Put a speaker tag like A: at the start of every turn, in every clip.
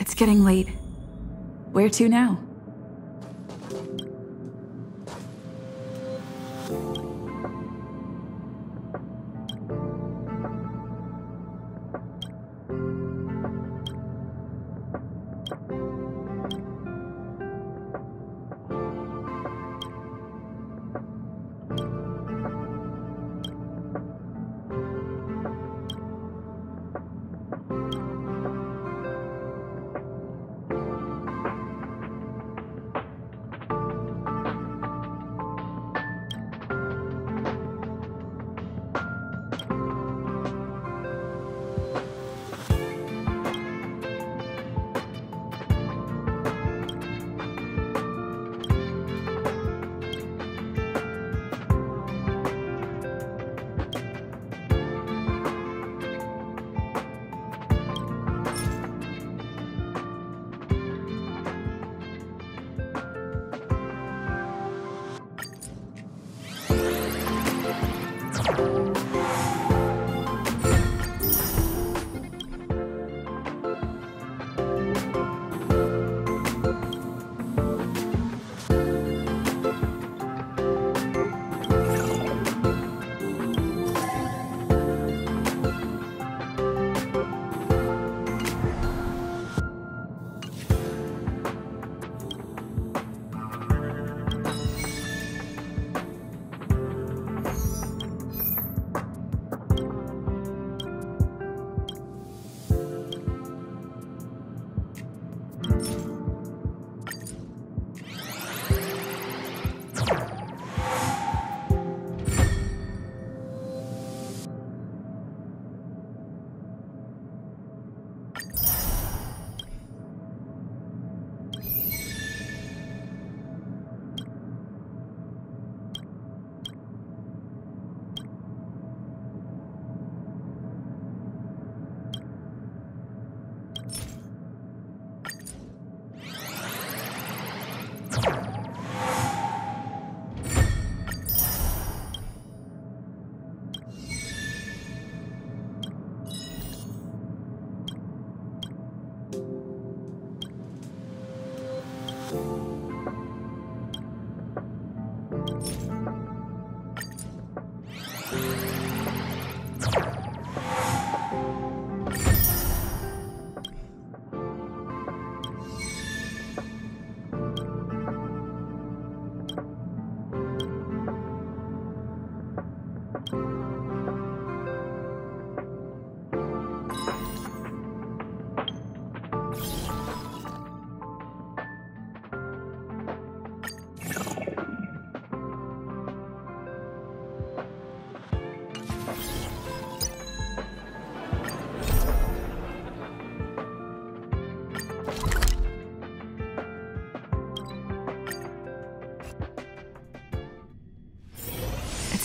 A: It's getting late. Where to now?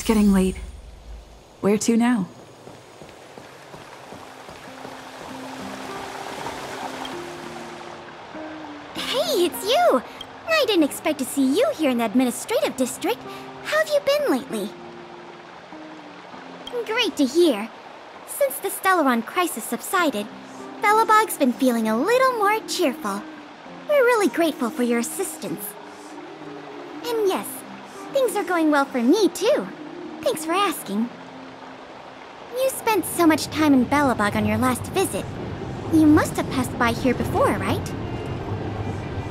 A: It's getting late. Where to now?
B: Hey, it's you! I didn't expect to see you here in the administrative district. How have you been lately? Great to hear. Since the Stellaron crisis subsided, Belobog's been feeling a little more cheerful. We're really grateful for your assistance. And yes, things are going well for me too. Thanks for asking. You spent so much time in Belobog on your last visit. You must have passed by here before, right?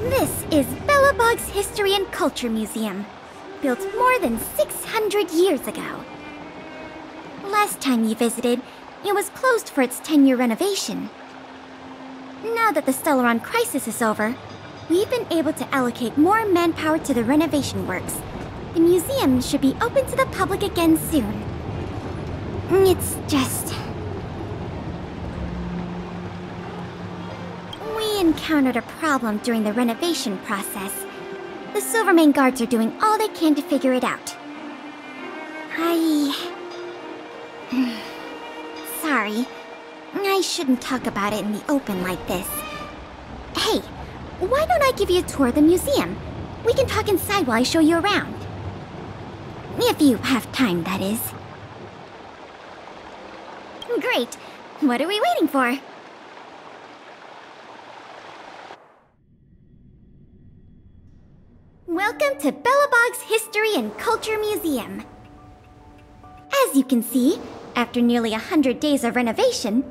B: This is Belobog's History and Culture Museum, built more than 600 years ago. Last time you visited, it was closed for its 10-year renovation. Now that the Stellaron crisis is over, we've been able to allocate more manpower to the renovation works. The museum should be open to the public again soon. It's just... we encountered a problem during the renovation process. The Silvermane guards are doing all they can to figure it out. Sorry. I shouldn't talk about it in the open like this. Hey, why don't I give you a tour of the museum? We can talk inside while I show you around. If you have time, that is. Great. What are we waiting for? Welcome to Belobog's History and Culture Museum. As you can see, after nearly 100 days of renovation,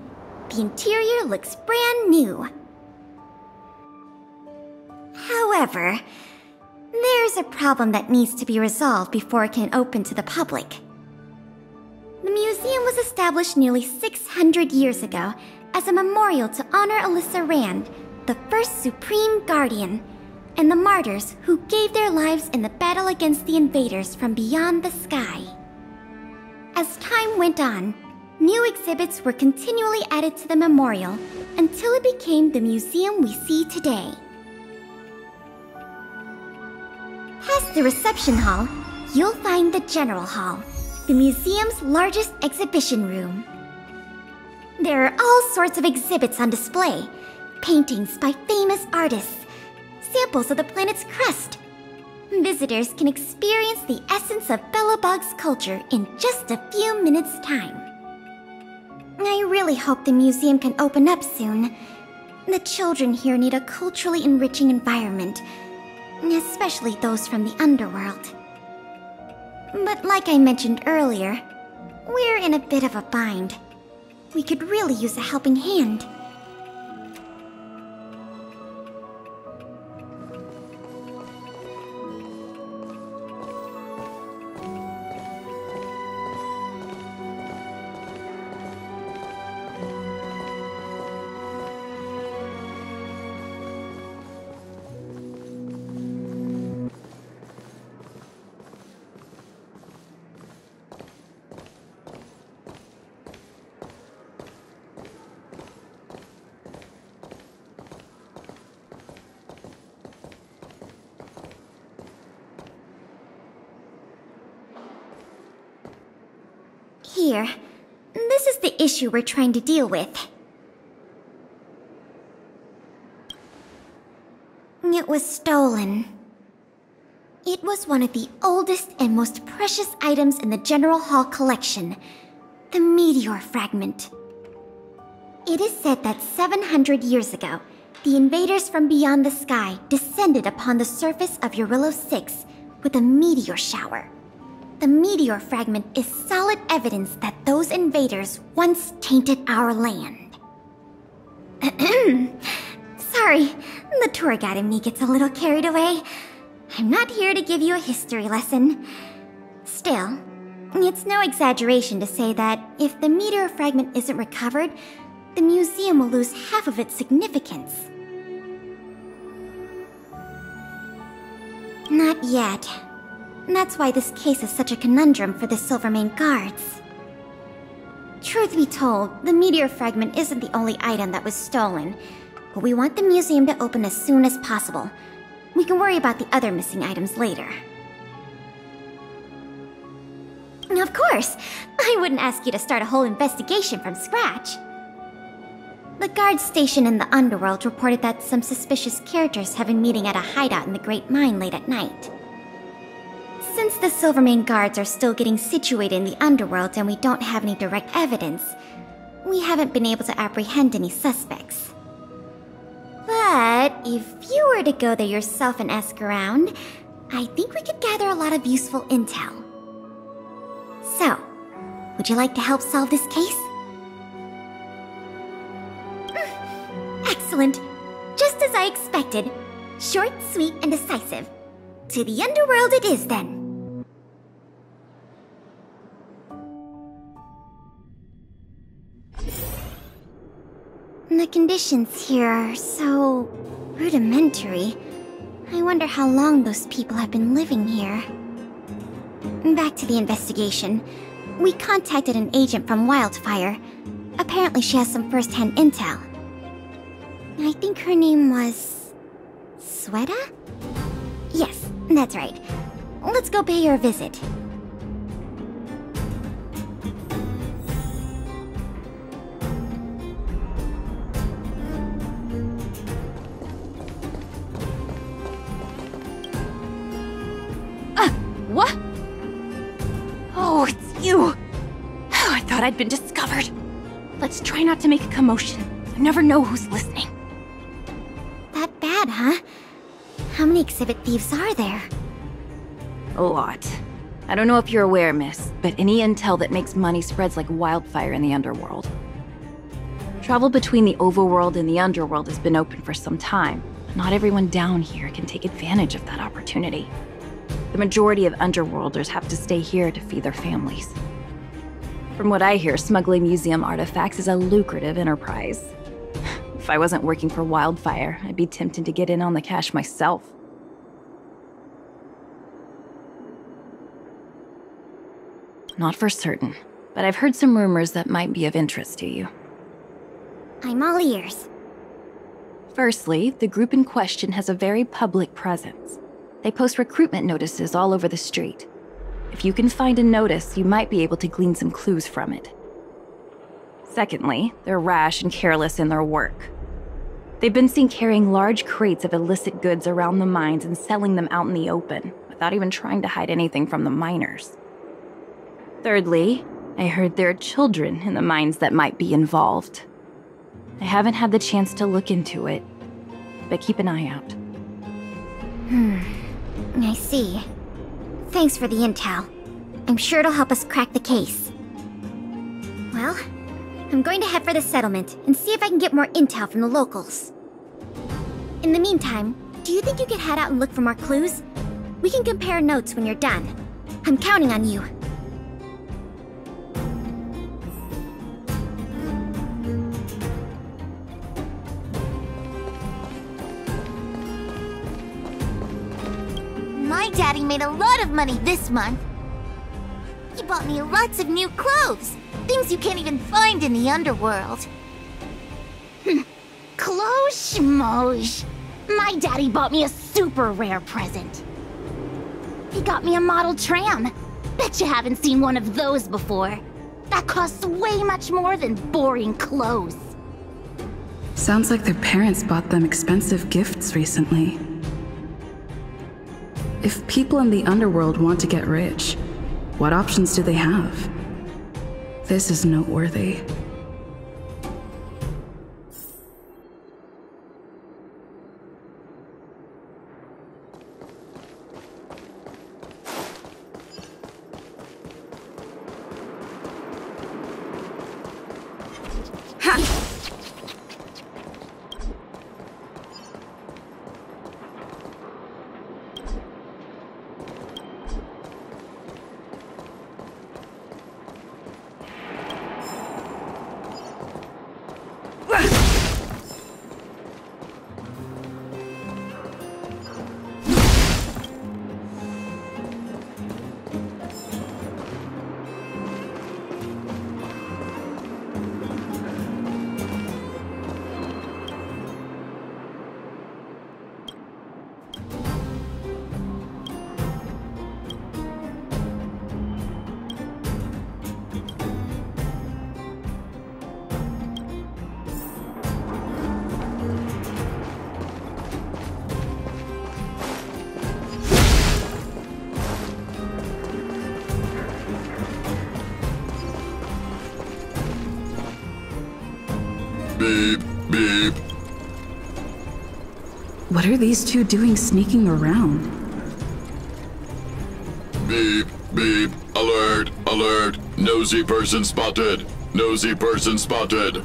B: the interior looks brand new. However, there's a problem that needs to be resolved before it can open to the public. The museum was established nearly 600 years ago as a memorial to honor Alyssa Rand, the first Supreme Guardian, and the martyrs who gave their lives in the battle against the invaders from beyond the sky. As time went on, new exhibits were continually added to the memorial until it became the museum we see today. Past the reception hall, you'll find the General Hall, the museum's largest exhibition room. There are all sorts of exhibits on display, paintings by famous artists, samples of the planet's crust. Visitors can experience the essence of Belobog's culture in just a few minutes' time. I really hope the museum can open up soon. The children here need a culturally enriching environment, especially those from the underworld. But like I mentioned earlier, we're in a bit of a bind. We could really use a helping hand. Here, this is the issue we're trying to deal with. It was stolen. It was one of the oldest and most precious items in the General Hall collection, the meteor fragment. It is said that 700 years ago, The invaders from beyond the sky descended upon the surface of Eurillo 6 with a meteor shower. The meteor fragment is solid evidence that those invaders once tainted our land. Sorry, the tour guide in me gets a little carried away. I'm not here to give you a history lesson. Still, it's no exaggeration to say that if the meteor fragment isn't recovered, the museum will lose half of its significance. Not yet. That's why this case is such a conundrum for the Silvermane guards. Truth be told, the meteor fragment isn't the only item that was stolen, but we want the museum to open as soon as possible. We can worry about the other missing items later. Of course! I wouldn't ask you to start a whole investigation from scratch. The guards stationed in the underworld reported that some suspicious characters have been meeting at a hideout in the Great Mine late at night. Since the Silvermane guards are still getting situated in the underworld and we don't have any direct evidence, we haven't been able to apprehend any suspects. But if you were to go there yourself and ask around, I think we could gather a lot of useful intel. So, would you like to help solve this case? Excellent. Just as I expected. Short, sweet, and decisive. To the underworld it is, then. The conditions here are so rudimentary. I wonder how long those people have been living here. Back to the investigation. We contacted an agent from Wildfire. Apparently she has some first-hand intel. I think her name was... Sweta? Yes, that's right. Let's go pay her a visit.
C: What? Oh, it's you! I thought I'd been discovered. Let's try not to make a commotion. You never know who's listening.
B: That bad, huh? How many exhibit thieves are there?
C: A lot. I don't know if you're aware, miss, but any intel that makes money spreads like wildfire in the underworld. Travel between the overworld and the underworld has been open for some time. Not everyone down here can take advantage of that opportunity. The majority of underworlders have to stay here to feed their families. From what I hear, smuggling museum artifacts is a lucrative enterprise. If I wasn't working for Wildfire, I'd be tempted to get in on the cash myself. Not for certain, but I've heard some rumors that might be of interest to you.
B: I'm all ears.
C: Firstly, the group in question has a very public presence. They post recruitment notices all over the street. If you can find a notice, you might be able to glean some clues from it. Secondly, they're rash and careless in their work. They've been seen carrying large crates of illicit goods around the mines and selling them out in the open, without even trying to hide anything from the miners. Thirdly, I heard there are children in the mines that might be involved. I haven't had the chance to look into it, but keep an eye out.
B: I see. Thanks for the intel. I'm sure it'll help us crack the case. Well, I'm going to head for the settlement and see if I can get more intel from the locals. In the meantime, do you think you could head out and look for more clues? We can compare notes when you're done. I'm counting on you.
D: My daddy made a lot of money this month. He bought me lots of new clothes. Things you can't even find in the underworld. Clothes schmoes. My daddy bought me a super rare present. He got me a model tram. Bet you haven't seen one of those before. That costs way much more than boring clothes.
A: Sounds like their parents bought them expensive gifts recently. If people in the underworld want to get rich, what options do they have? This is noteworthy.
E: Beep, beep.
A: What are these two doing sneaking around?
E: Beep, beep. Alert, alert. Nosy person spotted. Nosy person spotted.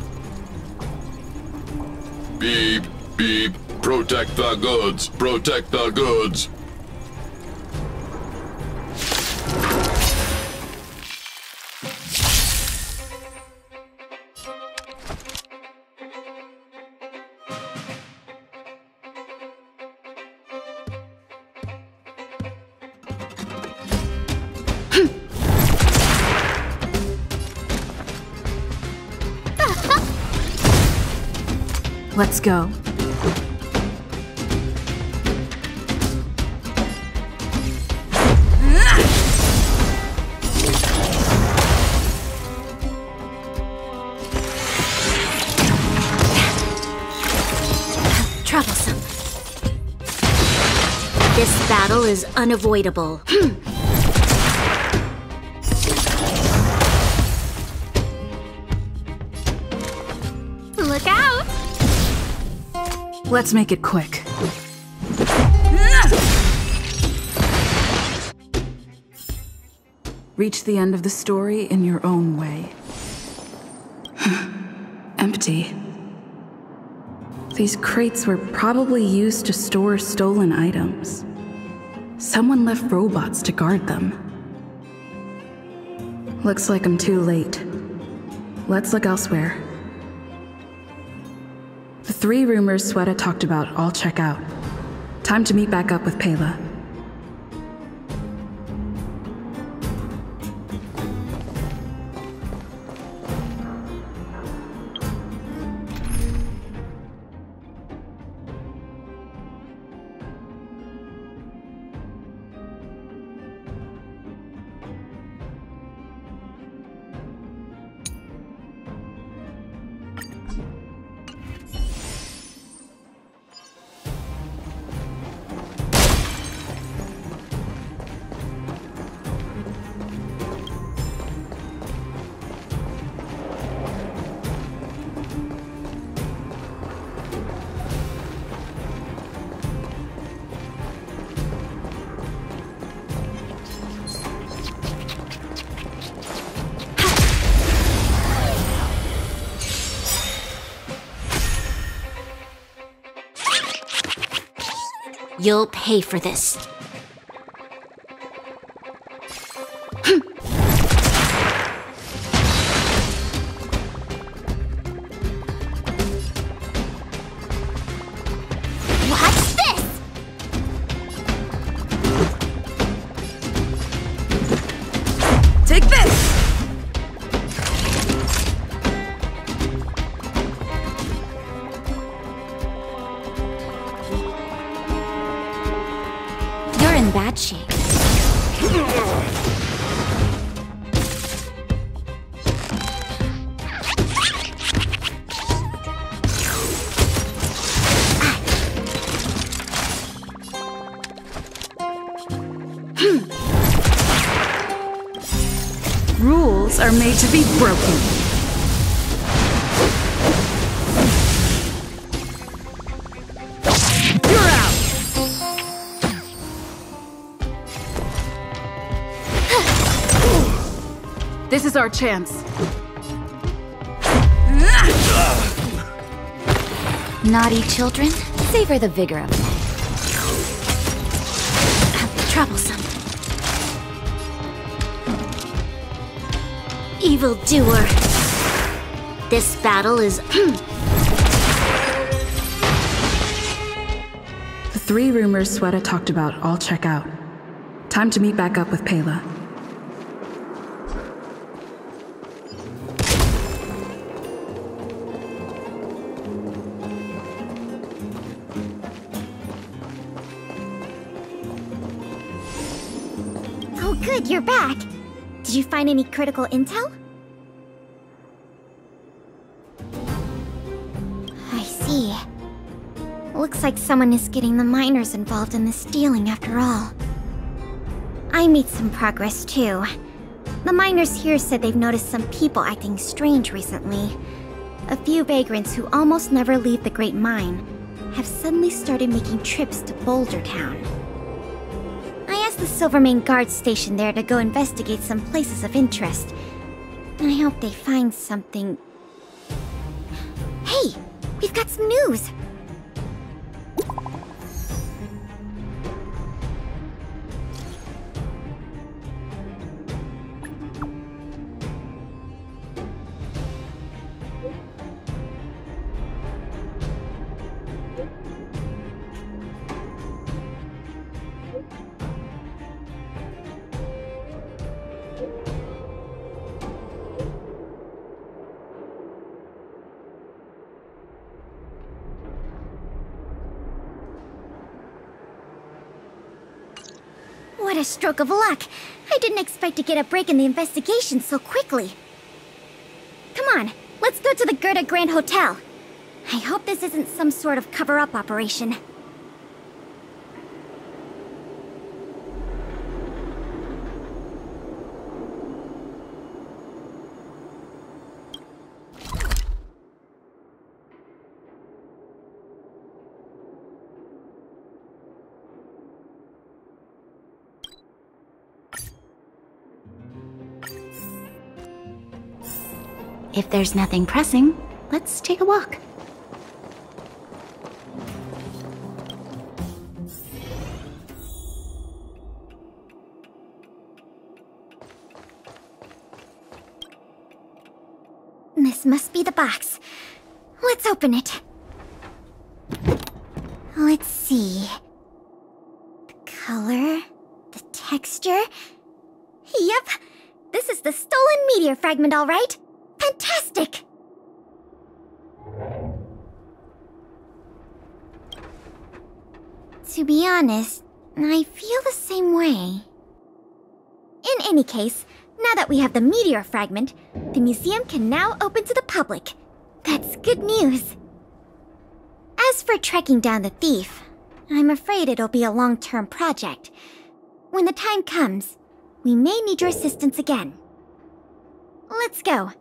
E: Beep, beep. Protect the goods. Protect the goods.
A: Let's go.
D: Troublesome. This battle is unavoidable. Look out!
A: Let's make it quick. Reach the end of the story in your own way. Empty. These crates were probably used to store stolen items. Someone left robots to guard them. Looks like I'm too late. Let's look elsewhere. The 3 rumors Sweta talked about all check out. Time to meet back up with Pela.
D: You'll pay for this. What's this?
A: Take this!
D: In bad shape.
A: Rules are made to be broken. This is our chance.
D: Naughty children, savor the vigor of life. Troublesome. Evildoer. This battle is...
A: The 3 rumors Sweta talked about all check out. Time to meet back up with Pela.
B: Oh good, you're back. Did you find any critical intel? I see. Looks like someone is getting the miners involved in the stealing after all. I made some progress too. The miners here said they've noticed some people acting strange recently. A few vagrants who almost never leave the Great Mine have suddenly started making trips to Boulder Town. I asked the Silvermane guard station there to go investigate some places of interest. I hope they find something. Hey! We've got some news! What a stroke of luck! I didn't expect to get a break in the investigation so quickly. Come on, let's go to the Gerda Grand Hotel. I hope this isn't some sort of cover-up operation.
D: If there's nothing pressing, let's take a walk.
B: This must be the box. Let's open it. Let's see. The color, the texture. Yep, this is the stolen meteor fragment, all right. Fantastic! To be honest, I feel the same way. In any case, now that we have the meteor fragment, the museum can now open to the public. That's good news. As for tracking down the thief, I'm afraid it'll be a long-term project. When the time comes, we may need your assistance again. Let's go.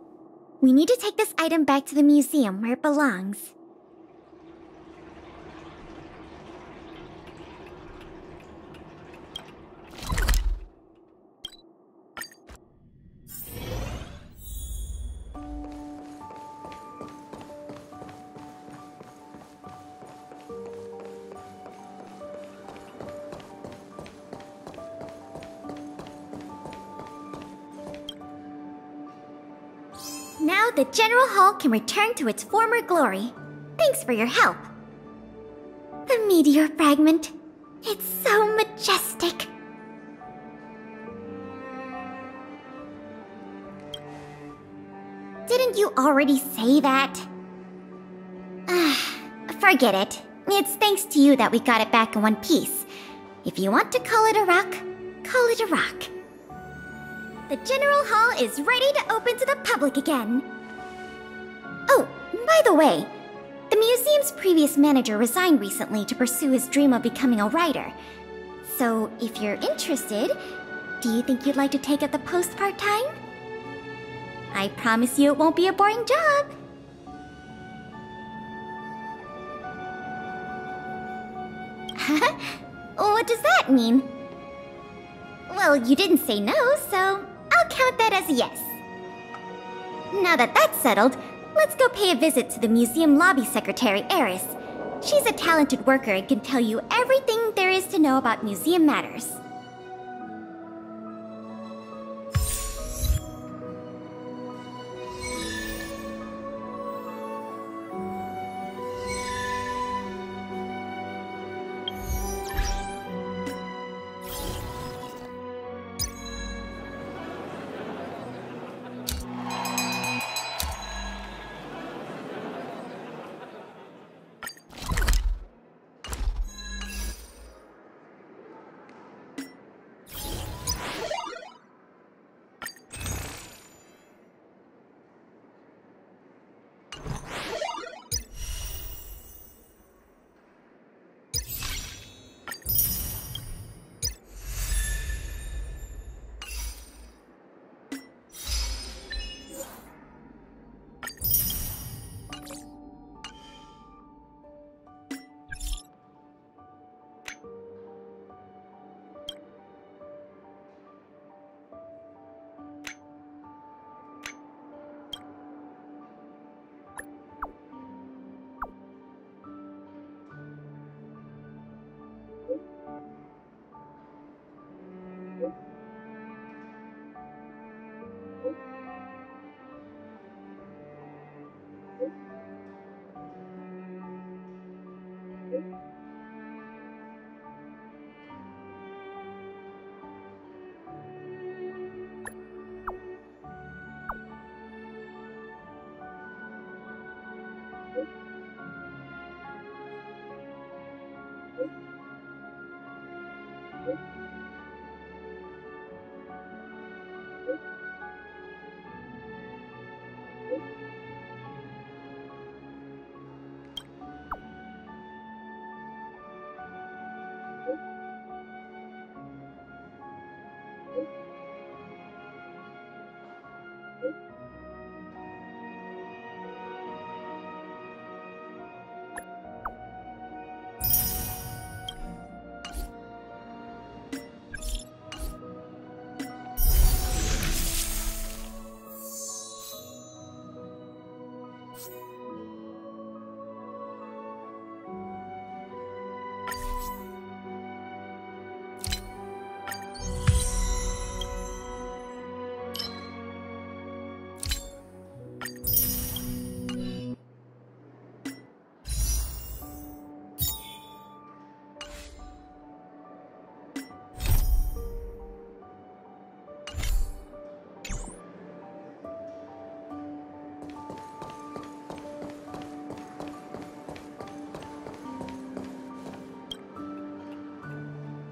B: We need to take this item back to the museum where it belongs. Now the General Hall can return to its former glory. Thanks for your help. The meteor fragment. It's so majestic. Didn't you already say that? Forget it. It's thanks to you that we got it back in one piece. If you want to call it a rock, call it a rock. The General Hall is ready to open to the public again. Oh, by the way, the museum's previous manager resigned recently to pursue his dream of becoming a writer. So, if you're interested, do you think you'd like to take up the post part-time? I promise you it won't be a boring job. What does that mean? Well, you didn't say no, so I'll count that as a yes. Now that that's settled, let's go pay a visit to the museum lobby secretary, Eris. She's a talented worker and can tell you everything there is to know about museum matters.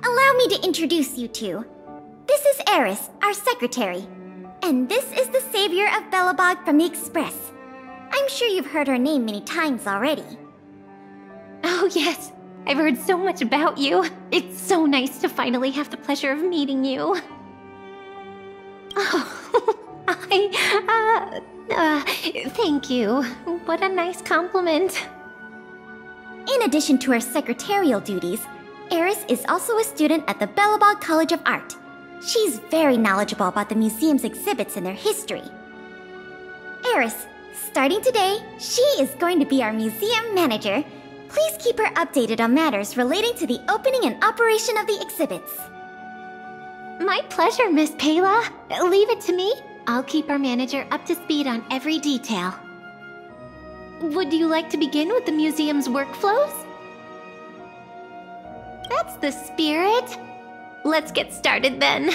B: Allow me to introduce you two. This is Eris, our secretary. And this is the savior of Belobog from the Express. I'm sure you've heard her name many times already.
F: Oh yes, I've heard so much about you. It's so nice to finally have the pleasure of meeting you. Oh, thank you. What a nice compliment.
B: In addition to her secretarial duties, Eris is also a student at the Belobog College of Art. She's very knowledgeable about the museum's exhibits and their history. Eris, starting today, she is going to be our museum manager. Please keep her updated on matters relating to the opening and operation of the exhibits.
F: My pleasure, Miss Payla. Leave it to me. I'll keep our manager up to speed on every detail. Would you like to begin with the museum's workflows? That's the spirit. Let's get started then.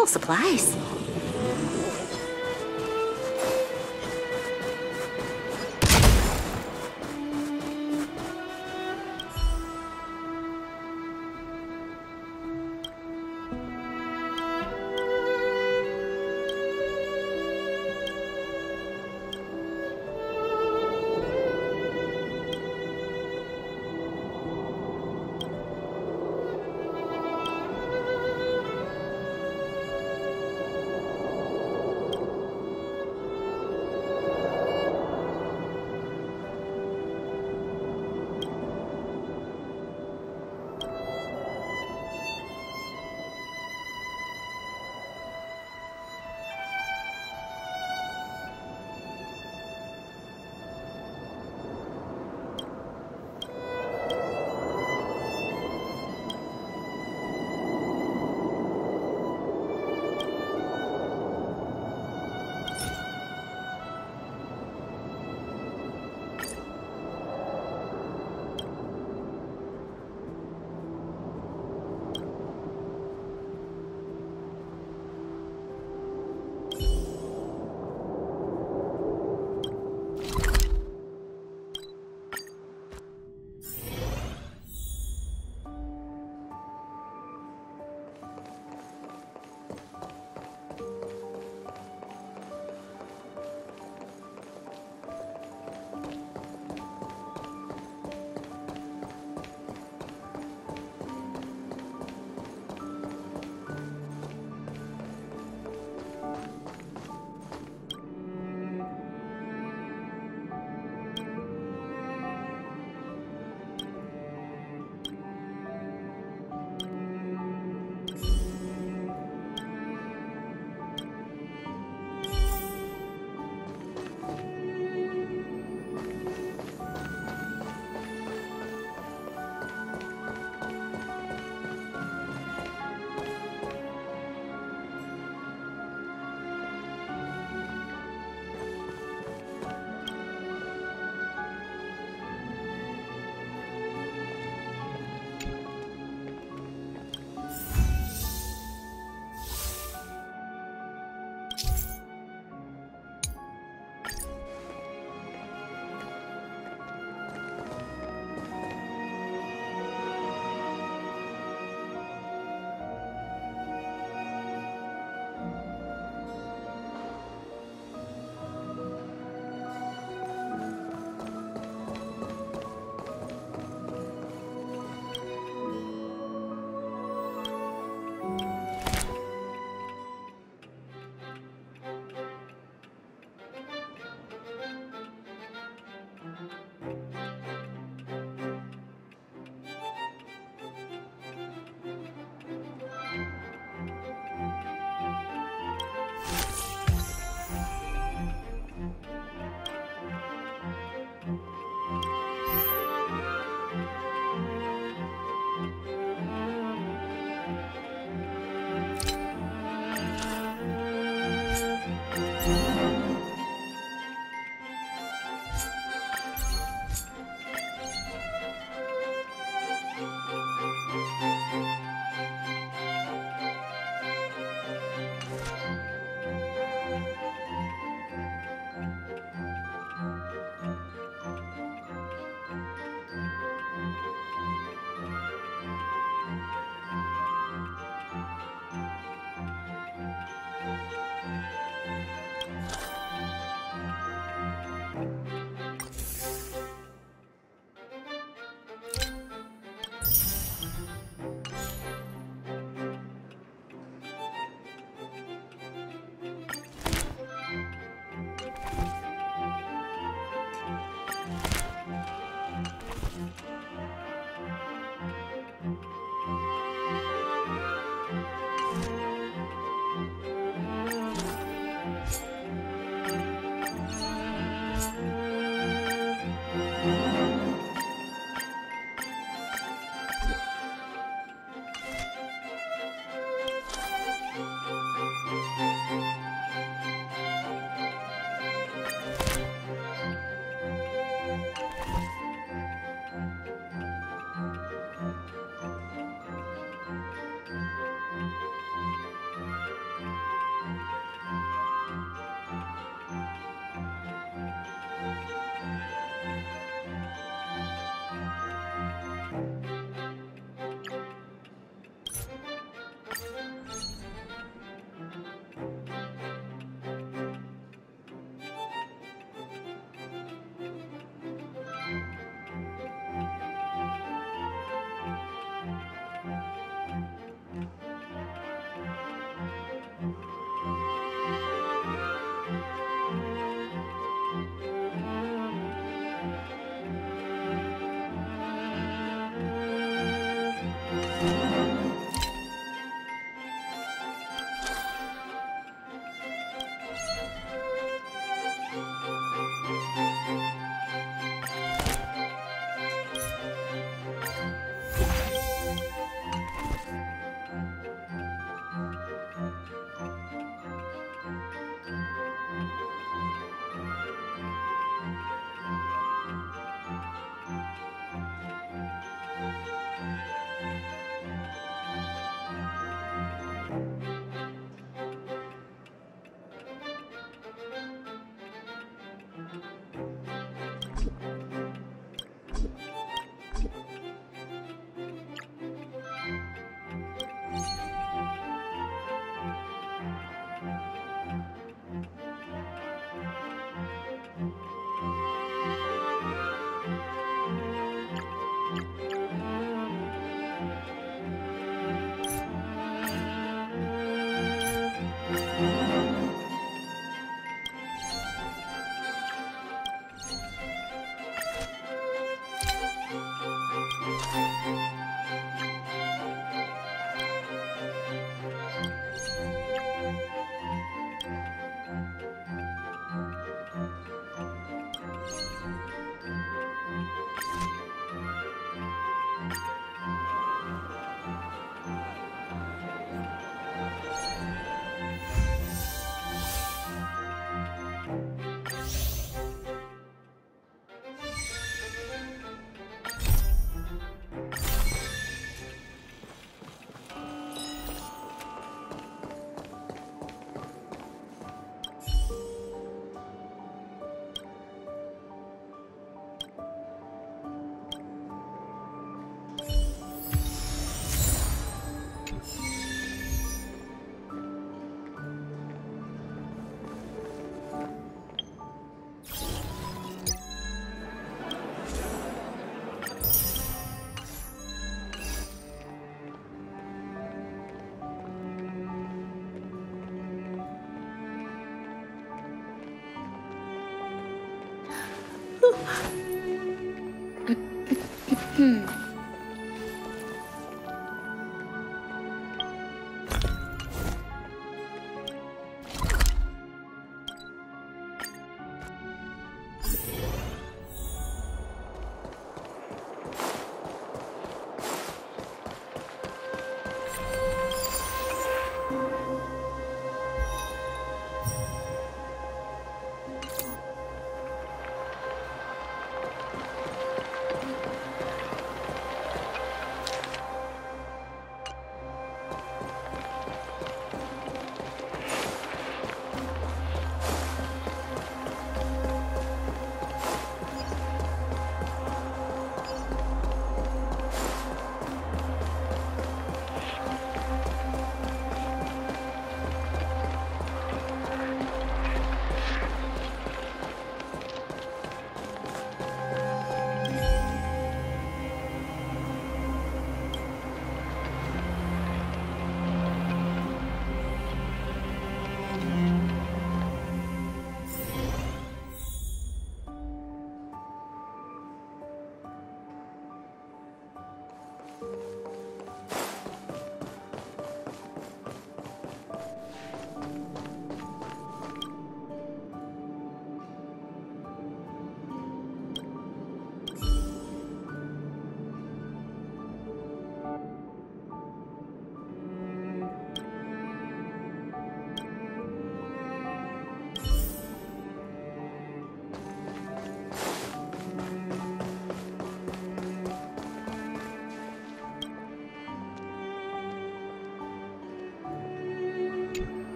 G: ample supplies.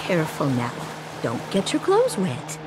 G: Careful now. Don't get your clothes wet.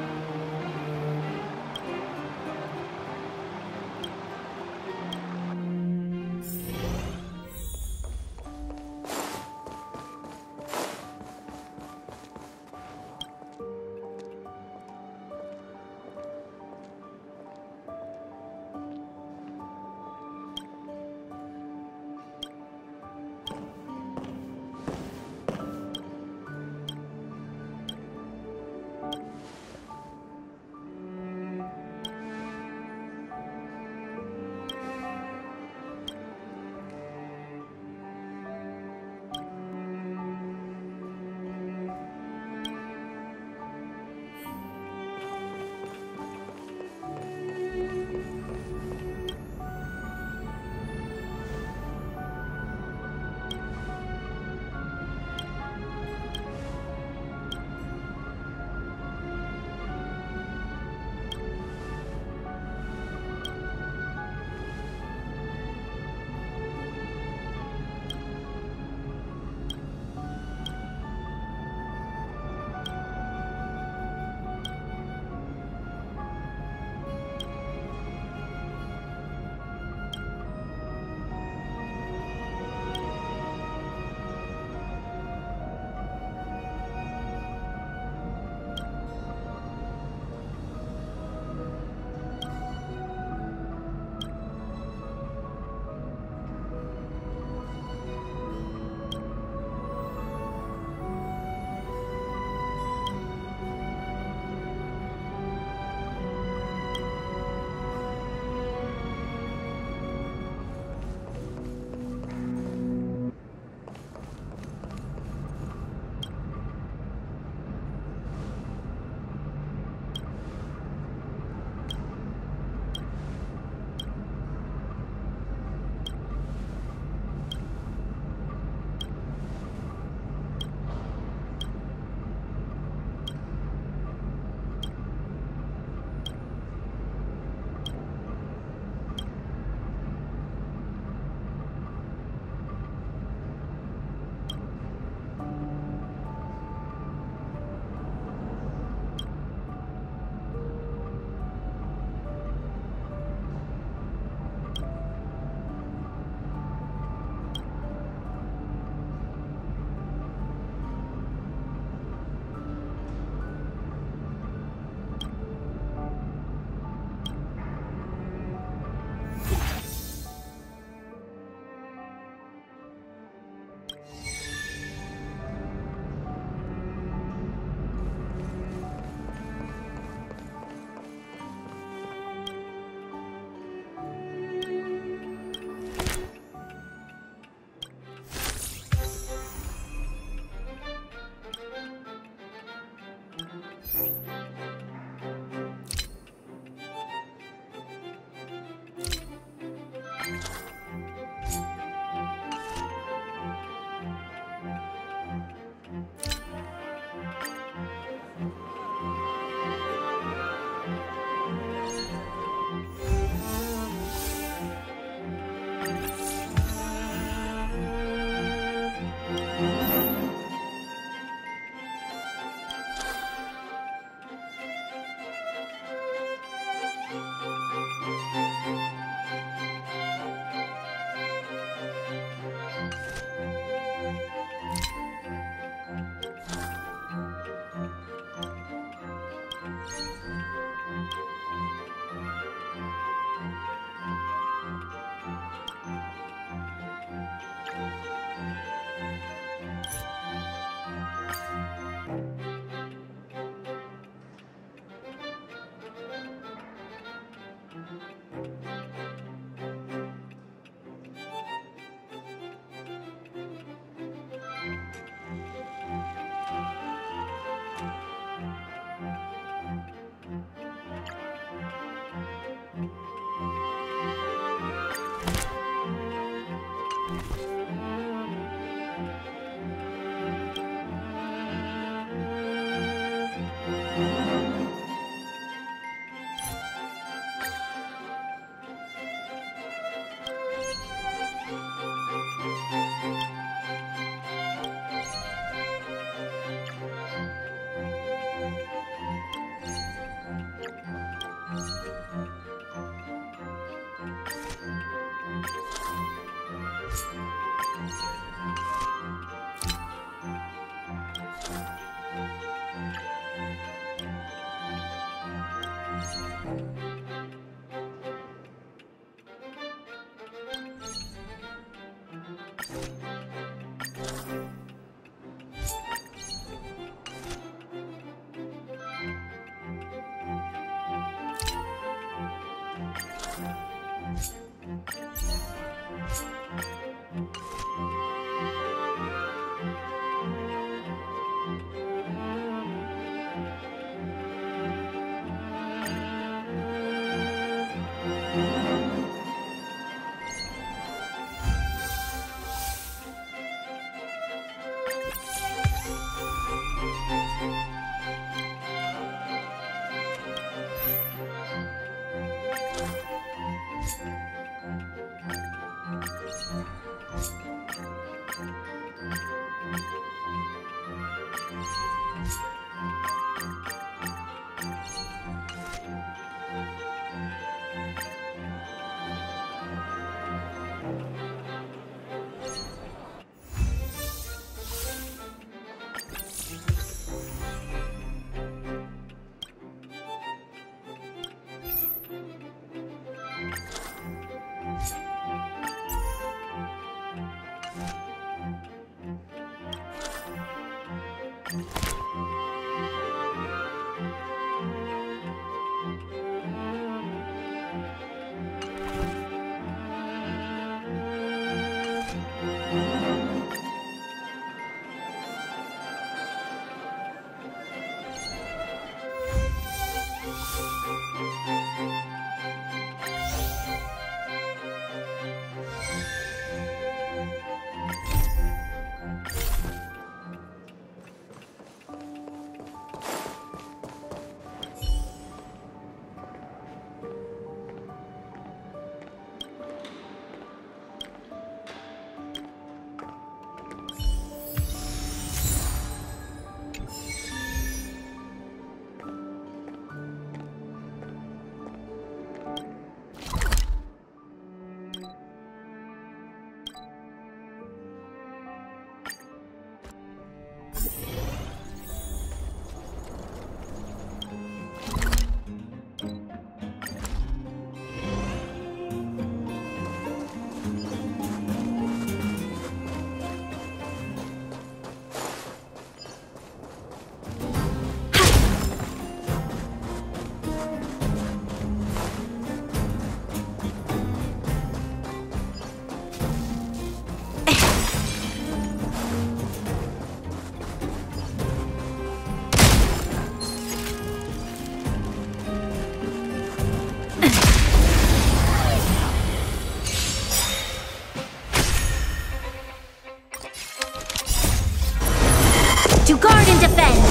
D: To guard and defend!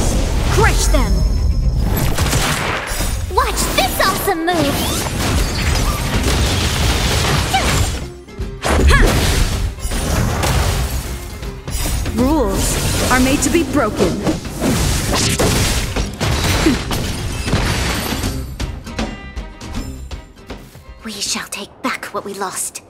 D: Crush them! Watch this awesome move!
A: Rules are made to be broken.
D: We shall take back what we lost.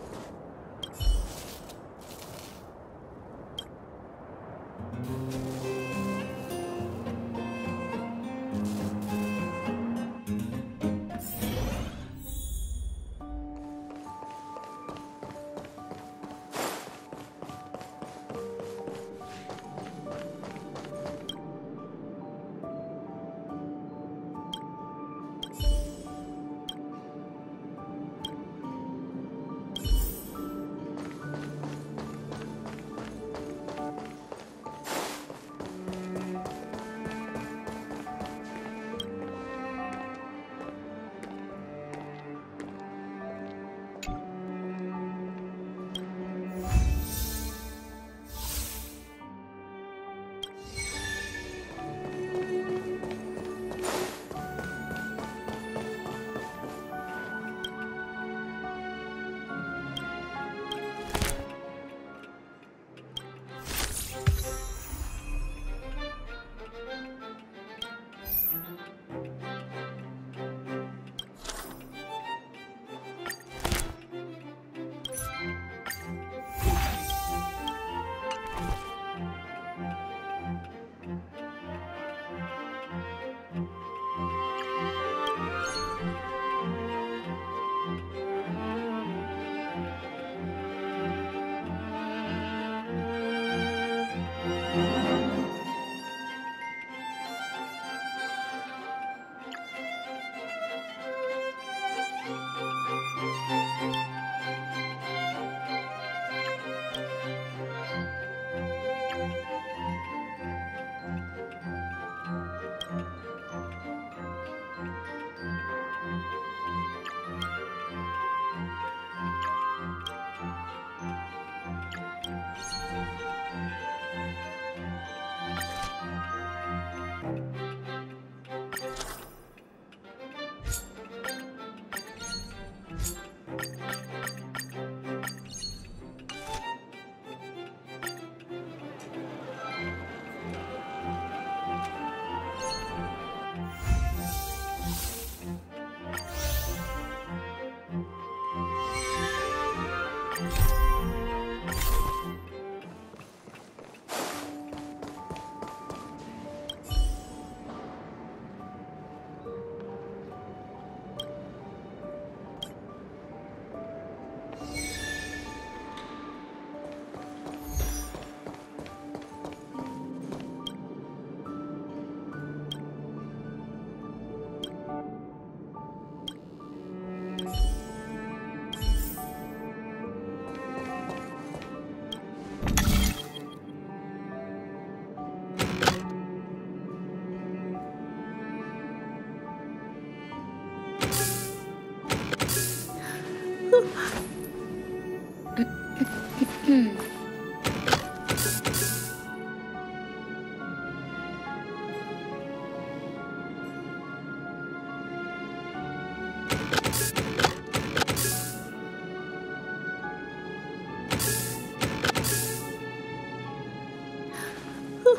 B: The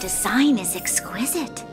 B: design is exquisite.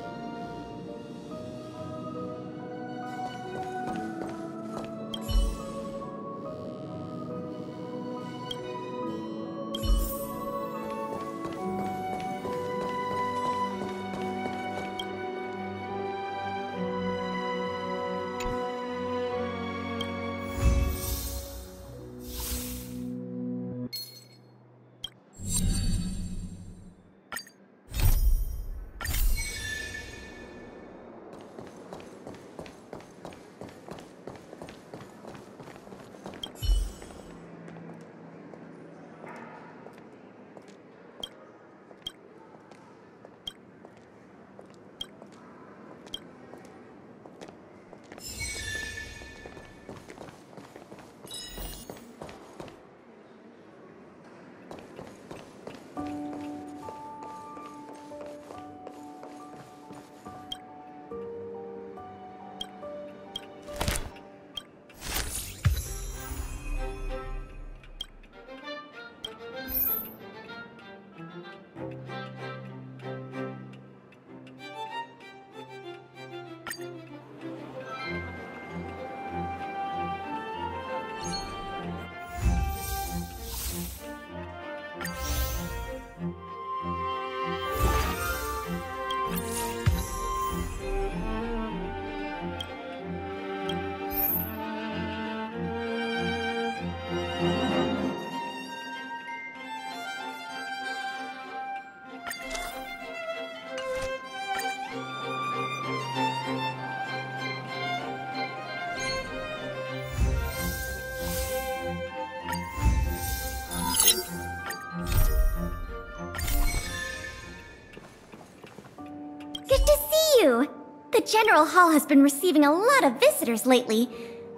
B: Good to see you! The General Hall has been receiving a lot of visitors lately.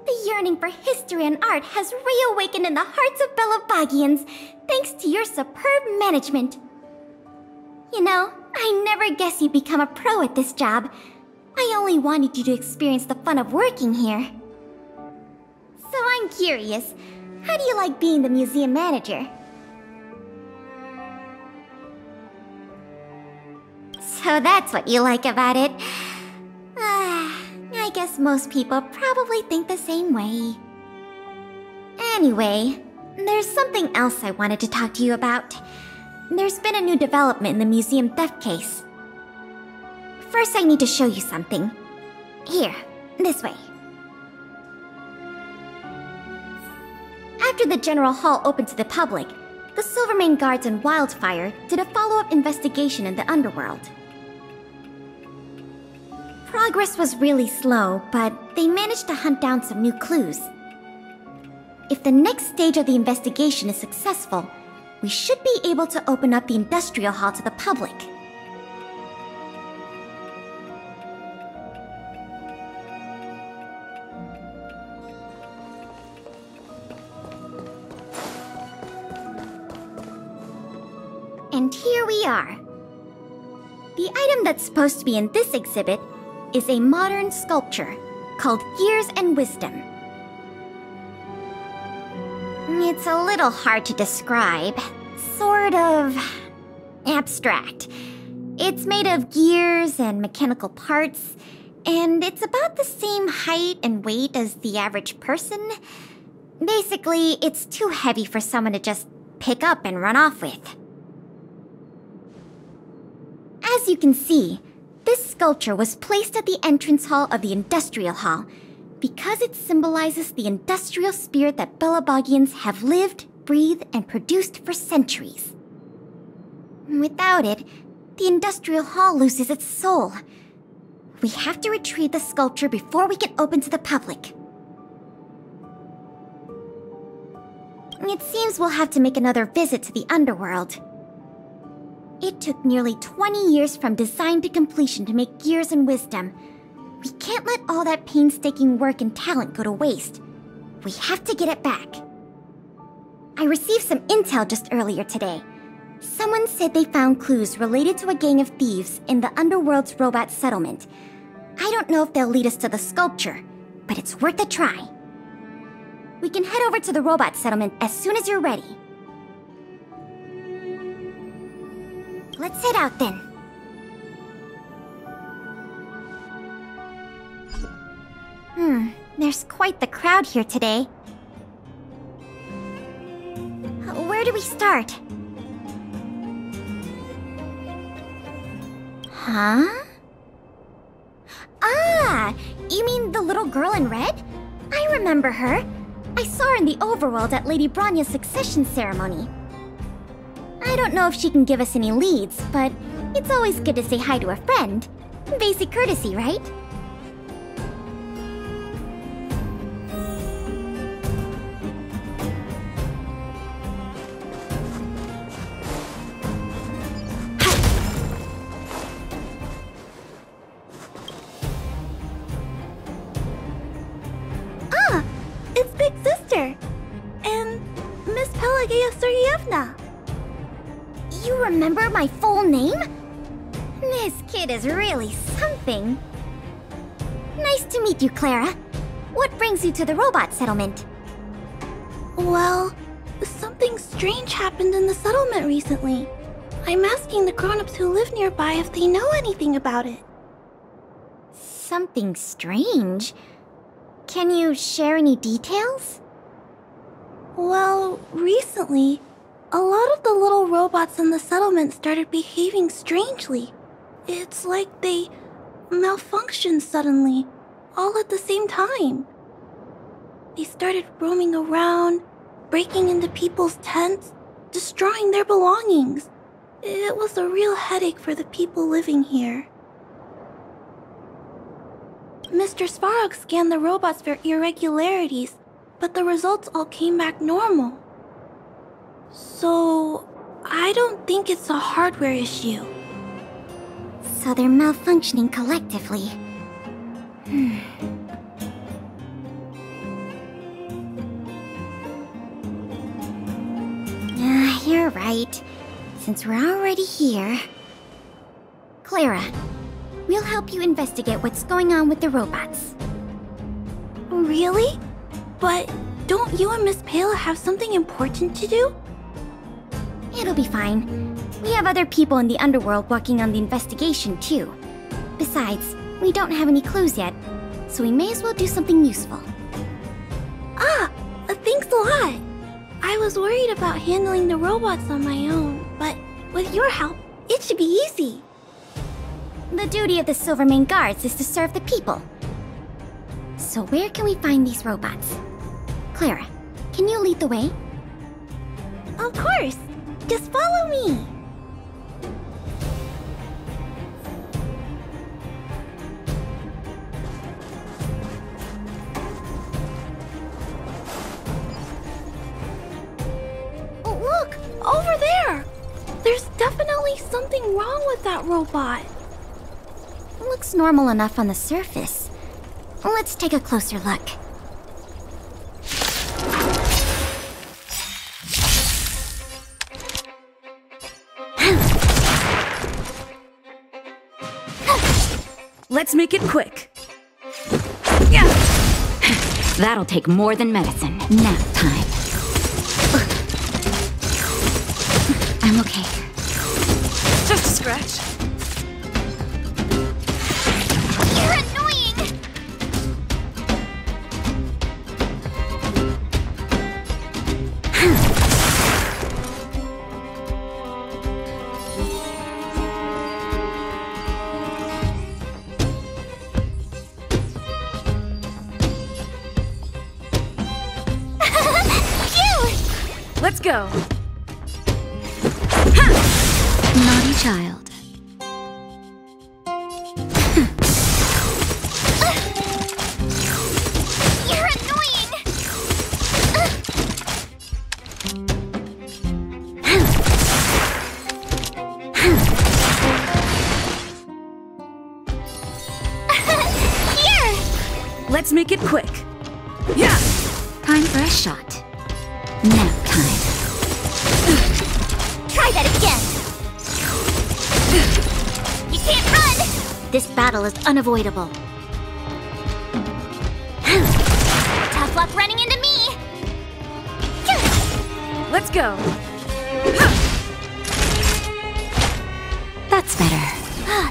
B: The yearning for history and art has reawakened in the hearts of Belabagians, thanks to your superb management. You know, I never guessed you'd become a pro at this job. I only wanted you to experience the fun of working here. So I'm curious, how do you like being the museum manager? So that's what you like about it. I guess most people probably think the same way. Anyway, there's something else I wanted to talk to you about. There's been a new development in the museum theft case. First, I need to show you something. Here, this way. After the General Hall opened to the public, the Silvermane Guards and Wildfire did a follow-up investigation in the underworld. Progress was really slow, but they managed to hunt down some new clues. If the next stage of the investigation is successful, we should be able to open up the Industrial Hall to the public. And here we are. The item that's supposed to be in this exhibit is a modern sculpture called Gears and Wisdom. It's a little hard to describe, sort of abstract. It's made of gears and mechanical parts, and it's about the same height and weight as the average person. Basically, it's too heavy for someone to just pick up and run off with. As you can see, this sculpture was placed at the entrance hall of the Industrial Hall because it symbolizes the industrial spirit that Belabagians have lived, breathed, and produced for centuries. Without it, the Industrial Hall loses its soul. We have to retrieve the sculpture before we can open to the public. It seems we'll have to make another visit to the underworld. It took nearly 20 years from design to completion to make Gears and Wisdom. We can't let all that painstaking work and talent go to waste. We have to get it back. I received some intel just earlier today. Someone said they found clues related to a gang of thieves in the Underworld's robot settlement. I don't know if they'll lead us to the sculpture, but it's worth a try. We can head over to the robot settlement as soon as you're ready. Let's head out then. There's quite the crowd here today. Where do we start? Huh? Ah! You mean the little girl in red? I remember her. I saw her in the overworld at Lady Bronya's succession ceremony. I don't know if she can give us any leads, but it's always good to say hi to a friend. Basic courtesy, right? You remember my full name? This kid is really something. Nice to meet you, Clara. What brings you to the robot settlement?
H: Well, something strange happened in the settlement recently. I'm asking the grown-ups who live nearby if they know anything about it.
B: Something strange? Can you share any details?
H: Well, recently, a lot of the little robots in the settlement started behaving strangely. It's like they malfunctioned suddenly, all at the same time. They started roaming around, breaking into people's tents, destroying their belongings. It was a real headache for the people living here. Mr. Svarog scanned the robots for irregularities, but the results all came back normal. So, I don't think it's a hardware issue.
B: So they're malfunctioning collectively. You're right. Since we're already here... Clara, we'll help you investigate what's going on with the robots.
H: Really? But don't you and Miss Pela have something important to do?
B: It'll be fine. We have other people in the underworld working on the investigation, too. Besides, we don't have any clues yet, so we may as well do something useful.
H: Thanks a lot. I was worried about handling the robots on my own, but with your help, it should be easy.
B: The duty of the Silvermane Guards is to serve the people. So where can we find these robots? Clara, can you lead the way?
H: Of course! Just follow me! Look! Over there! There's definitely something wrong with that robot.
B: Looks normal enough on the surface. Let's take a closer look.
A: Let's make it quick.
C: That'll take more than medicine. Nap time. I'm okay.
A: Just a scratch.
B: You're annoying!
A: Let's go.
C: Naughty child.
B: You're annoying! Here!
A: Let's make it quick. Yeah!
C: Time for a shot. Nap time.
B: that again! You can't run! This battle is unavoidable. Tough luck running into me!
C: Let's go.
B: That's better.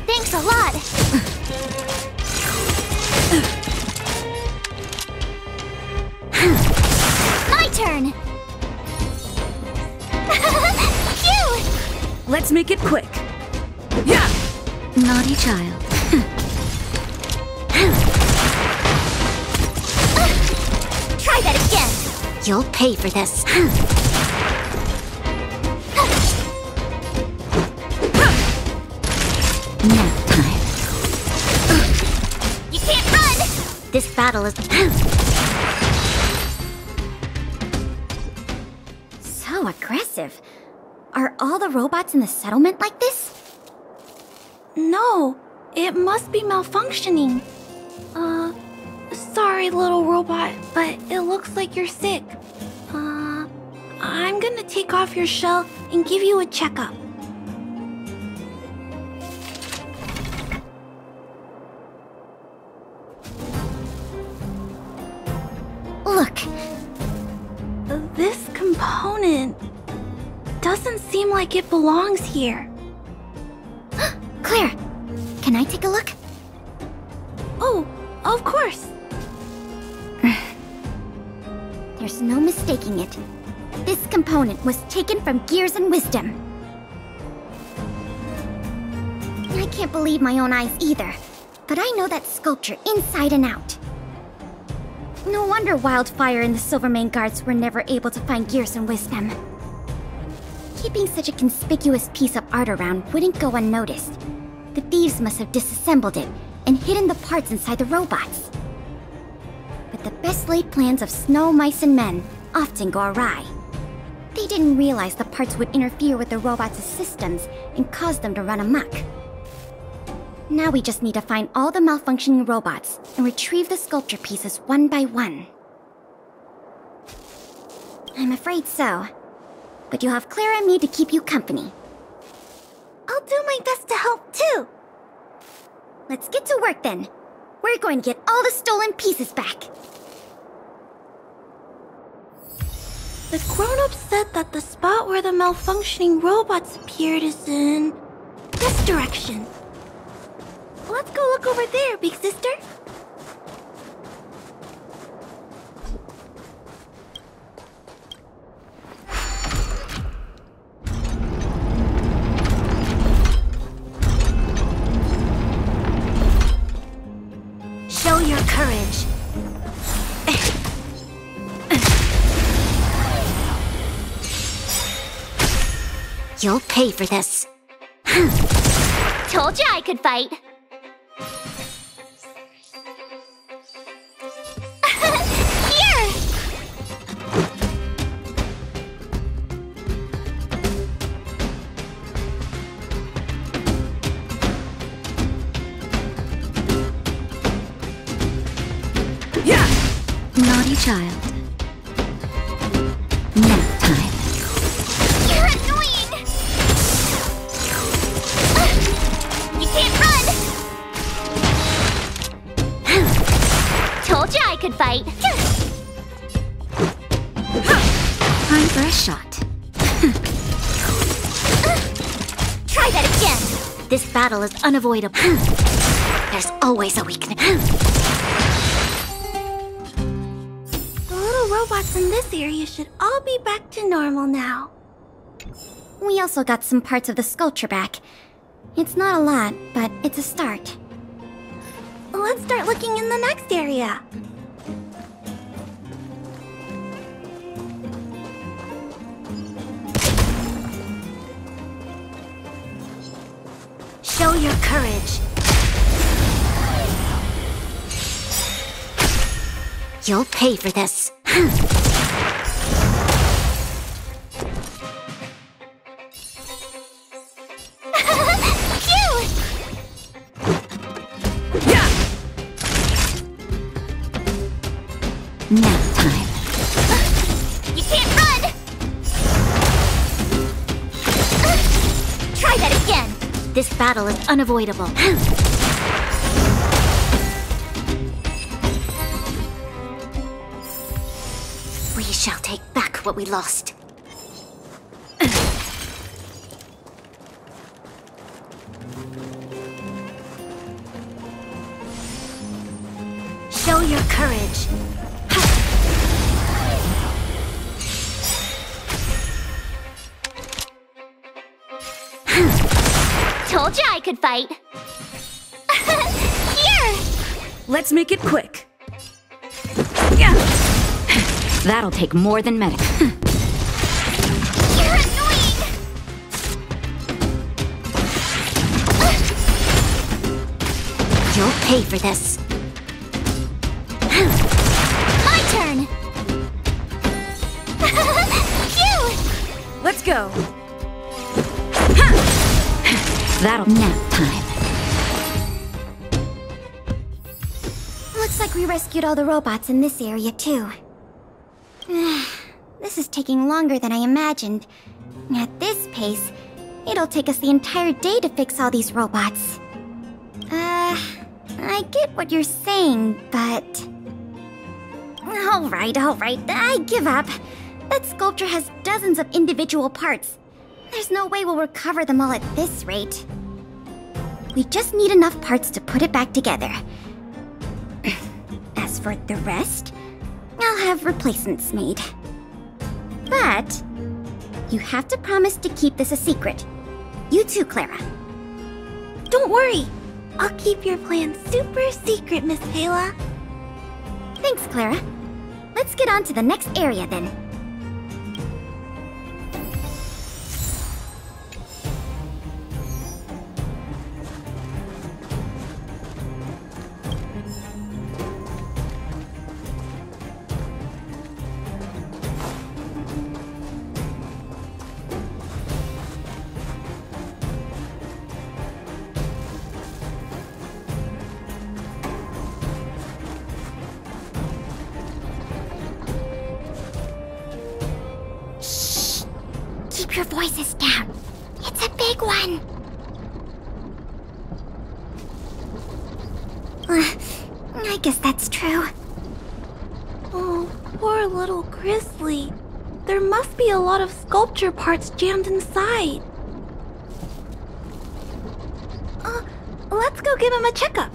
B: Thanks a lot! My turn! Phew!
C: Let's make it quick. Yeah!
B: Naughty child. Try that again! You'll pay for this. Nap time. You can't run! This battle is... So aggressive. Are all the robots in the settlement like this?
H: No, it must be malfunctioning. Sorry, little robot, but it looks like you're sick. I'm gonna take off your shell and give you a checkup.
B: Look,
H: This component doesn't seem like it belongs here.
B: Claire, can I take a look?
H: Oh, of course.
B: There's no mistaking it. This component was taken from Gears and Wisdom. I can't believe my own eyes either, but I know that sculpture inside and out. No wonder Wildfire and the Silvermane guards were never able to find Gears and Wisdom. Keeping such a conspicuous piece of art around wouldn't go unnoticed. The thieves must have disassembled it and hidden the parts inside the robots. But the best laid plans of snow, mice, and men often go awry. They didn't realize the parts would interfere with the robots' systems and cause them to run amok. Now we just need to find all the malfunctioning robots and retrieve the sculpture pieces one by one. I'm afraid so. But you'll have Clara and me to keep you company.
H: I'll do my best to help too.
B: Let's get to work then. We're going to get all the stolen pieces back.
H: The grown-ups said that the spot where the malfunctioning robots appeared is in this direction. Let's go look over there, big sister.
B: Show your courage. You'll pay for this. Told you I could fight. Here!
C: Yeah!
B: Naughty child. Nap time. You're annoying! You can't run! Told you I could fight. Time for a shot. Try that again! This battle is unavoidable. There's always a weakness.
H: The little robots in this area should all be back to normal now.
B: We also got some parts of the sculpture back. It's not a lot, but it's a start.
H: Let's start looking in the next area.
B: Show your courage. You'll pay for this. Phew!
C: Yeah!
B: Nap time. You can't run! this battle is unavoidable. We shall take back what we lost. Show your courage.
D: Told you I could fight. Here!
C: Let's make it quick. Yeah. That'll take more than medic.
D: You're annoying!
B: You'll pay for this.
D: My turn! Phew!
C: Let's go. That'll nap time.
B: Looks like we rescued all the robots in this area, too. This is taking longer than I imagined. At this pace, it'll take us the entire day to fix all these robots. I get what you're saying, but... Alright, I give up. That sculpture has dozens of individual parts. There's no way we'll recover them all at this rate. We just need enough parts to put it back together. As for the rest, I'll have replacements made. But you have to promise to keep this a secret. You too, Clara.
H: Don't worry. I'll keep your plan super secret, Miss Payla.
B: Thanks, Clara. Let's get on to the next area then. Keep your voices down. It's a big one. I guess that's true.
H: Oh, poor little Grizzly. There must be a lot of sculpture parts jammed inside. Let's go give him a checkup.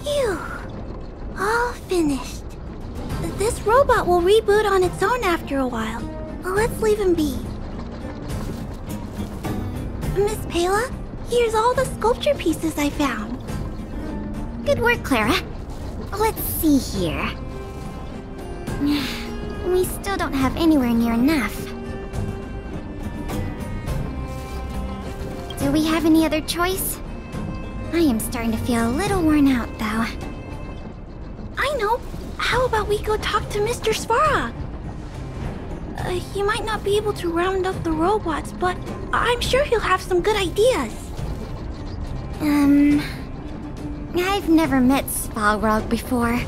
H: Phew. All finished. This robot will reboot on its own after a while. Let's leave him be. Miss Payla, here's all the sculpture pieces I found.
B: Good work, Clara. Let's see here. We still don't have anywhere near enough. Do we have any other choice? I am starting to feel a little worn out, though.
H: I know. How about we go talk to Mr. Svarog? He might not be able to round up the robots, but I'm sure he'll have some good ideas.
B: I've never met Svarog before.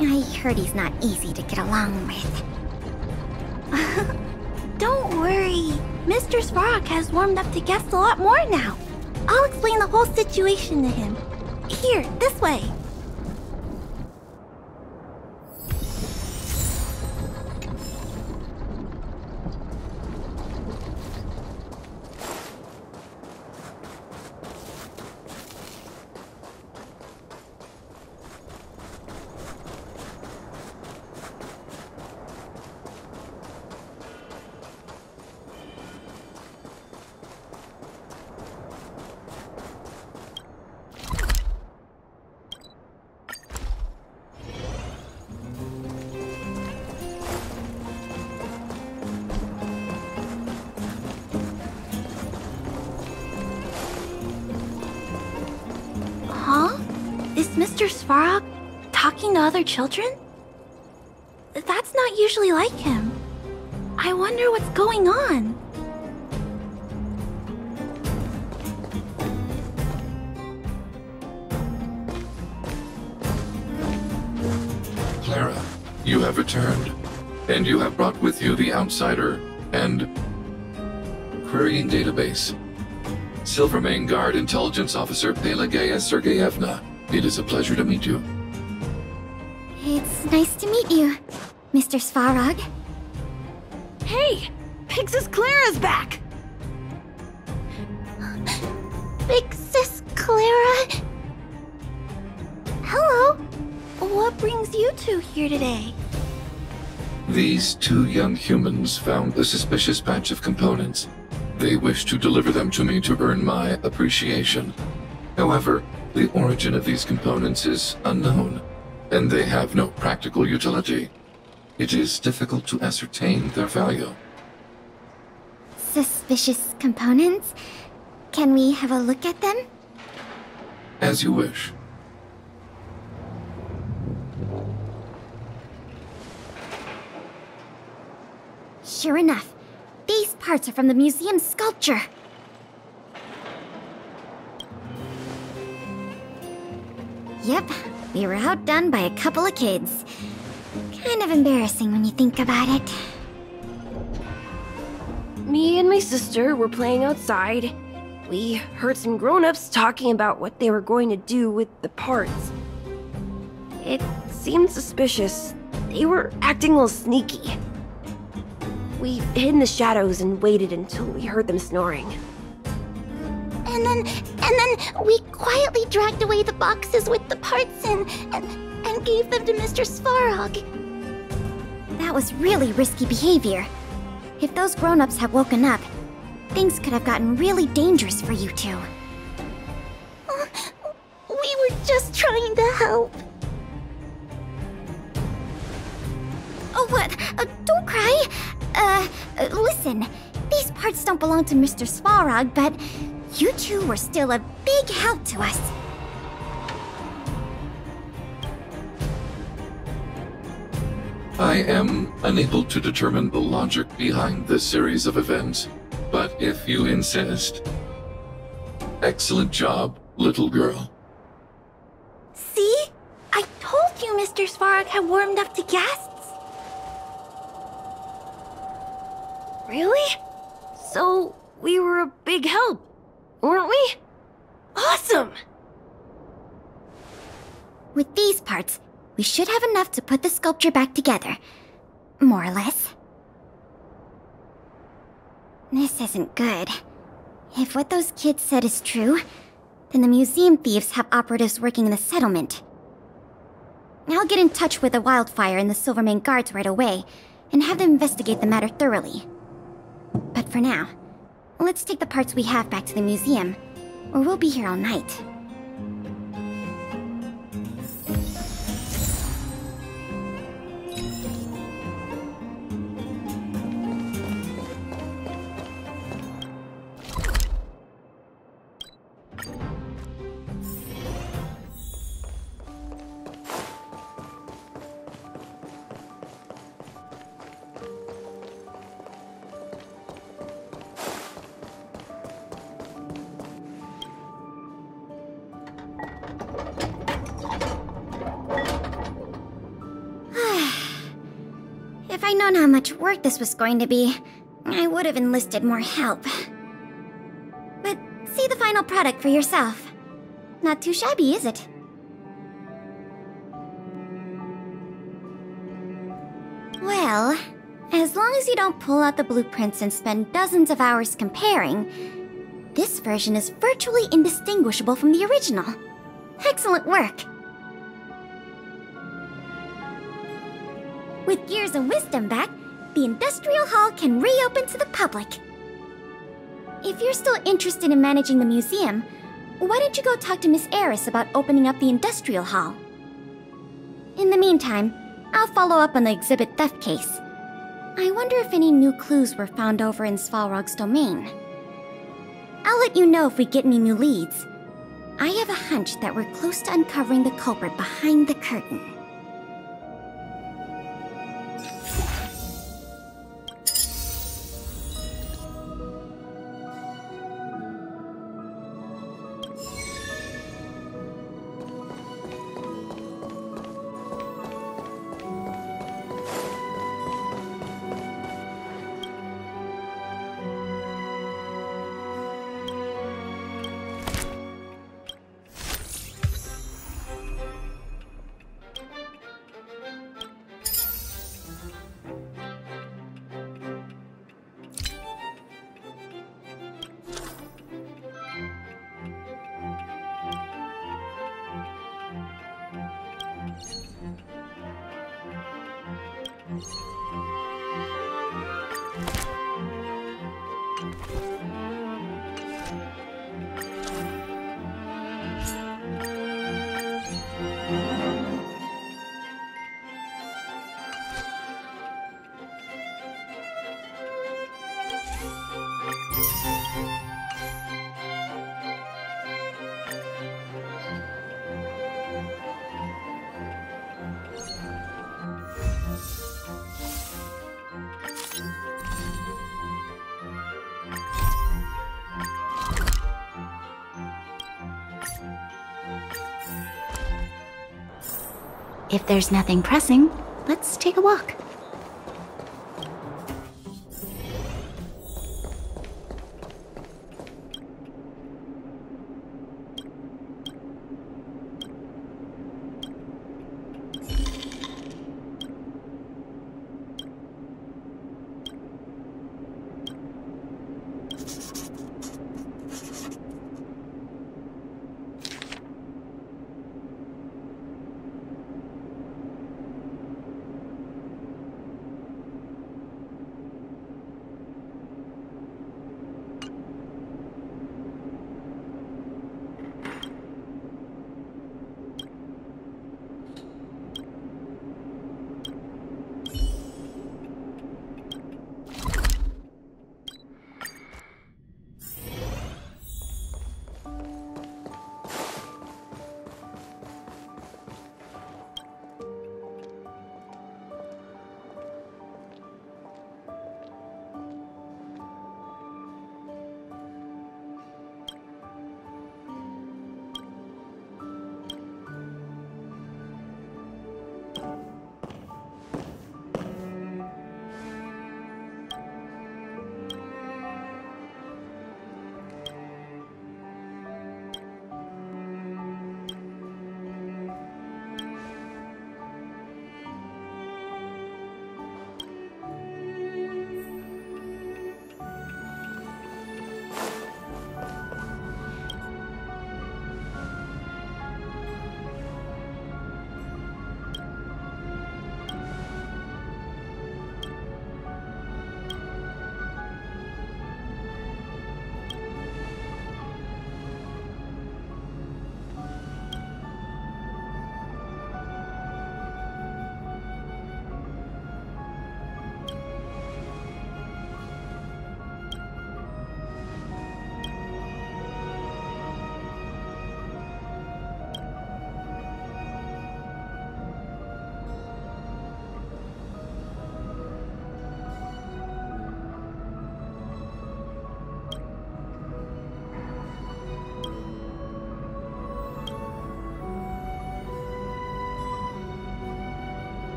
B: I heard he's not easy to get along with.
H: Don't worry. Mr. Svarog has warmed up to guests a lot more now. I'll explain the whole situation to him. Here, this way. Mr. Svarog talking to other children? That's not usually like him. I wonder what's going on.
E: Clara, you have returned, and you have brought with you the Outsider and Querying Database. Silvermane Guard Intelligence Officer Pelageya Sergeyevna, it is a pleasure to meet you.
B: It's nice to meet you, Mr. Svarog.
I: Hey! Big Sis Clara's back!
B: Big Sis Clara? Hello.
H: What brings you two here today?
E: These two young humans found a suspicious batch of components. They wish to deliver them to me to earn my appreciation. However, the origin of these components is unknown, and they have no practical utility. It is difficult to ascertain their value.
B: Suspicious components? Can we have a look at them?
E: As you wish.
B: Sure enough, these parts are from the museum's sculpture. Yep, we were outdone by a couple of kids. Kind of embarrassing when you think about it.
I: Me and my sister were playing outside. We heard some grown-ups talking about what they were going to do with the parts. It seemed suspicious. They were acting a little sneaky. We hid in the shadows and waited until we heard them snoring.
B: And then we quietly dragged away the boxes with the parts and gave them to Mr. Svarog. That was really risky behavior. If those grown-ups had woken up, things could have gotten really dangerous for you two. We were just trying to help. Oh, what? Don't cry. Listen. These parts don't belong to Mr. Svarog, but you two were still a big help to us.
E: I am unable to determine the logic behind this series of events, but if you insist. Excellent job, little girl.
H: See? I told you Mr. Svarog had warmed up to guests.
I: Really? So, we were a big help, weren't we? Awesome!
B: With these parts, we should have enough to put the sculpture back together. More or less. This isn't good. If what those kids said is true, then the museum thieves have operatives working in the settlement. I'll get in touch with the Wildfire and the Silvermane Guards right away, and have them investigate the matter thoroughly. But for now, let's take the parts we have back to the museum, or we'll be here all night. If I'd known how much work this was going to be, I would have enlisted more help. But see the final product for yourself. Not too shabby, is it? Well, as long as you don't pull out the blueprints and spend dozens of hours comparing, this version is virtually indistinguishable from the original. Excellent work! With Gears and Wisdom back, the Industrial Hall can reopen to the public. If you're still interested in managing the museum, why don't you go talk to Miss Eris about opening up the Industrial Hall? In the meantime, I'll follow up on the exhibit theft case. I wonder if any new clues were found over in Svarog's domain. I'll let you know if we get any new leads. I have a hunch that we're close to uncovering the culprit behind the curtain.
F: If there's nothing pressing, let's take a walk.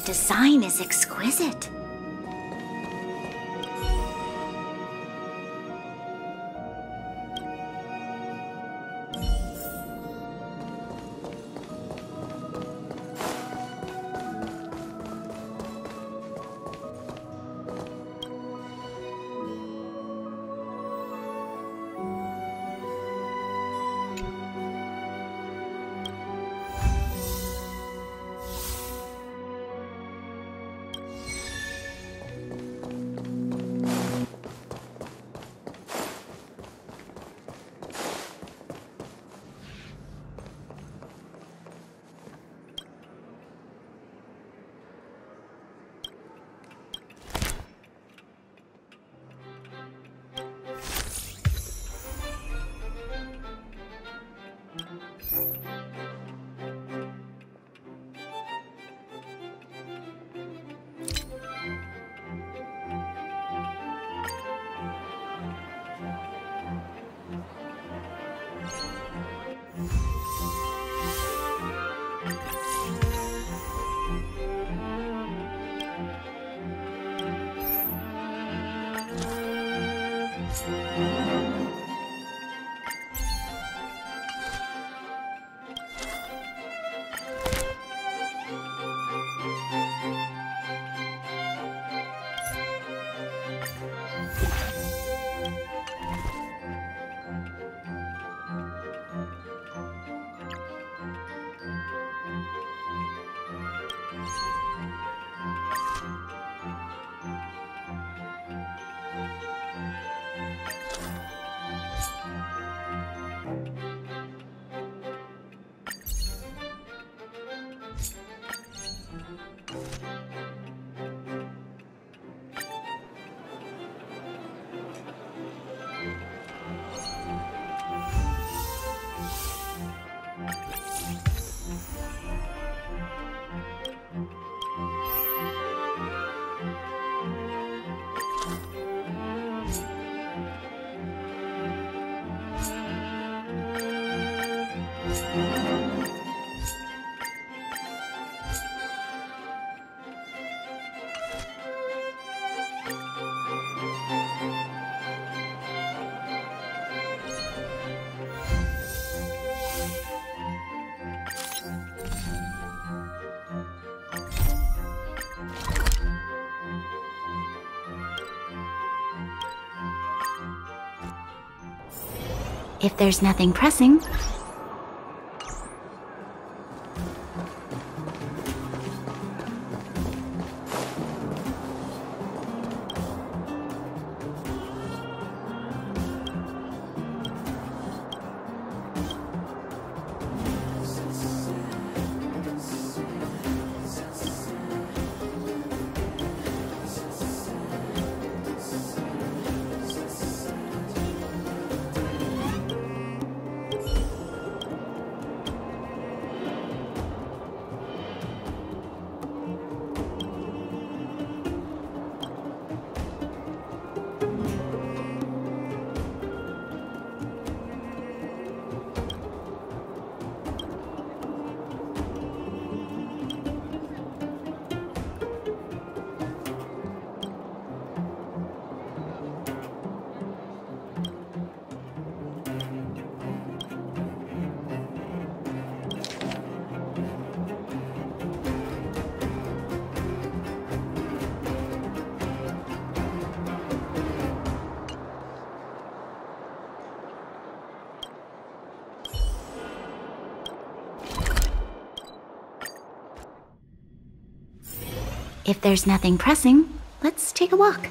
D: The design is exquisite. If there's nothing pressing, if there's nothing pressing, let's take a walk.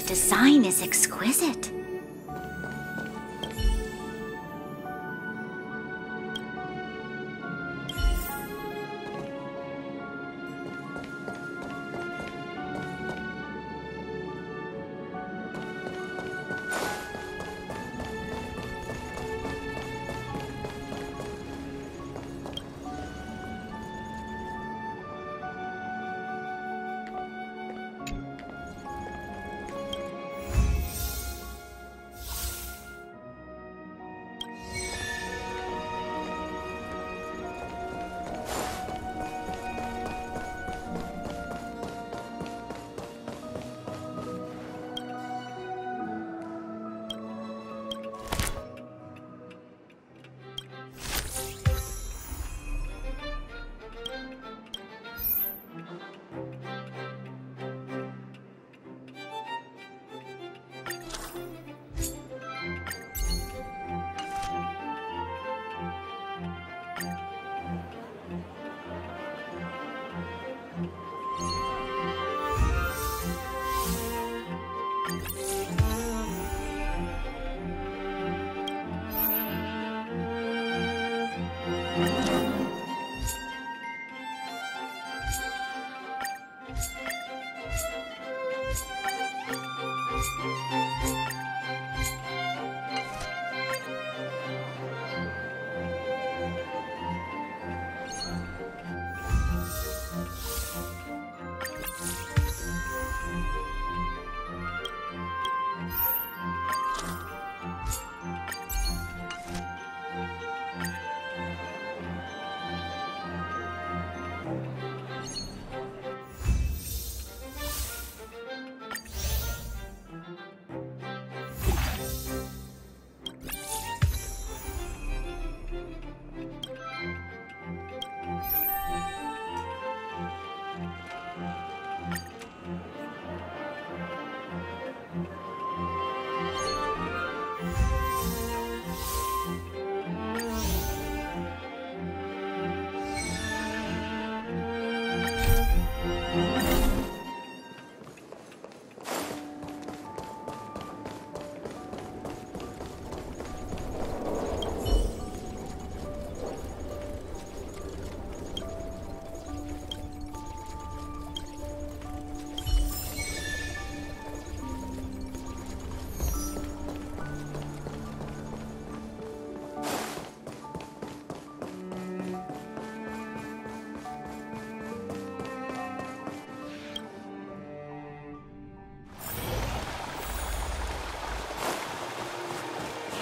B: design is exquisite.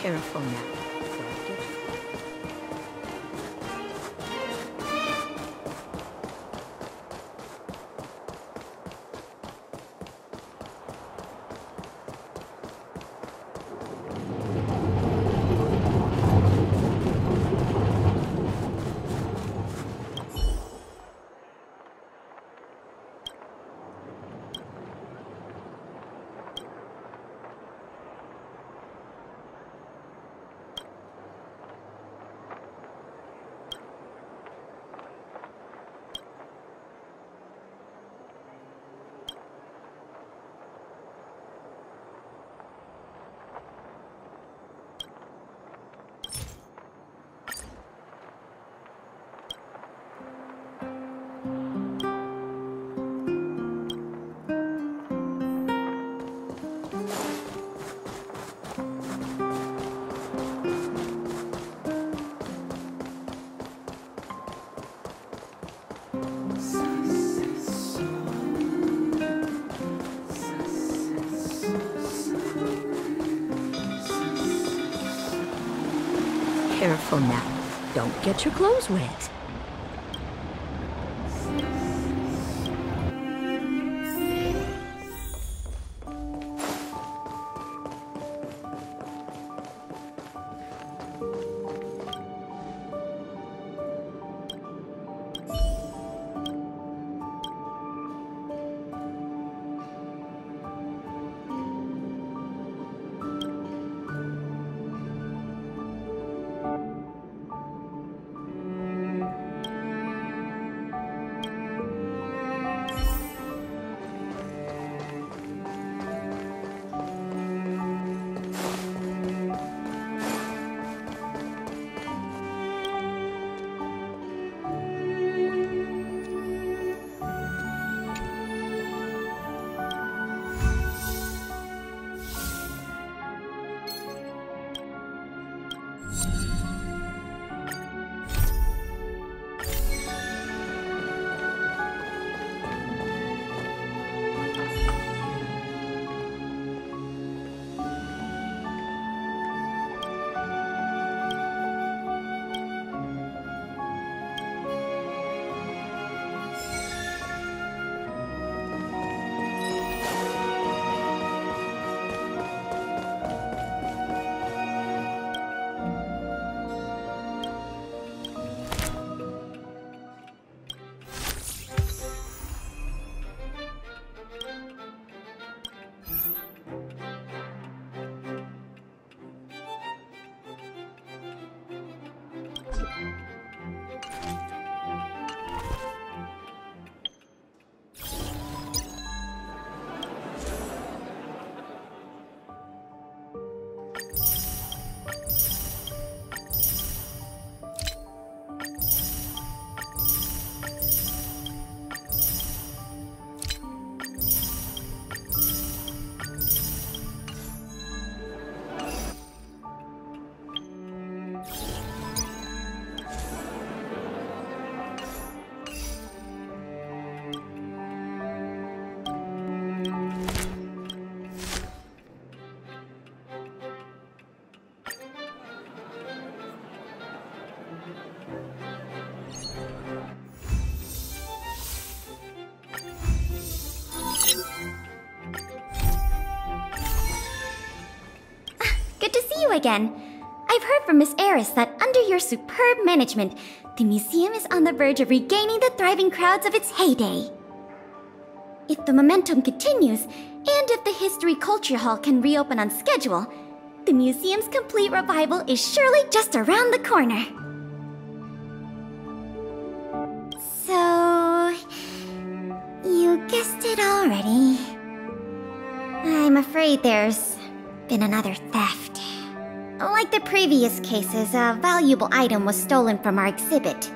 G: Careful now. Careful now. Don't get your clothes wet.
B: good to see you again. I've heard from Miss Eris that under your superb management, the museum is on the verge of regaining the thriving crowds of its heyday. If the momentum continues, and if the History Culture Hall can reopen on schedule, the museum's complete revival is surely just around the corner. So... you guessed it already. I'm afraid there's been another theft. Like the previous cases, a valuable item was stolen from our exhibit,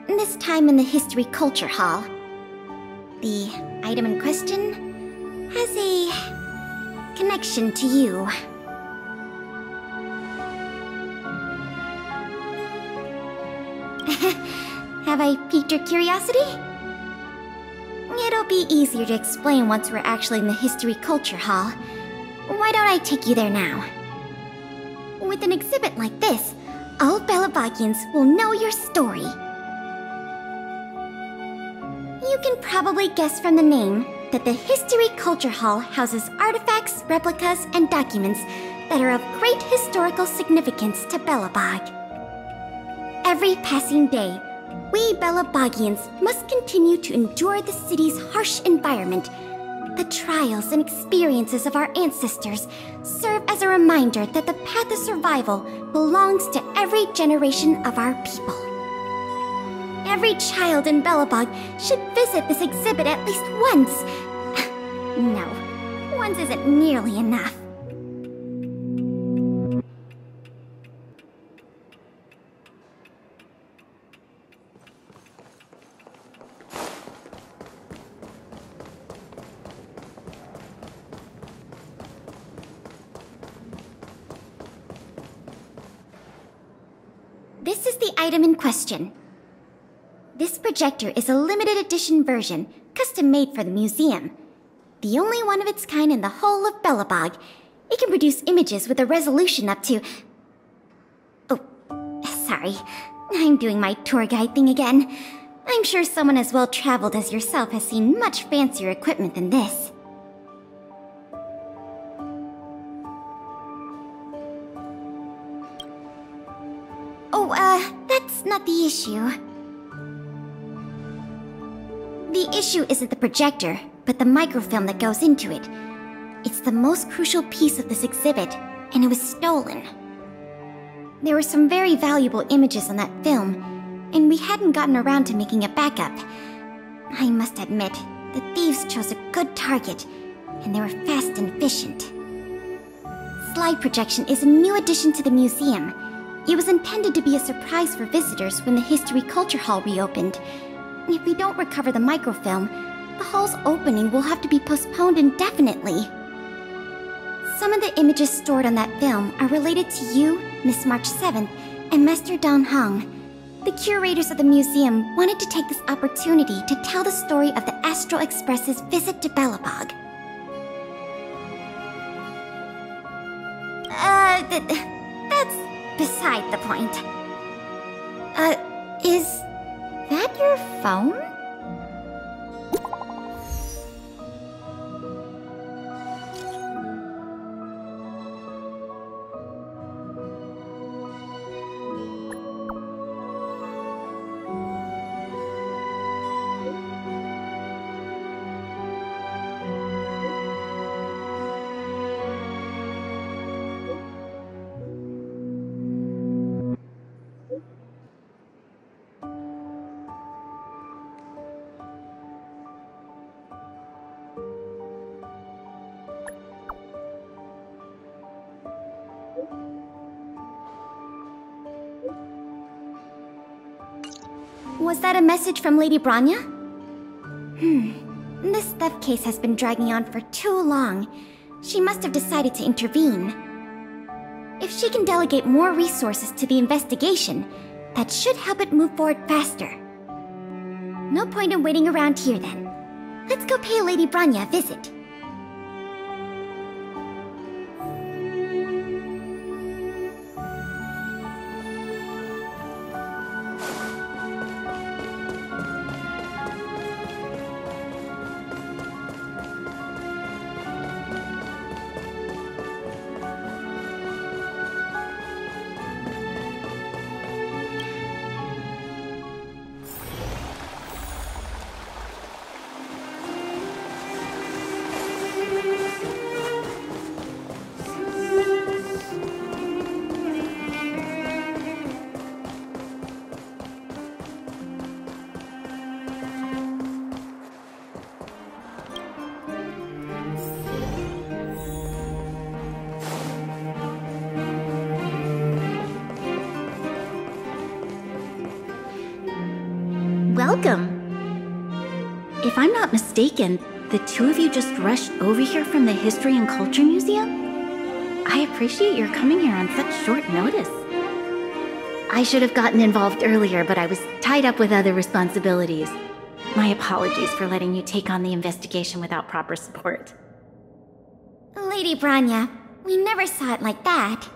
B: this time in the History Culture Hall. The item in question has a connection to you. Have I piqued your curiosity? It'll be easier to explain once we're actually in the History Culture Hall. Why don't I take you there now? With an exhibit like this, all Belabagians will know your story. You can probably guess from the name that the History Culture Hall houses artifacts, replicas, and documents that are of great historical significance to Belobog. Every passing day, we Belabagians must continue to endure the city's harsh environment. The trials and experiences of our ancestors serve as a reminder that the path of survival belongs to every generation of our people. Every child in Belobog should visit this exhibit at least once. No, once isn't nearly enough. This is the item in question. This projector is a limited edition version, custom made for the museum. The only one of its kind in the whole of Belobog. It can produce images with a resolution up to... Oh, sorry. I'm doing my tour guide thing again. I'm sure someone as well traveled as yourself has seen much fancier equipment than this. That's not the issue. The issue isn't the projector, but the microfilm that goes into it. It's the most crucial piece of this exhibit, and it was stolen. There were some very valuable images on that film, and we hadn't gotten around to making a backup. I must admit, the thieves chose a good target, and they were fast and efficient. Slide projection is a new addition to the museum. It was intended to be a surprise for visitors when the History Culture Hall reopened. If we don't recover the microfilm, the hall's opening will have to be postponed indefinitely. Some of the images stored on that film are related to you, Miss March 7th, and Master Don Hong. The curators of the museum wanted to take this opportunity to tell the story of the Astral Express's visit to Belobog. That's beside the point. Is that your phone? Was that a message from Lady Branya? This theft case has been dragging on for too long. She must have decided to intervene. If she can delegate more resources to the investigation, that should help it move forward faster. No point in waiting around here then. Let's go pay Lady Branya a visit.
J: welcome. If I'm not mistaken, the two of you just rushed over here from the History and Culture Museum? I appreciate your coming here on such short notice. I should have gotten involved earlier, but I was tied up with other responsibilities. My apologies for letting you take on the investigation without proper support.
B: Lady Branya, we never saw it like that.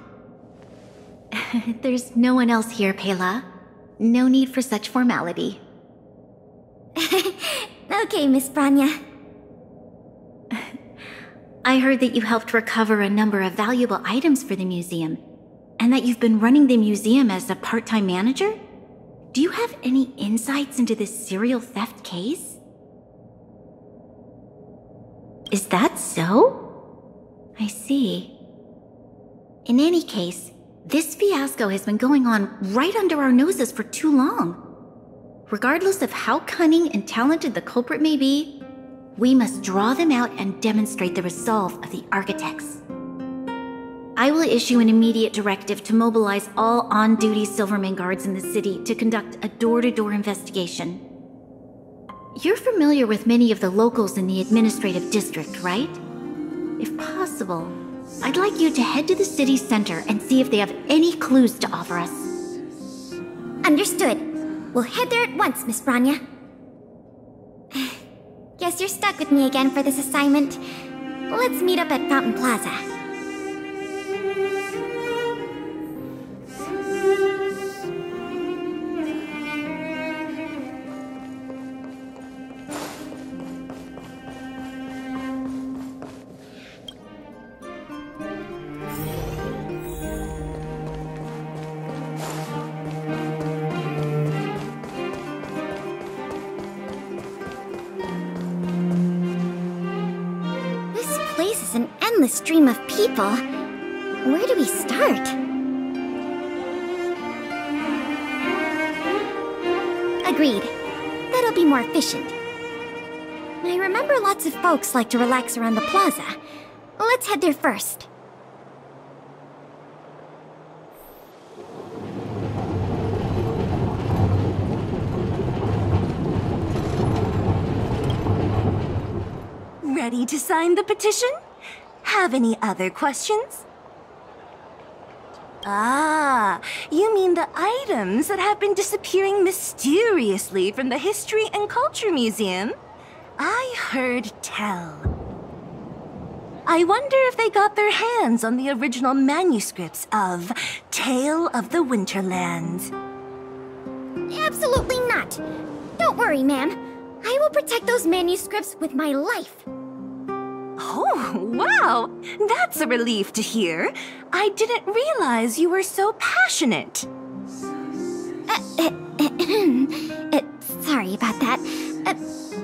J: There's no one else here, Pela. No need for such formality.
B: Okay, Miss Branya.
J: I heard that you helped recover a number of valuable items for the museum, and that you've been running the museum as a part-time manager? Do you have any insights into this serial theft case? Is that so? I see. In any case, this fiasco has been going on right under our noses for too long. Regardless of how cunning and talented the culprit may be, we must draw them out and demonstrate the resolve of the architects. I will issue an immediate directive to mobilize all on-duty Silverman guards in the city to conduct a door-to-door investigation. You're familiar with many of the locals in the administrative district, right? If possible, I'd like you to head to the city center and see if they have any clues to offer us.
B: Understood. We'll head there at once, Miss Branya. Guess you're stuck with me again for this assignment. Let's meet up at Fountain Plaza. Endless stream of people. Where do we start? Agreed. That'll be more efficient. I remember lots of folks like to relax around the plaza. Let's head there first.
K: Ready to sign the petition? Have any other questions? Ah, you mean the items that have been disappearing mysteriously from the History and Culture Museum? I heard tell. I wonder if they got their hands on the original manuscripts of Tale of the Winterland.
B: Absolutely not. Don't worry, ma'am. I will protect those manuscripts with my life.
K: Oh, wow! That's a relief to hear. I didn't realize you were so passionate.
B: Sorry about that.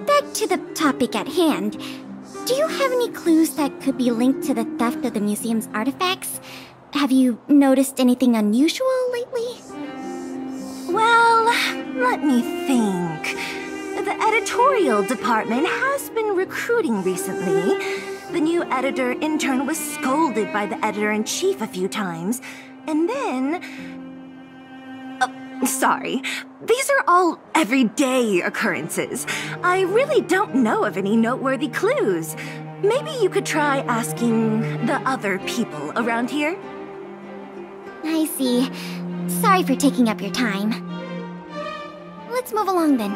B: Back to the topic at hand. Do you have any clues that could be linked to the theft of the museum's artifacts? Have you noticed anything unusual lately?
K: Well, let me think. The editorial department has been recruiting recently. The new editor-intern was scolded by the editor-in-chief a few times. And then... sorry. These are all everyday occurrences. I really don't know of any noteworthy clues. Maybe you could try asking the other people around here?
B: I see. Sorry for taking up your time. Let's move along then.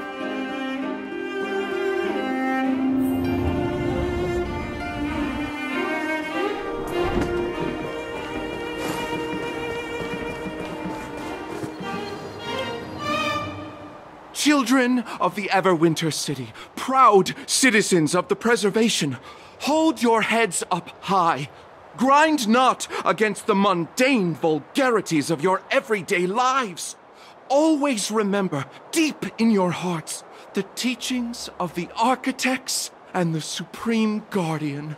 L: Children of the Everwinter City, proud citizens of the preservation, hold your heads up high. Grind not against the mundane vulgarities of your everyday lives. Always remember, deep in your hearts, the teachings of the architects and the Supreme Guardian.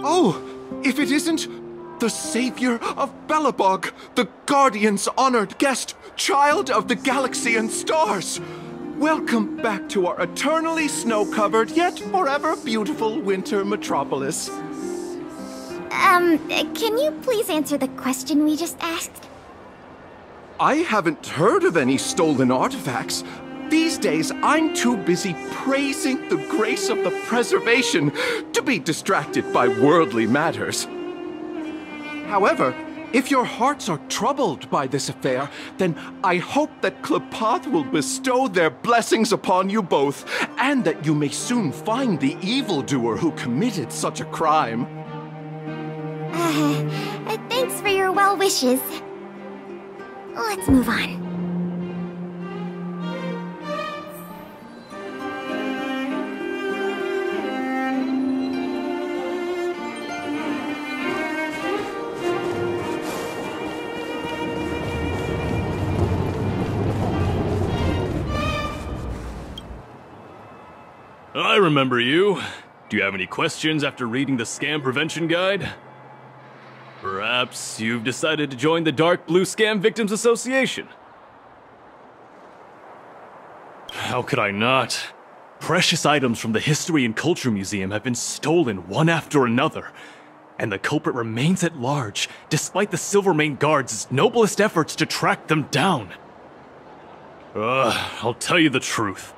L: Oh, if it isn't the savior of Belobog, the Guardian's honored guest, child of the galaxy and stars. Welcome back to our eternally snow-covered, yet forever beautiful winter metropolis.
B: Can you please answer the question we just asked?
L: I haven't heard of any stolen artifacts. These days, I'm too busy praising the grace of the preservation to be distracted by worldly matters. However, if your hearts are troubled by this affair, then I hope that Klepoth will bestow their blessings upon you both, and that you may soon find the evildoer who committed such a crime.
B: Thanks for your well wishes. Let's move on.
M: I remember you. Do you have any questions after reading the Scam Prevention Guide? Perhaps you've decided to join the Dark Blue Scam Victims Association? How could I not? Precious items from the History and Culture Museum have been stolen one after another, and the culprit remains at large, despite the Silvermane Guards' noblest efforts to track them down. I'll tell you the truth.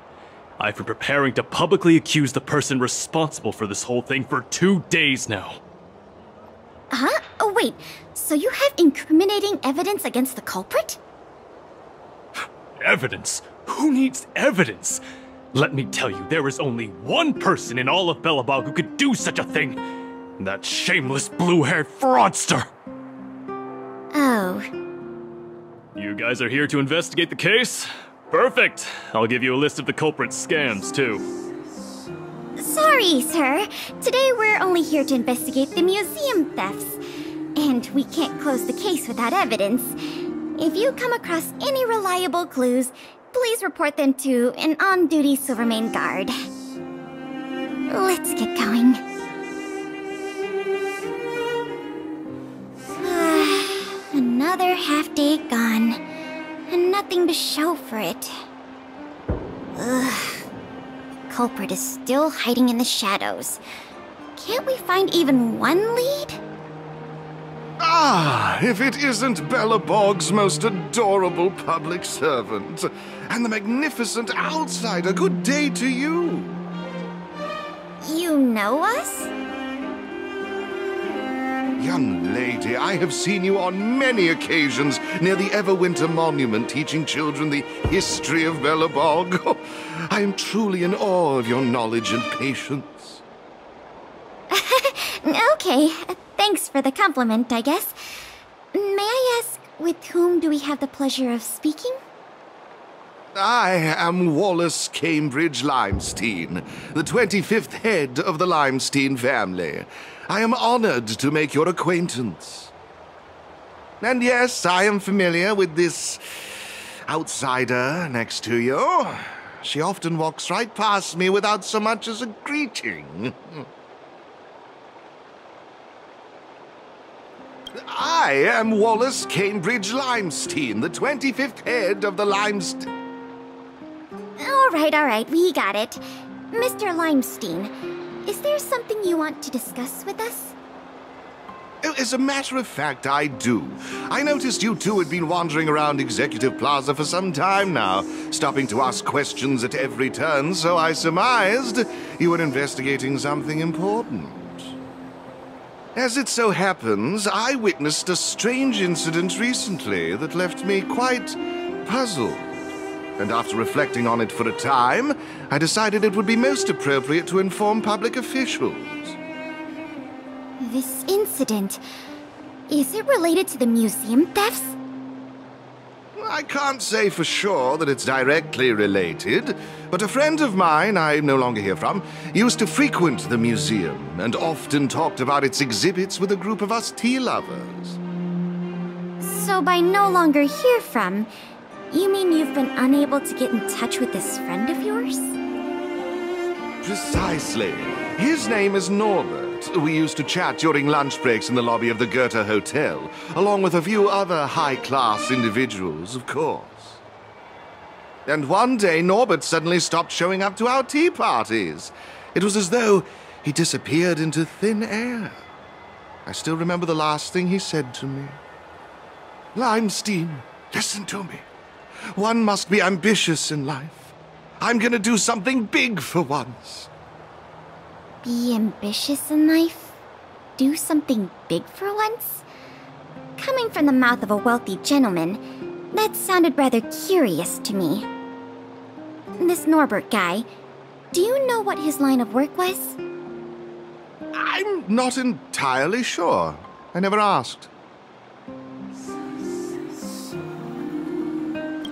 M: I've been preparing to publicly accuse the person responsible for this whole thing for 2 days now.
B: Huh? Oh, wait. So you have incriminating evidence against the culprit?
M: Evidence? Who needs evidence? Let me tell you, there is only one person in all of Belobog who could do such a thing. That shameless blue-haired fraudster!
B: Oh.
M: You guys are here to investigate the case? Perfect! I'll give you a list of the culprit's scams, too.
B: Sorry, sir. Today we're only here to investigate the museum thefts. And we can't close the case without evidence. If you come across any reliable clues, please report them to an on-duty Silvermane guard. Let's get going. Another half-day gone, and nothing to show for it. Ugh. Culprit is still hiding in the shadows. Can't we find even one lead?
N: Ah, if it isn't Belobog's most adorable public servant, and the magnificent outsider, good day to you.
B: You know us?
N: Young lady, I have seen you on many occasions near the Everwinter Monument teaching children the history of Belobog. I am truly in awe of your knowledge and patience.
B: Okay, thanks for the compliment, I guess. May I ask, with whom do we have the pleasure of speaking?
N: I am Wallace Cambridge Limestein, the 25th head of the Limestein family. I am honored to make your acquaintance. And yes, I am familiar with this outsider next to you. She often walks right past me without so much as a greeting. I am Wallace Cambridge Limestein, the 25th head of the Limestein...
B: All right, we got it. Mr. Limestein, is there something you want to discuss with us?
N: As a matter of fact, I do. I noticed you two had been wandering around Executive Plaza for some time now, stopping to ask questions at every turn, so I surmised you were investigating something important. As it so happens, I witnessed a strange incident recently that left me quite puzzled. And after reflecting on it for a time, I decided it would be most appropriate to inform public officials.
B: This incident, is it related to the museum thefts?
N: I can't say for sure that it's directly related, but a friend of mine I no longer hear from used to frequent the museum and often talked about its exhibits with a group of us tea lovers.
B: So by no longer hear from, you mean you've been unable to get in touch with this friend of yours?
N: Precisely. His name is Norbert. We used to chat during lunch breaks in the lobby of the Goethe Hotel, along with a few other high-class individuals, of course. And one day, Norbert suddenly stopped showing up to our tea parties. It was as though he disappeared into thin air. I still remember the last thing he said to me. Limestein, listen to me. One must be ambitious in life. I'm gonna do something big for once.
B: Be ambitious in life? Do something big for once? Coming from the mouth of a wealthy gentleman, that sounded rather curious to me. This Norbert guy, do you know what his line of work was?
N: I'm not entirely sure. I never asked.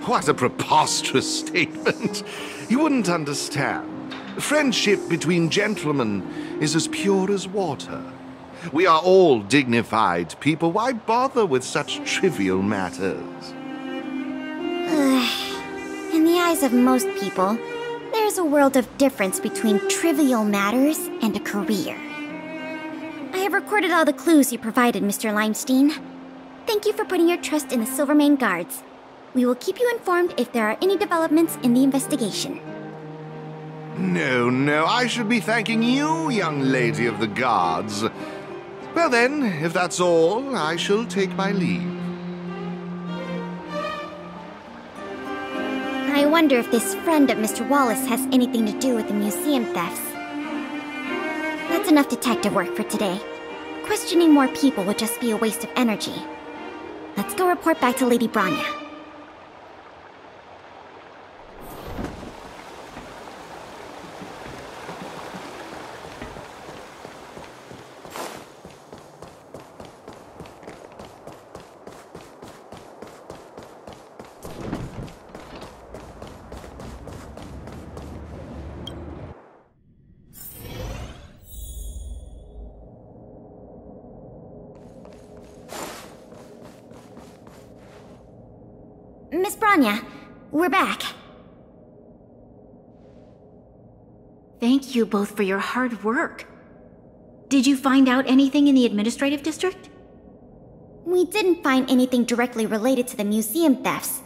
N: What a preposterous statement. You wouldn't understand. Friendship between gentlemen is as pure as water. We are all dignified people. Why bother with such trivial matters?
B: In the eyes of most people, there's a world of difference between trivial matters and a career. I have recorded all the clues you provided, Mr. Limestein. Thank you for putting your trust in the Silvermane Guards. We will keep you informed if there are any developments in the investigation.
N: No, I should be thanking you, young lady of the guards. Well then, if that's all, I shall take my leave.
B: I wonder if this friend of Mr. Wallace has anything to do with the museum thefts. That's enough detective work for today. Questioning more people would just be a waste of energy. Let's go report back to Lady Bronya. Miss Bronya, we're back.
J: Thank you both for your hard work. Did you find out anything in the administrative district?
B: We didn't find anything directly related to the museum thefts,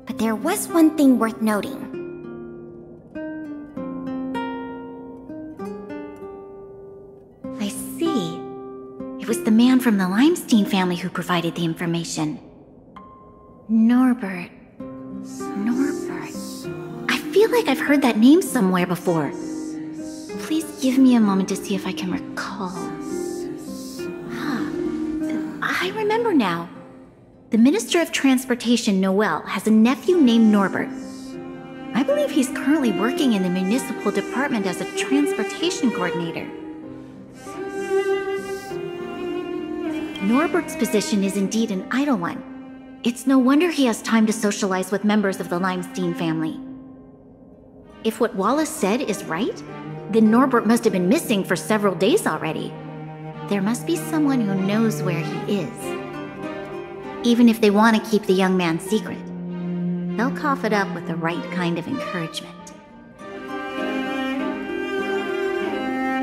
B: but there was one thing worth noting.
J: I see. It was the man from the Limestein family who provided the information. Norbert. I feel like I've heard that name somewhere before. Please give me a moment to see if I can recall. I remember now. The Minister of Transportation, Noel, has a nephew named Norbert. I believe he's currently working in the municipal department as a transportation coordinator. Norbert's position is indeed an idle one. It's no wonder he has time to socialize with members of the Limestein family. If what Wallace said is right, then Norbert must have been missing for several days already. There must be someone who knows where he is. Even if they want to keep the young man secret, they'll cough it up with the right kind of encouragement.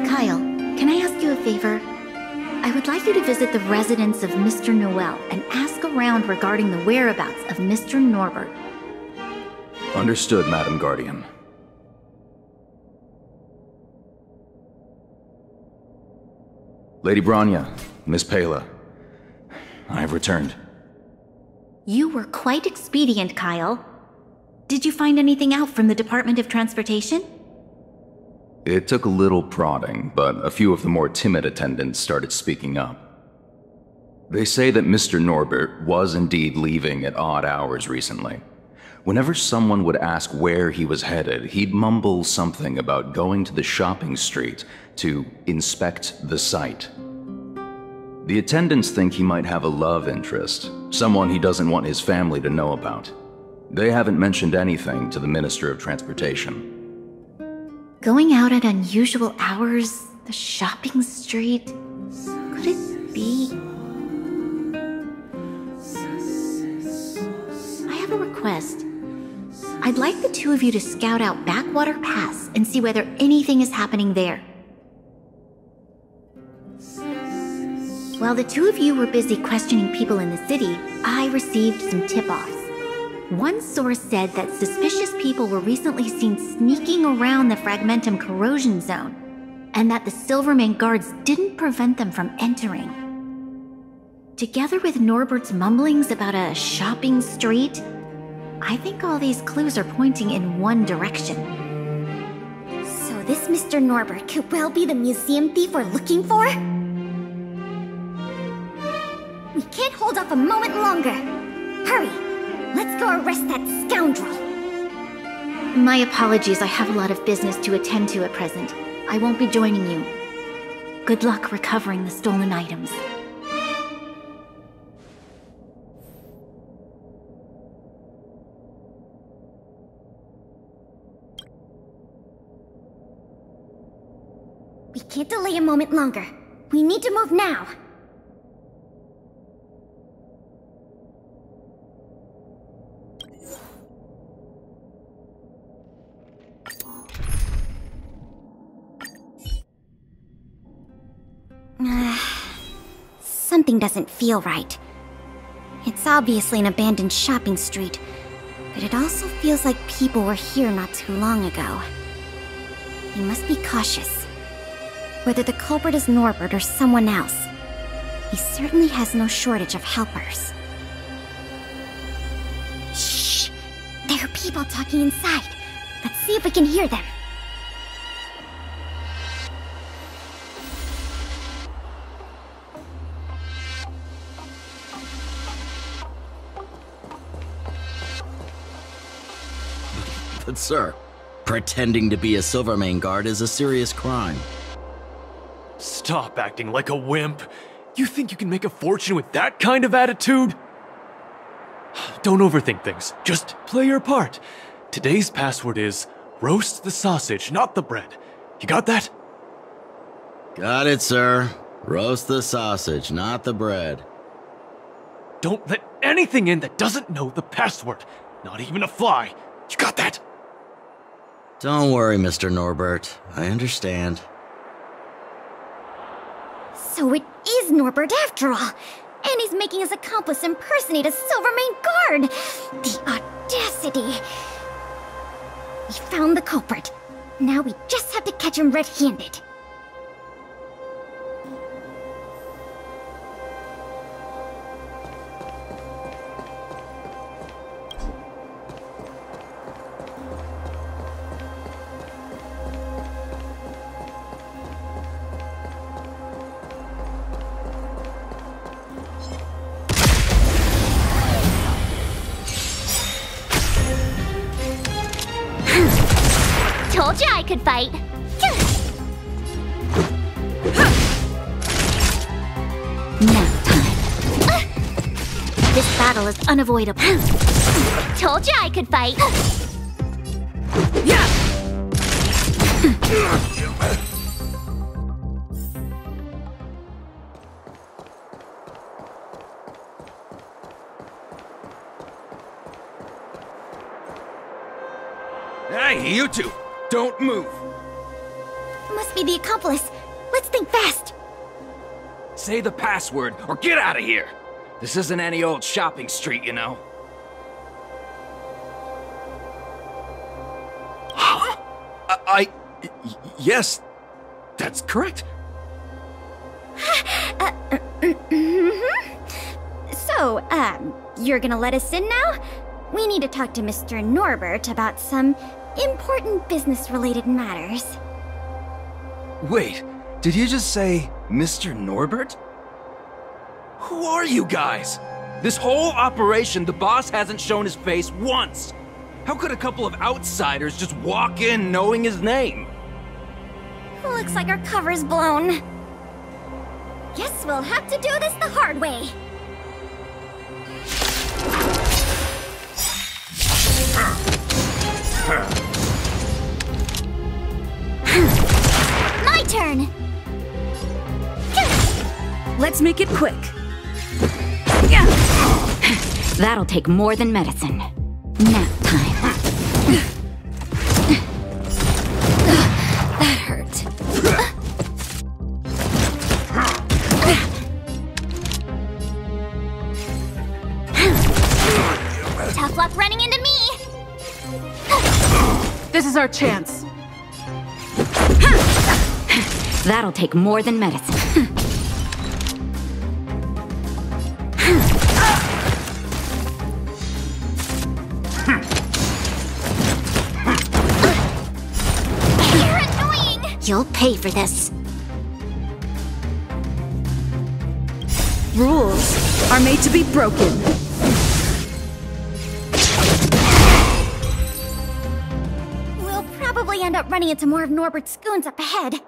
J: Kyle, can I ask you a favor? I would like you to visit the residence of Mr. Noel and ask around regarding the whereabouts of Mr. Norbert.
O: Understood, Madam Guardian. Lady Bronya, Miss Pela, I have returned.
J: You were quite expedient, Kyle. Did you find anything out from the Department of Transportation?
O: It took a little prodding, but a few of the more timid attendants started speaking up. They say that Mr. Norbert was indeed leaving at odd hours recently. Whenever someone would ask where he was headed, he'd mumble something about going to the shopping street to inspect the site. The attendants think he might have a love interest, someone he doesn't want his family to know about. They haven't mentioned anything to the Minister of Transportation.
J: Going out at unusual hours, the shopping street, could it be? I have a request. I'd like the two of you to scout out Backwater Pass and see whether anything is happening there. While the two of you were busy questioning people in the city, I received some tip-offs. One source said that suspicious people were recently seen sneaking around the Fragmentum corrosion zone, and that the Silvermane guards didn't prevent them from entering. Together with Norbert's mumblings about a shopping street, I think all these clues are pointing in one direction.
B: So this Mr. Norbert could well be the museum thief we're looking for? We can't hold off a moment longer. Hurry! Let's go arrest that scoundrel!
J: My apologies, I have a lot of business to attend to at present. I won't be joining you. Good luck recovering the stolen items.
B: We can't delay a moment longer. We need to move now. Something doesn't feel right. It's obviously an abandoned shopping street, but it also feels like people were here not too long ago. We must be cautious. Whether the culprit is Norbert or someone else, he certainly has no shortage of helpers. Shh! There are people talking inside. Let's see if we can hear them.
P: But sir, pretending to be a Silvermane guard is a serious crime.
M: Stop acting like a wimp. You think you can make a fortune with that kind of attitude? Don't overthink things. Just play your part. Today's password is roast the sausage, not the bread. You got that?
P: Got it, sir. Roast the sausage, not the bread.
M: Don't let anything in that doesn't know the password. Not even a fly. You got that?
P: Don't worry, Mr. Norbert. I understand.
B: So it is Norbert after all, and he's making his accomplice impersonate a Silvermane guard! The audacity! We found the culprit. Now we just have to catch him red-handed.
D: Told you I could fight.
J: Now time.
D: This battle is unavoidable. Told you I could fight.
Q: Hey, you two! Don't move!
B: Must be the accomplice. Let's think fast.
Q: Say the password, or get out of here! This isn't any old shopping street, you know. Yes, that's correct.
B: So, you're gonna let us in now? We need to talk to Mr. Norbert about some important business-related matters.
Q: Wait, did you just say Mr. Norbert? Who are you guys? This whole operation, the boss hasn't shown his face once. How could a couple of outsiders just walk in knowing his name?
B: Looks like our cover's blown. Guess we'll have to do this the hard way. My turn!
J: Let's make it quick. That'll take more than medicine. Nap time. That hurt.
B: Tough luck running
A: This is our chance.
J: That'll take more than medicine.
B: You're annoying!
J: You'll pay for this.
A: Rules are made to be broken.
B: We'll probably end up running into more of Norbert's goons up ahead.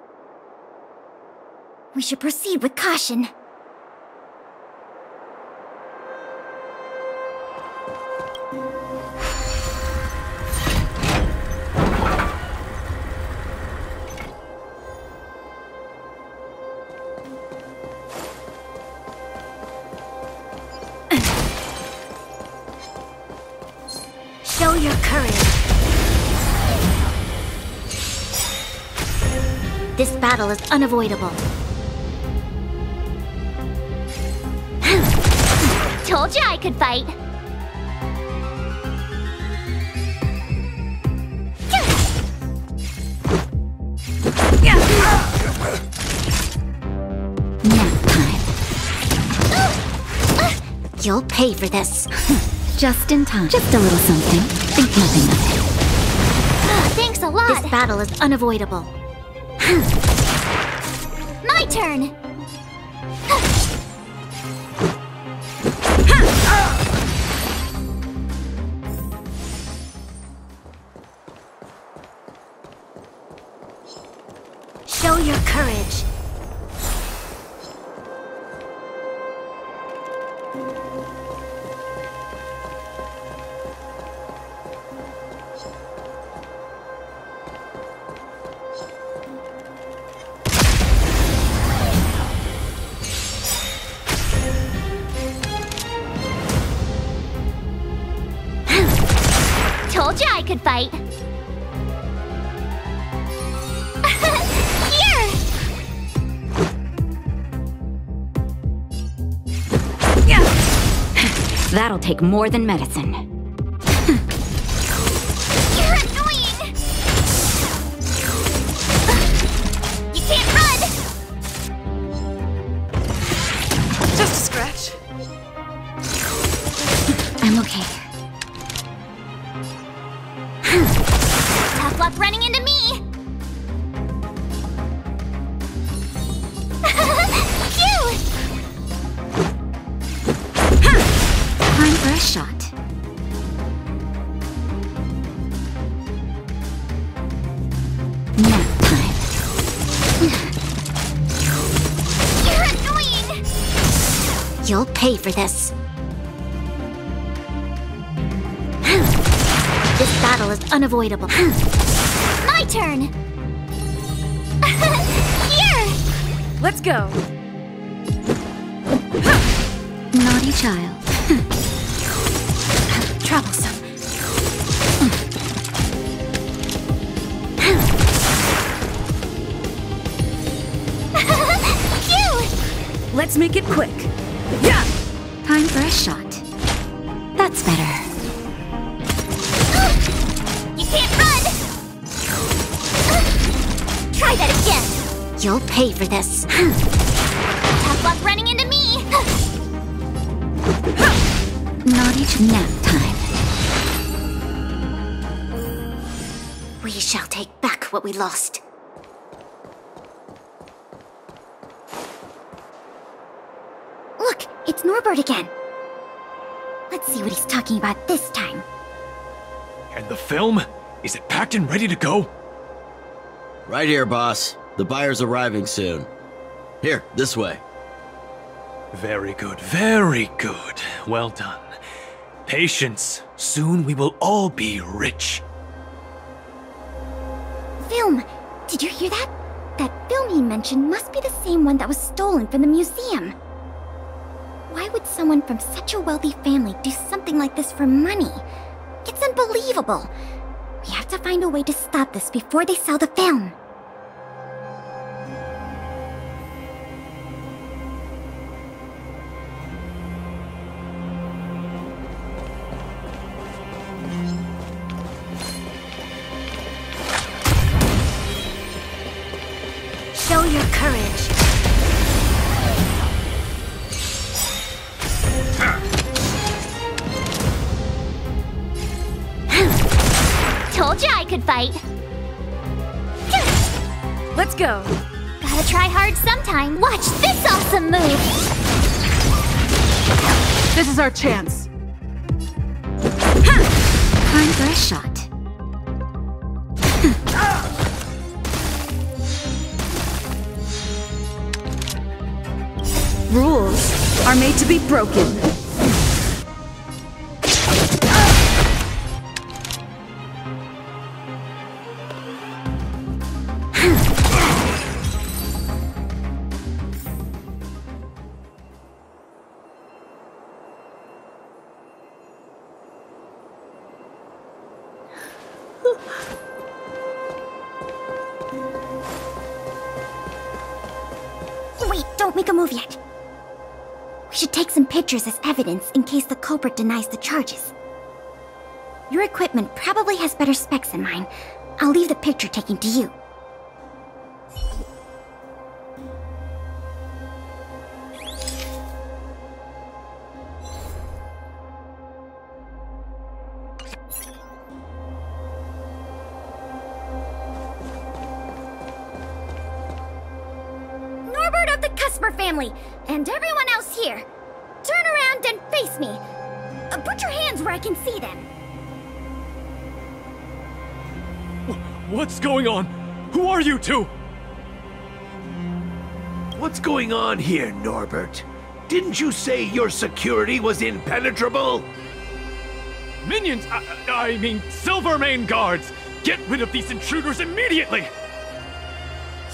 B: We should proceed with caution. Show your courage. This battle is unavoidable. Told you I could fight.
J: Nap time. You'll pay for this. Just in time. Just a little something. Think nothing of it.
B: Thanks a lot.
J: This battle is unavoidable.
B: My turn. Show your courage. Told you I could fight. Here!
J: That'll take more than medicine.
B: You're annoying! You can't run!
A: Just a scratch.
J: I'm okay.
B: Tough luck running into me! Phew!
J: Time for a shot. Nap time.
B: You're annoying!
J: You'll pay for this. This battle is unavoidable.
B: My turn! Here!
A: Let's go.
J: Naughty child. Troublesome.
B: Phew!
A: Let's make it quick. Yeah!
J: Time for a shot. That's better.
B: You can't run! Try that again!
J: You'll pay for this.
B: Tough luck running into me!
J: Naughty nap time. We shall take back what we lost.
B: Look, it's Norbert again. Let's see what he's talking about this time.
M: And the film? Is it packed and ready to go?
P: Right here, boss. The buyer's arriving soon. Here, this way.
M: Very good, very good. Well done. Patience. Soon we will all be rich.
B: Film! Did you hear that? That film he mentioned must be the same one that was stolen from the museum. Why would someone from such a wealthy family do something like this for money? It's unbelievable. We have to find a way to stop this before they sell the film. fight.
K: Let's go.
B: Gotta try hard sometime. Watch this awesome move!
K: This is our chance.
J: Time for a shot.
K: Rules are made to be broken.
B: Wait, don't make a move yet. We should take some pictures as evidence in case the culprit denies the charges. Your equipment probably has better specs than mine. I'll leave the picture taking to you. Norbert of the Cusper family, and everyone else here, turn around and face me. Put your hands where I can see them.
M: What's going on? Who are you two?
R: What's going on here, Norbert? Didn't you say your security was impenetrable?
M: Minions! I mean, Silvermane guards! Get rid of these intruders immediately!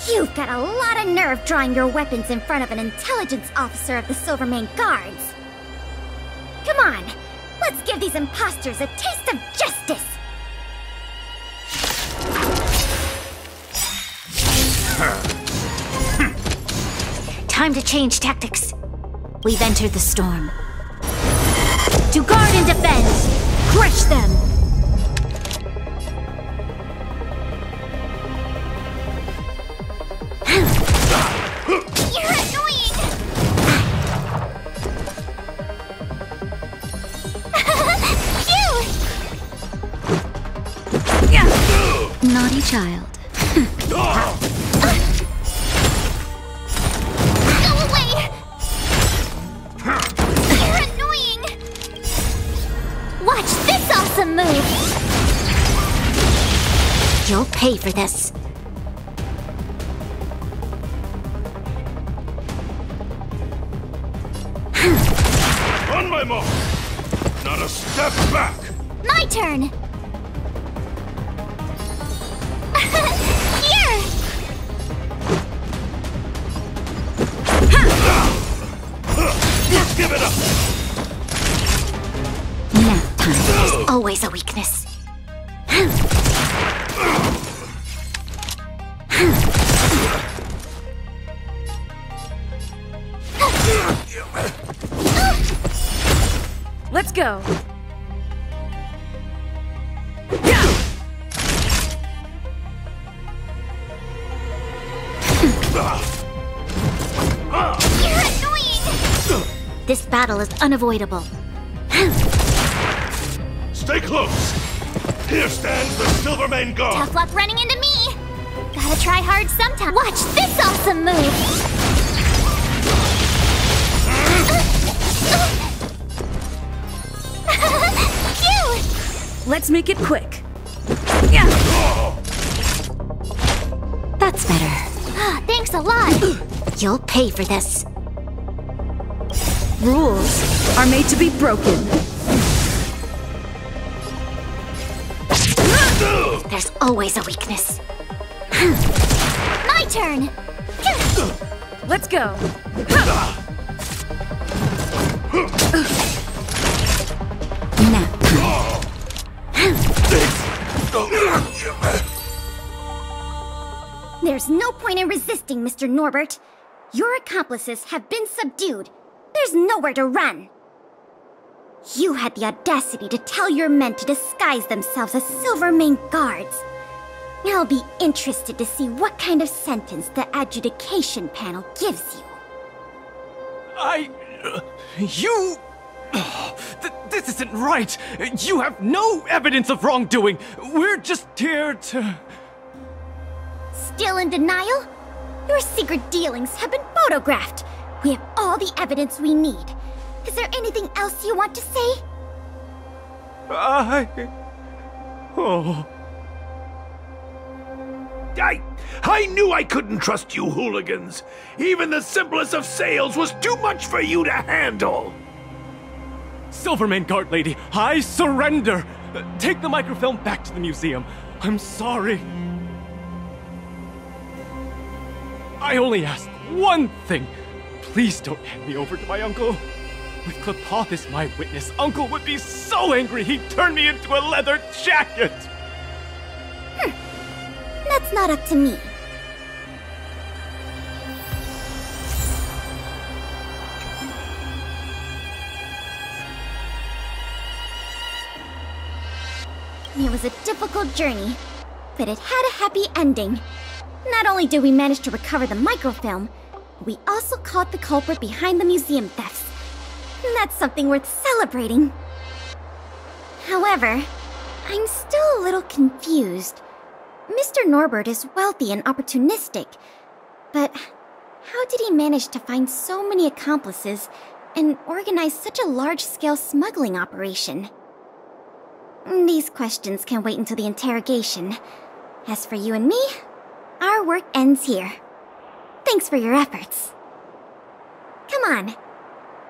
B: You've got a lot of nerve drawing your weapons in front of an intelligence officer of the Silvermane Guards. Come on, let's give these imposters a taste of justice!
J: Time to change tactics. We've entered the storm. To guard and defend! Crush them!
B: You're annoying! Phew!
J: Naughty child.
B: Go away! You're annoying! Watch this awesome move!
J: You'll pay for this.
R: On my mark! Not a step back!
B: My turn! Here!
R: Give it up!
J: Nap time. There's always a weakness.
K: Let's go.
B: You're annoying!
J: This battle is unavoidable.
R: Stay close! Here stands the Silvermane Guard!
B: Tough luck running into me! Gotta try hard sometime. Watch this awesome move! Phew!
K: Let's make it quick.
J: That's better.
B: Thanks a lot!
J: You'll pay for this.
K: Rules are made to be broken.
J: There's always a weakness.
B: My turn!
K: Let's go.
J: Nap time.
B: There's no point in resisting, Mr. Norbert. Your accomplices have been subdued. There's nowhere to run. You had the audacity to tell your men to disguise themselves as Silvermane Guards. I'll be interested to see what kind of sentence the adjudication panel gives you.
M: You... This isn't right! You have no evidence of wrongdoing! We're just here to...
B: Still in denial? Your secret dealings have been photographed. We have all the evidence we need. Is there anything else you want to say?
M: Oh...
R: I knew I couldn't trust you hooligans. Even the simplest of sales was too much for you to handle.
M: Silvermane Guard Lady, I surrender! Take the microfilm back to the museum. I'm sorry. I only ask one thing. Please don't hand me over to my uncle. With Klepoth as my witness, Uncle would be so angry he'd turn me into a leather jacket!
B: That's not up to me. It was a difficult journey, but it had a happy ending. Not only did we manage to recover the microfilm, we also caught the culprit behind the museum thefts. And that's something worth celebrating. However, I'm still a little confused. Mr. Norbert is wealthy and opportunistic, but how did he manage to find so many accomplices and organize such a large-scale smuggling operation? These questions can wait until the interrogation. As for you and me, our work ends here. Thanks for your efforts. Come on,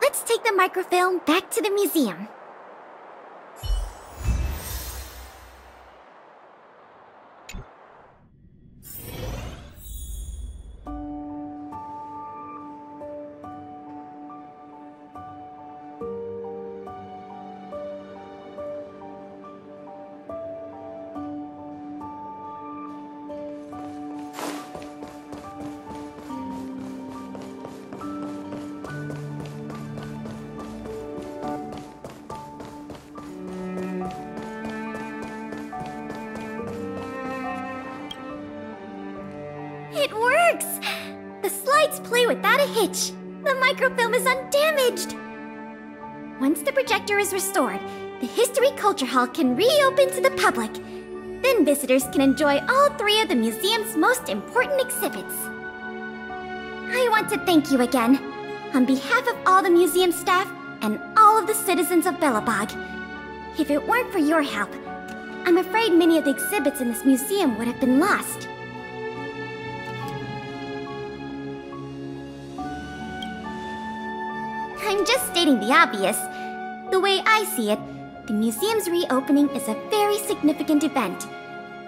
B: let's take the microfilm back to the museum. It works! The slides play without a hitch. The microfilm is undamaged. Once the projector is restored, the History Culture Hall can reopen to the public. Then visitors can enjoy all three of the museum's most important exhibits. I want to thank you again, on behalf of all the museum staff and all of the citizens of Belobog. If it weren't for your help, I'm afraid many of the exhibits in this museum would have been lost. I'm just stating the obvious. The way I see it, the museum's reopening is a very significant event,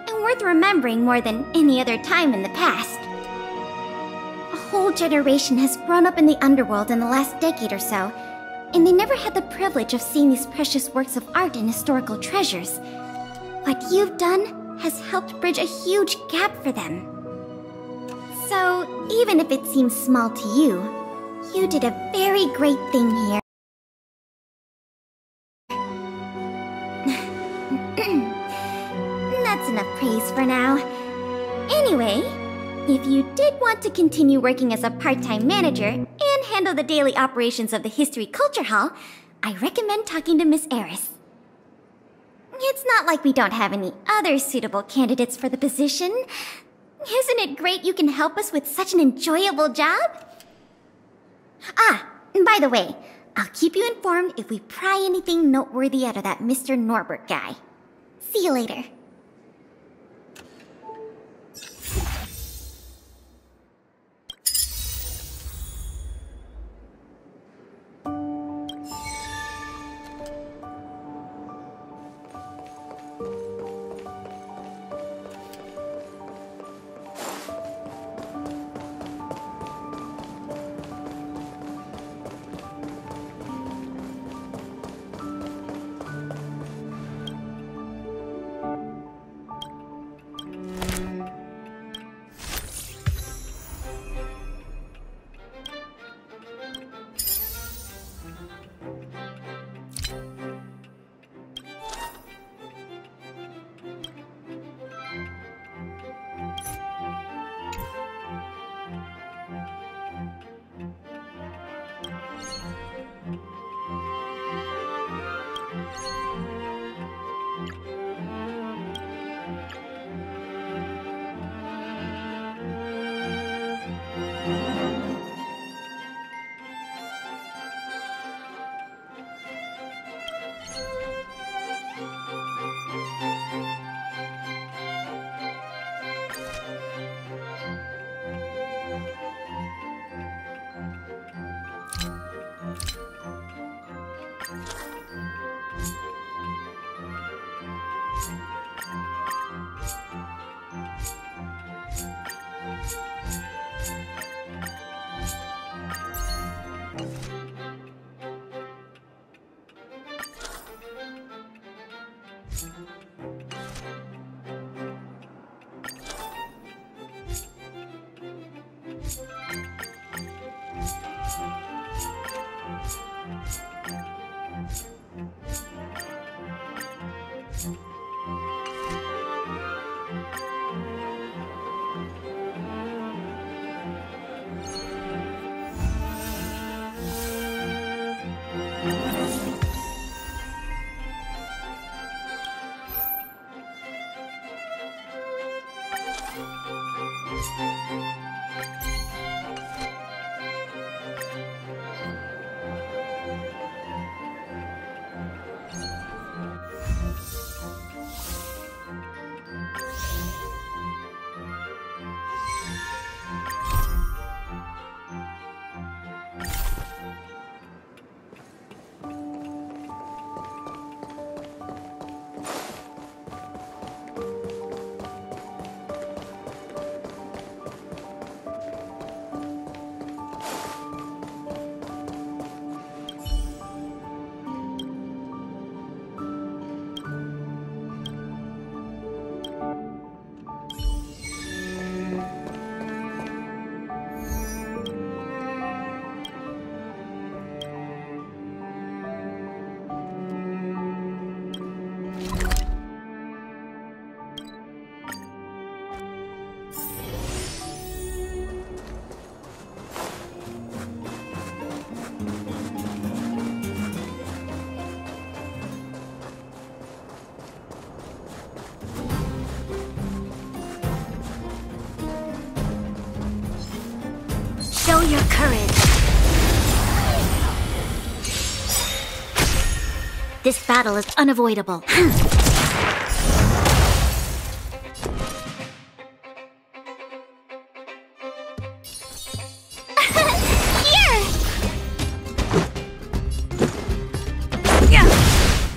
B: and worth remembering more than any other time in the past. A whole generation has grown up in the underworld in the last decade or so, and they never had the privilege of seeing these precious works of art and historical treasures. What you've done has helped bridge a huge gap for them. So, even if it seems small to you, you did a very great thing here. That's enough praise for now. Anyway, if you did want to continue working as a part-time manager and handle the daily operations of the History Culture Hall, I recommend talking to Miss Eris. It's not like we don't have any other suitable candidates for the position. Isn't it great you can help us with such an enjoyable job? Ah, and by the way, I'll keep you informed if we pry anything noteworthy out of that Mr. Norbert guy. See you later. Show your courage. This battle is unavoidable.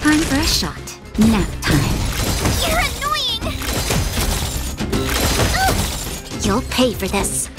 J: Time for a shot. Nap time.
B: You're annoying!
J: You'll pay for this.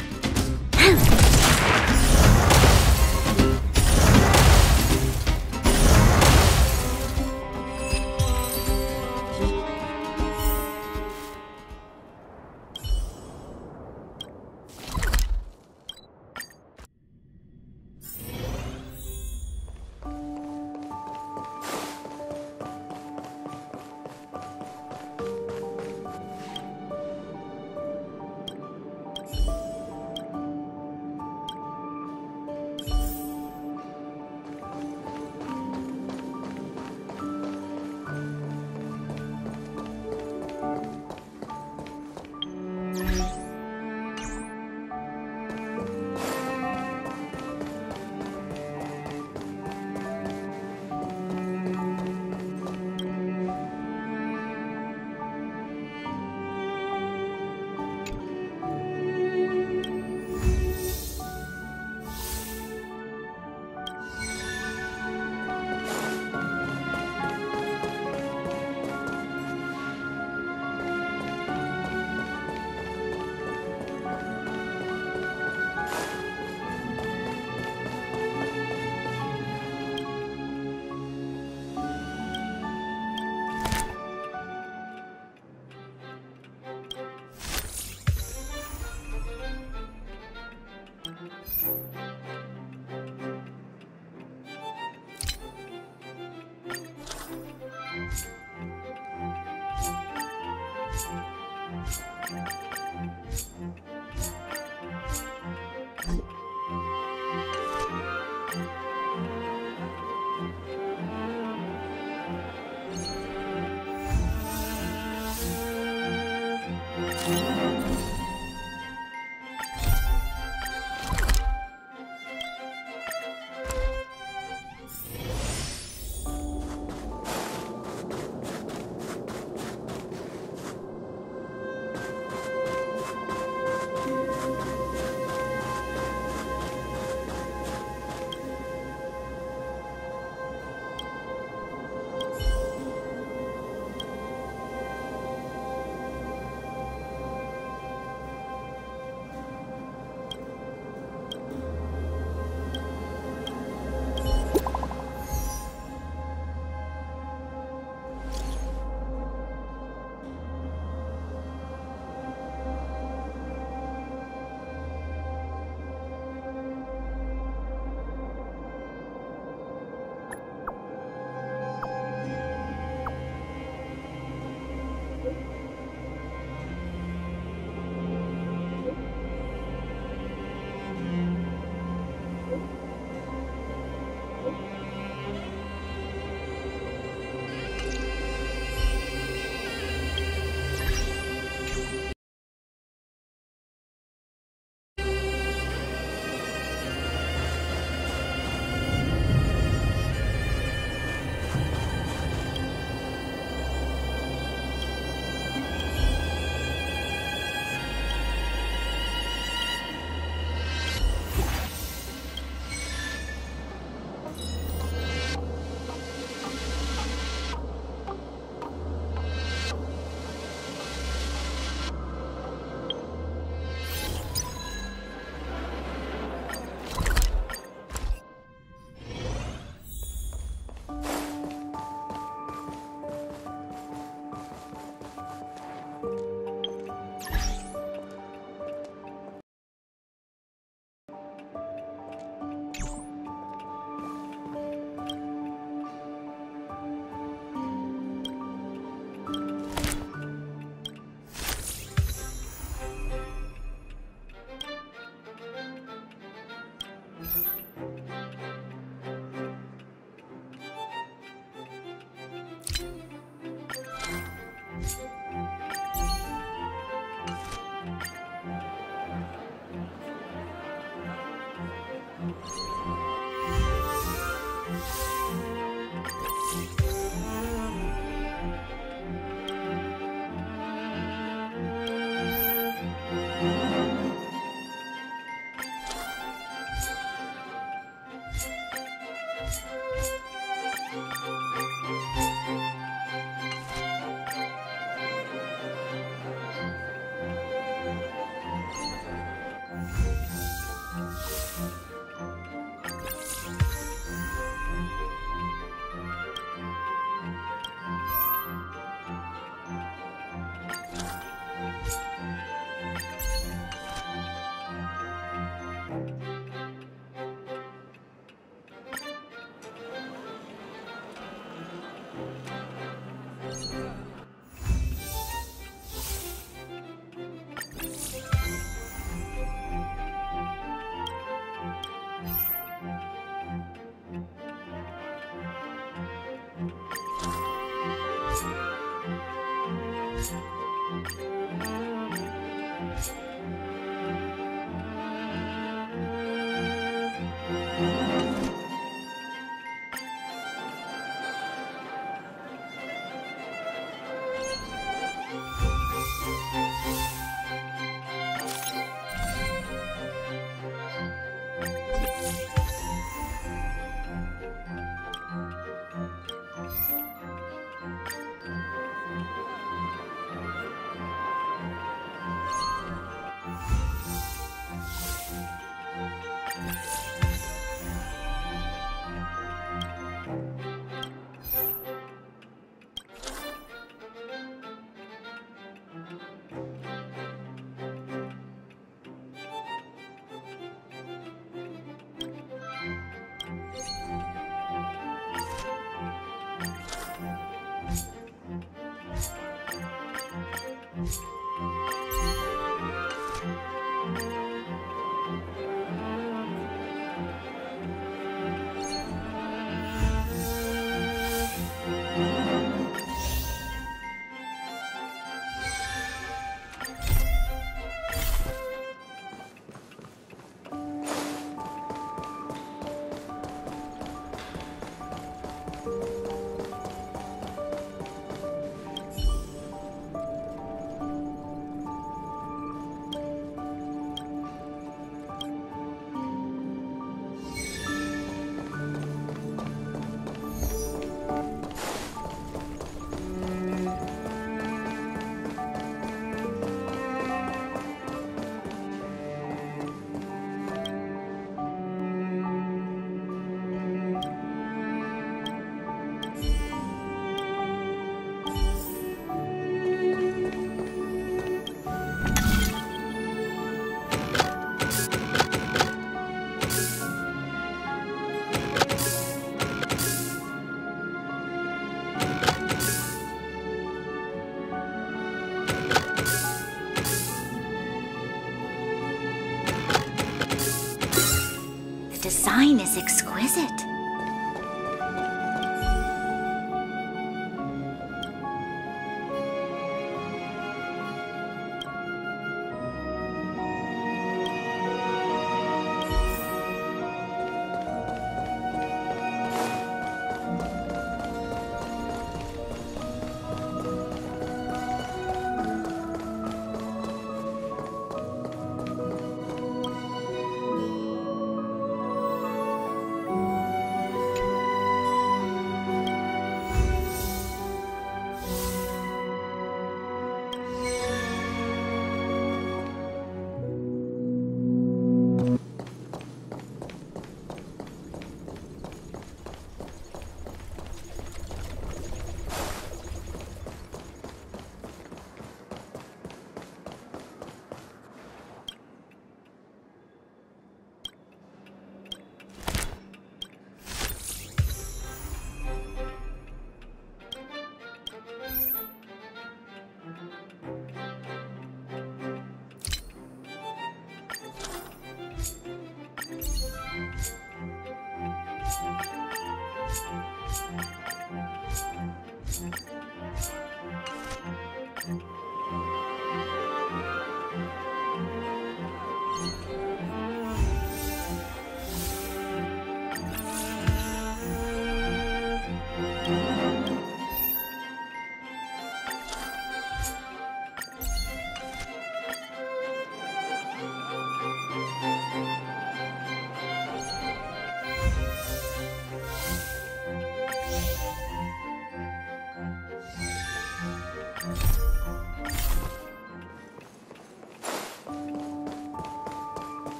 B: it?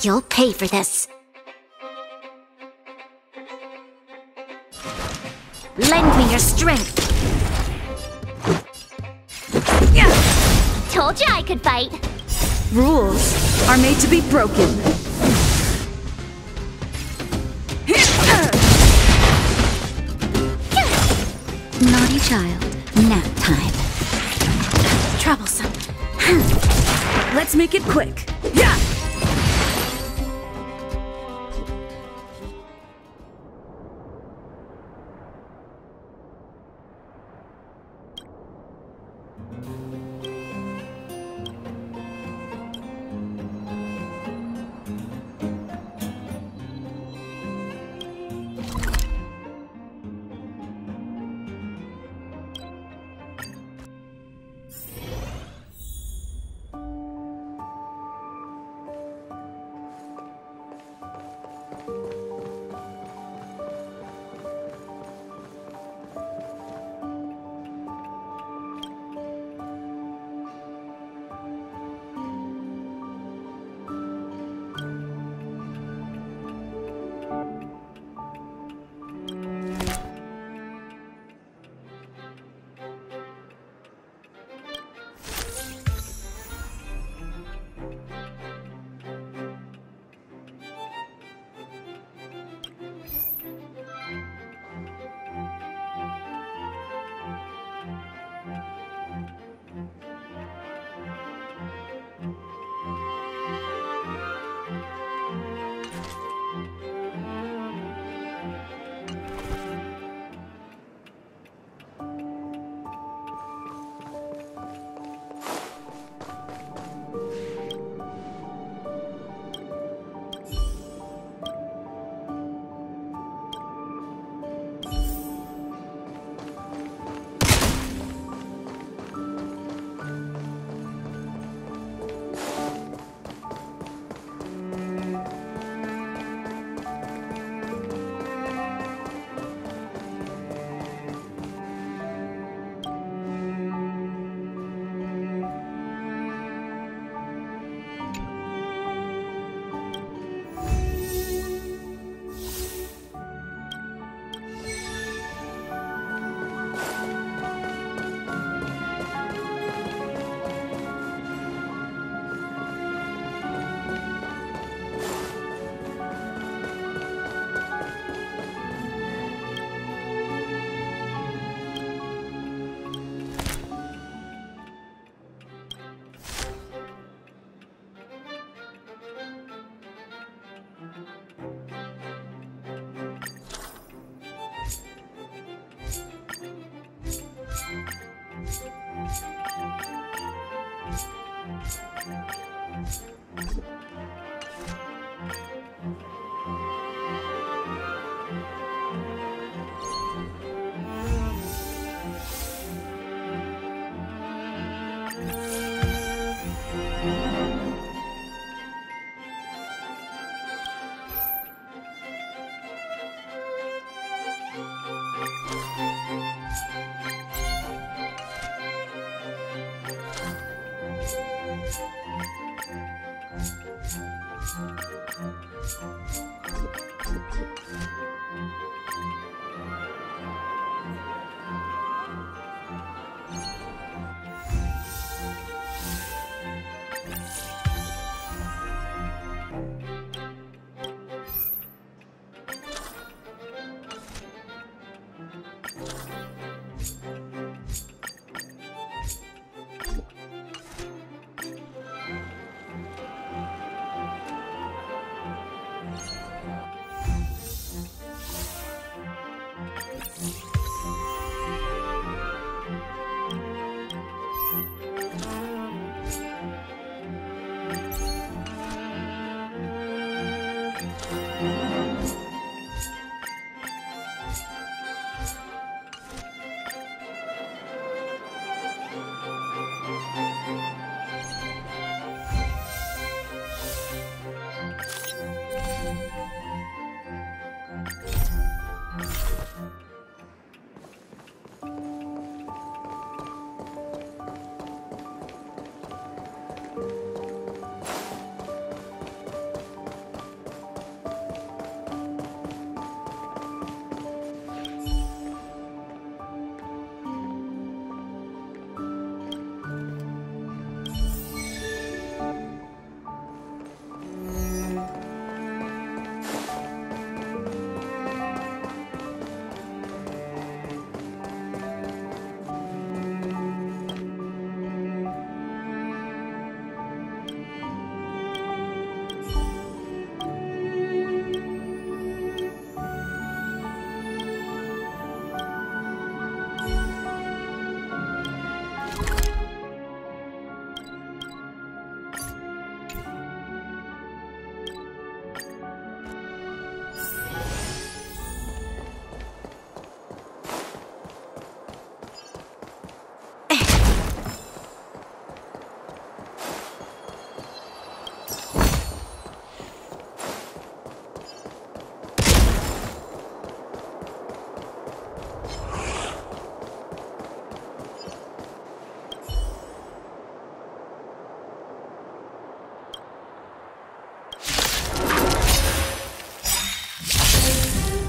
J: You'll pay for this. Lend me your strength.
D: Told you I could fight.
A: Rules are made to be broken.
J: Naughty child. Nap time. Troublesome.
A: Let's make it quick. Yeah!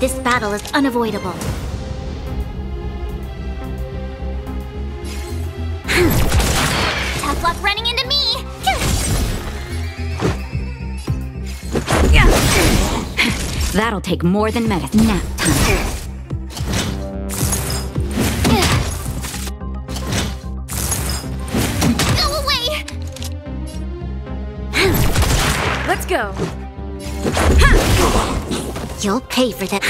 B: This battle is unavoidable. Tough luck running into me!
J: That'll take more than medicine. Nap time.
B: Go away!
I: Let's go.
B: You'll pay for that.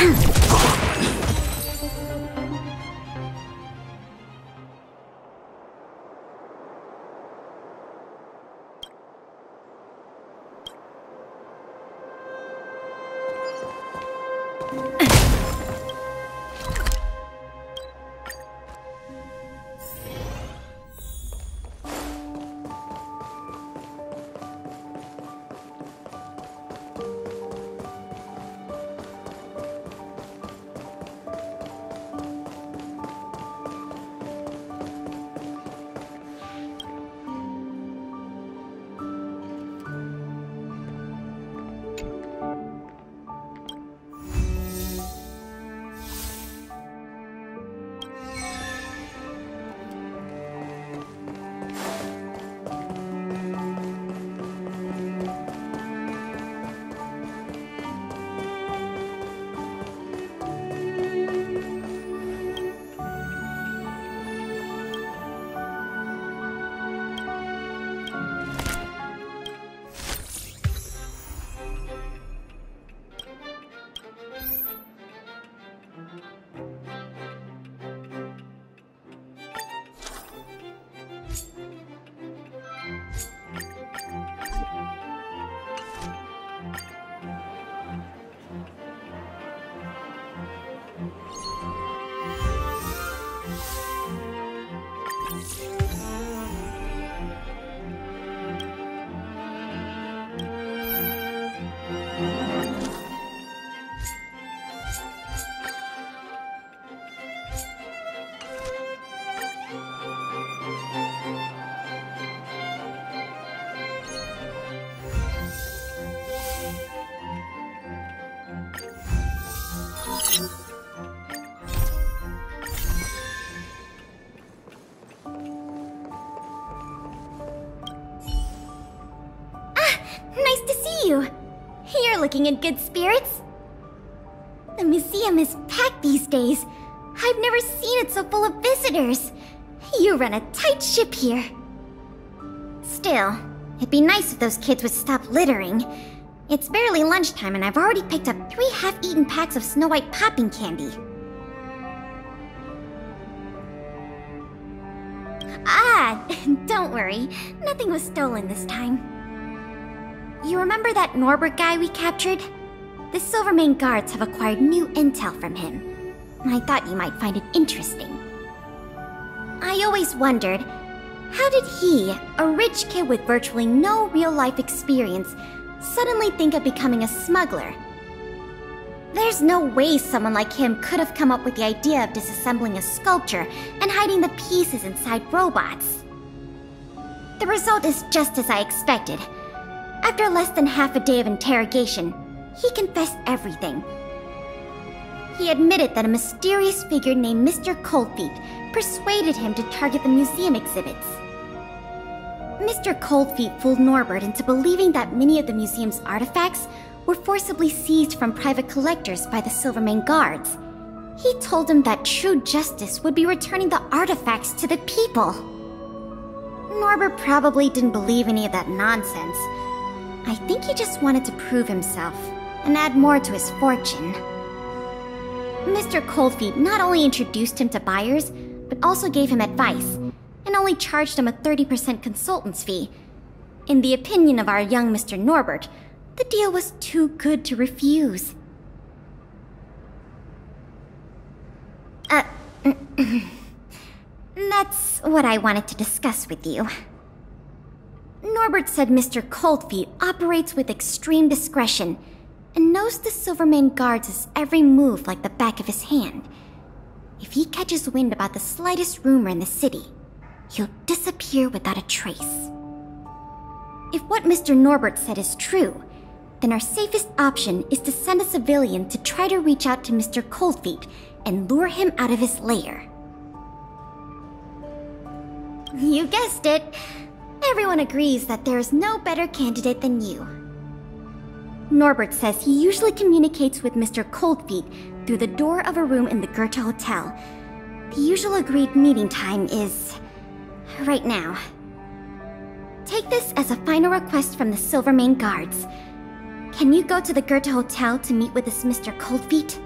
B: Nice to see you. You're looking in good spirits. The museum is packed these days. I've never seen it so full of visitors. You run a tight ship here. Still, it'd be nice if those kids would stop littering. It's barely lunchtime and I've already picked up 3 half-eaten packs of Snow White popping candy. Ah, don't worry. Nothing was stolen this time. You remember that Norbert guy we captured? The Silvermane guards have acquired new intel from him. I thought you might find it interesting. I always wondered, how did he, a rich kid with virtually no real-life experience, suddenly think of becoming a smuggler? There's no way someone like him could have come up with the idea of disassembling a sculpture and hiding the pieces inside robots. The result is just as I expected. After less than half a day of interrogation, he confessed everything. He admitted that a mysterious figure named Mr. Coldfeet persuaded him to target the museum exhibits. Mr. Coldfeet fooled Norbert into believing that many of the museum's artifacts were forcibly seized from private collectors by the Silvermane guards. He told him that true justice would be returning the artifacts to the people. Norbert probably didn't believe any of that nonsense. I think he just wanted to prove himself and add more to his fortune. Mr. Coldfeet not only introduced him to buyers, but also gave him advice, and only charged him a 30% consultant's fee. In the opinion of our young Mr. Norbert, the deal was too good to refuse. That's what I wanted to discuss with you. Norbert said Mr. Coldfeet operates with extreme discretion and knows the Silvermane guards' every move like the back of his hand. If he catches wind about the slightest rumor in the city, he'll disappear without a trace. If what Mr. Norbert said is true, then our safest option is to send a civilian to try to reach out to Mr. Coldfeet and lure him out of his lair. You guessed it. Everyone agrees that there is no better candidate than you. Norbert says he usually communicates with Mr. Coldfeet through the door of a room in the Goethe Hotel. The usual agreed meeting time is right now. Take this as a final request from the Silvermane guards. Can you go to the Goethe Hotel to meet with this Mr. Coldfeet?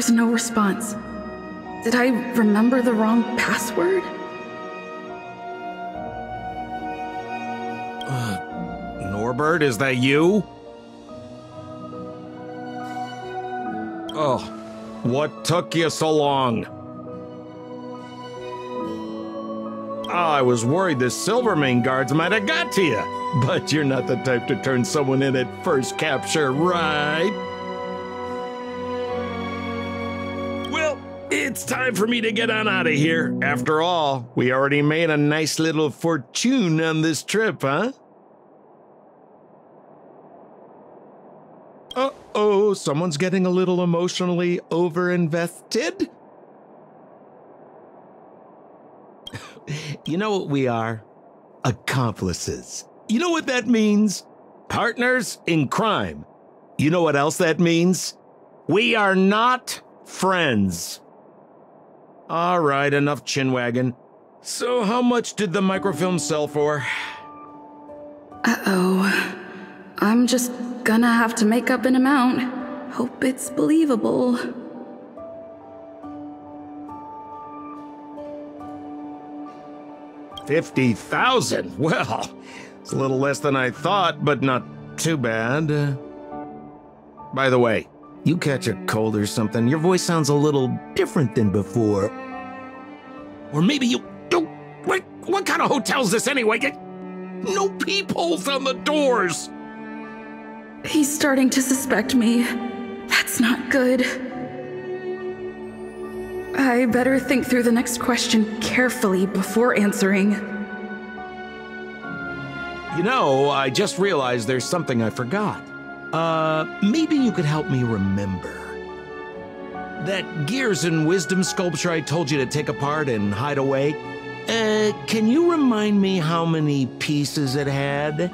A: There's no response. Did I remember the wrong password?
S: Norbert, is that you? Oh, what took you so long? I was worried the Silvermane guards might have got to you. But you're not the type to turn someone in at first capture, right? Well, it's time for me to get on out of here. After all, we already made a nice little fortune on this trip, huh? Uh-oh, someone's getting a little emotionally overinvested? You know what we are? Accomplices. You know what that means? Partners in crime. You know what else that means? We are not friends. All right, enough chinwagging. So how much did the microfilm sell for?
A: Uh-oh. I'm just gonna have to make up an amount. Hope it's believable.
S: $50,000? Well, it's a little less than I thought, but not too bad. By the way, you catch a cold or something, your voice sounds a little different than before. Or maybe you... What kind of hotel's this anyway? No peepholes on the doors!
A: He's starting to suspect me. That's not good. I better think through the next question carefully before answering.
S: You know, I just realized there's something I forgot. Maybe you could help me remember. That Gears and Wisdom sculpture I told you to take apart and hide away, can you remind me how many pieces it had?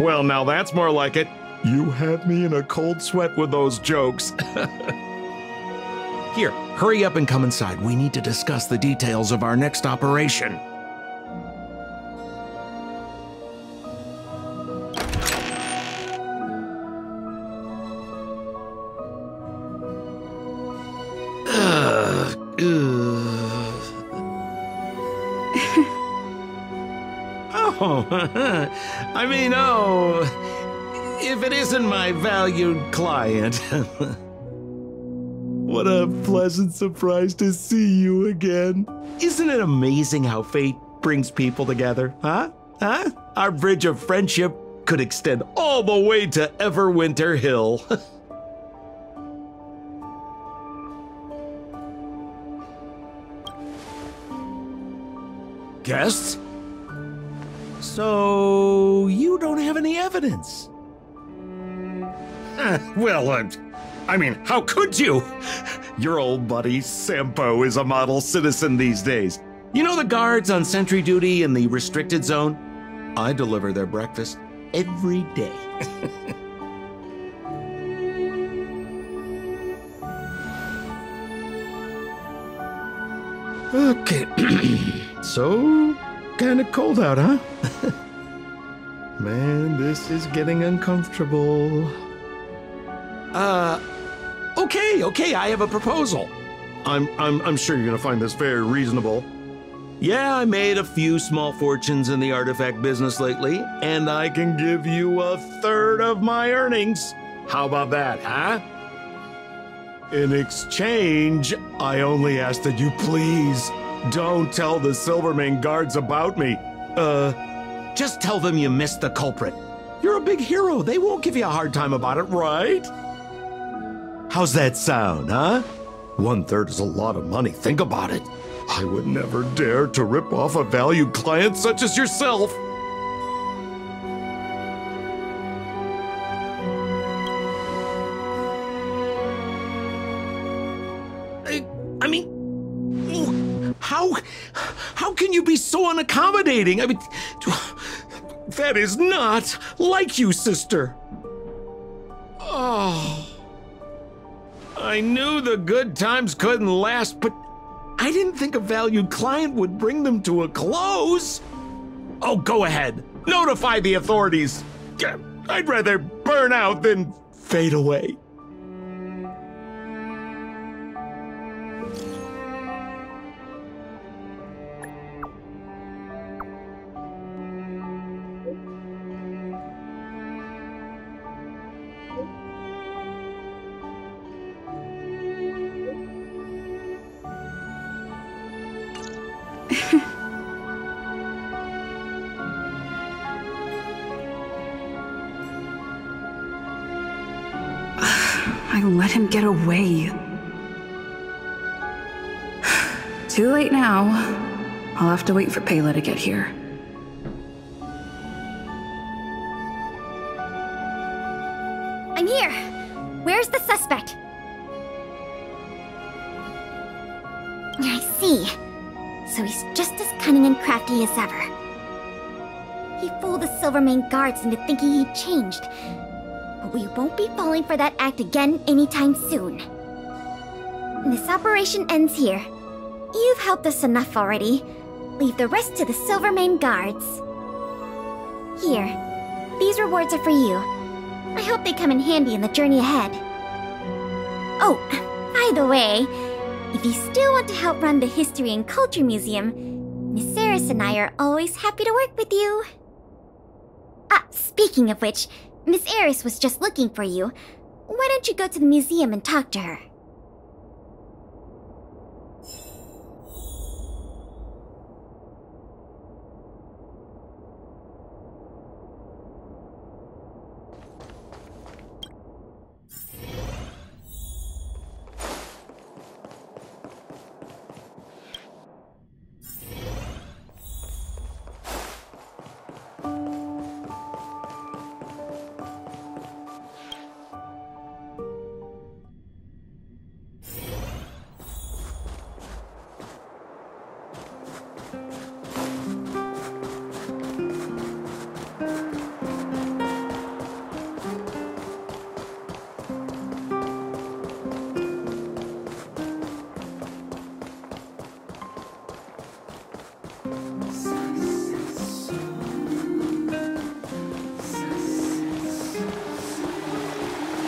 S: Well, now that's more like it. You had me in a cold sweat with those jokes. Here, hurry up and come inside. We need to discuss the details of our next operation. If it isn't my valued client. What a pleasant surprise to see you again. Isn't it amazing how fate brings people together, huh? Our bridge of friendship could extend all the way to Everwinter Hill. Guests? So, you don't have any evidence? Well, I mean, how could you? Your old buddy Sampo is a model citizen these days. You know the guards on sentry duty in the restricted zone? I deliver their breakfast every day. Okay. So, kinda cold out, huh? Man, this is getting uncomfortable. Okay, I have a proposal. I'm sure you're gonna find this very reasonable. Yeah, I made a few small fortunes in the artifact business lately, and I can give you 1/3 of my earnings. How about that, huh? In exchange, I only ask that you please don't tell the Silvermane guards about me. Just tell them you missed the culprit. You're a big hero. They won't give you a hard time about it, right? How's that sound, huh? 1/3 is a lot of money. Think about it. I would never dare to rip off a valued client such as yourself. I mean, how can you be so unaccommodating? I mean, that is not like you, sister. Oh, I knew the good times couldn't last, but I didn't think a valued client would bring them to a close. Oh, go ahead. Notify the authorities. I'd rather burn out than fade away.
A: I let him get away. Too late now. I'll have to wait for Pela to get here.
B: I'm here! Where's the suspect? I see. So he's just as cunning and crafty as ever. He fooled the Silvermane guards into thinking he'd changed. But we won't be falling for that act again anytime soon. This operation ends here. You've helped us enough already. Leave the rest to the Silvermane guards. Here, these rewards are for you. I hope they come in handy in the journey ahead. Oh, by the way, if you still want to help run the History and Culture Museum, Miss Eris and I are always happy to work with you. Speaking of which, Miss Eris was just looking for you. Why don't you go to the museum and talk to her?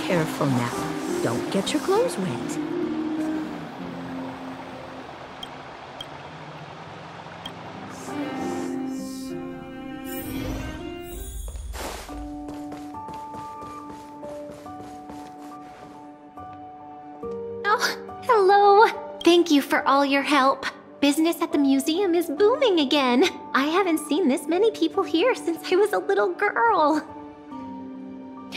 G: Careful now. Don't get your clothes wet.
F: Oh, hello. Thank you for all your help. Business at the museum is booming again. I haven't seen this many people here since I was a little girl.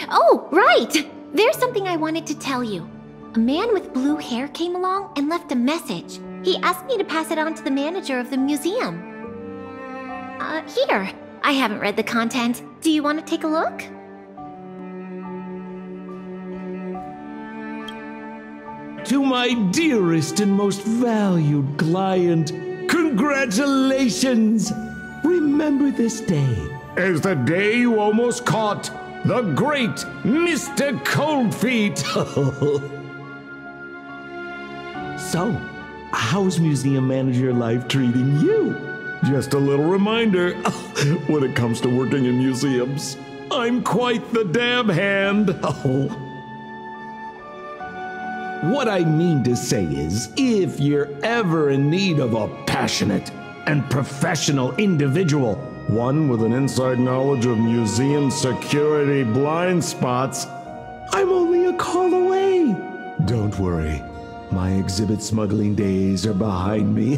F: Oh, right! There's something I wanted to tell you. A man with blue hair came along and left a message. He asked me to pass it on to the manager of the museum. Here. I haven't read the content. Do you want to take a look?
S: To my dearest and most valued client, congratulations! Remember this day as the day you almost caught the great Mr. Coldfeet. So, how's museum manager life treating you? Just a little reminder, when it comes to working in museums, I'm quite the dab hand. What I mean to say is, if you're ever in need of a passionate and professional individual, one with an inside knowledge of museum security blind spots, I'm only a call away. Don't worry, my exhibit smuggling days are behind me.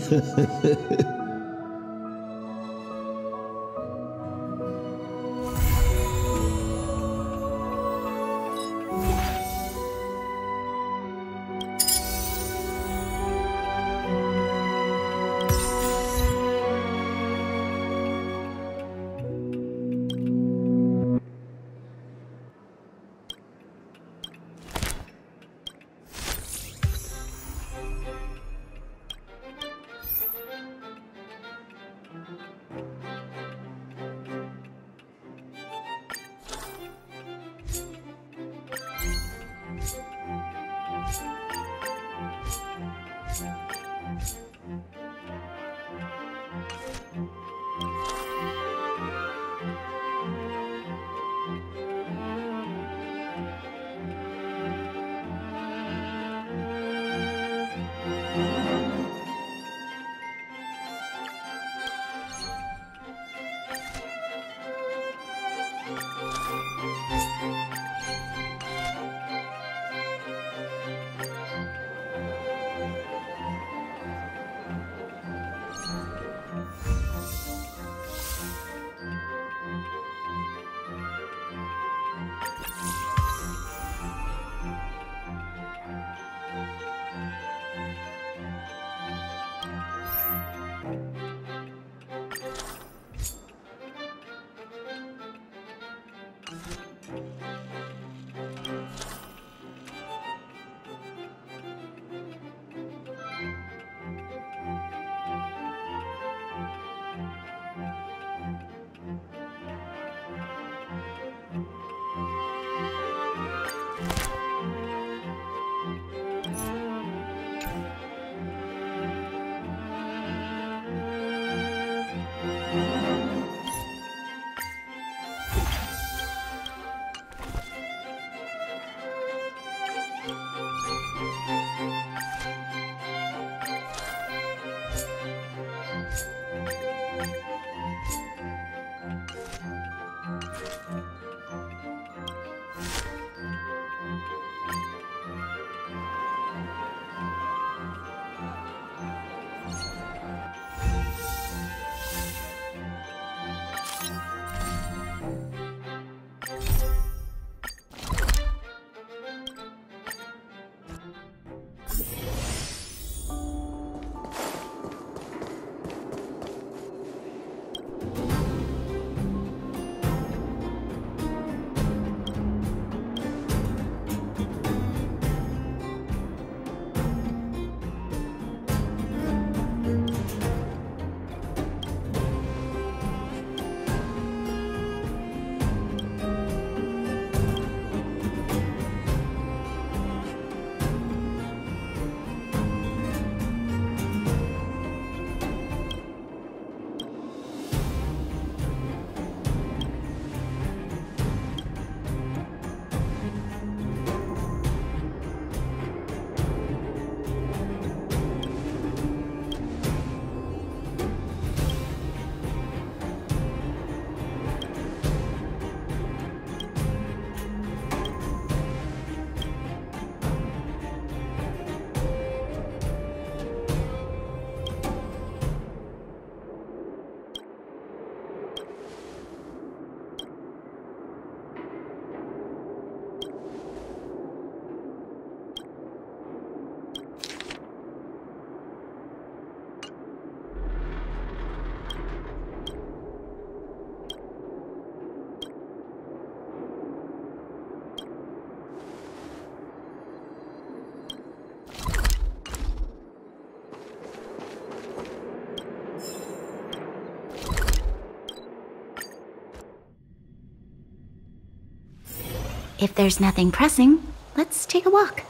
J: If there's nothing pressing, let's take a walk.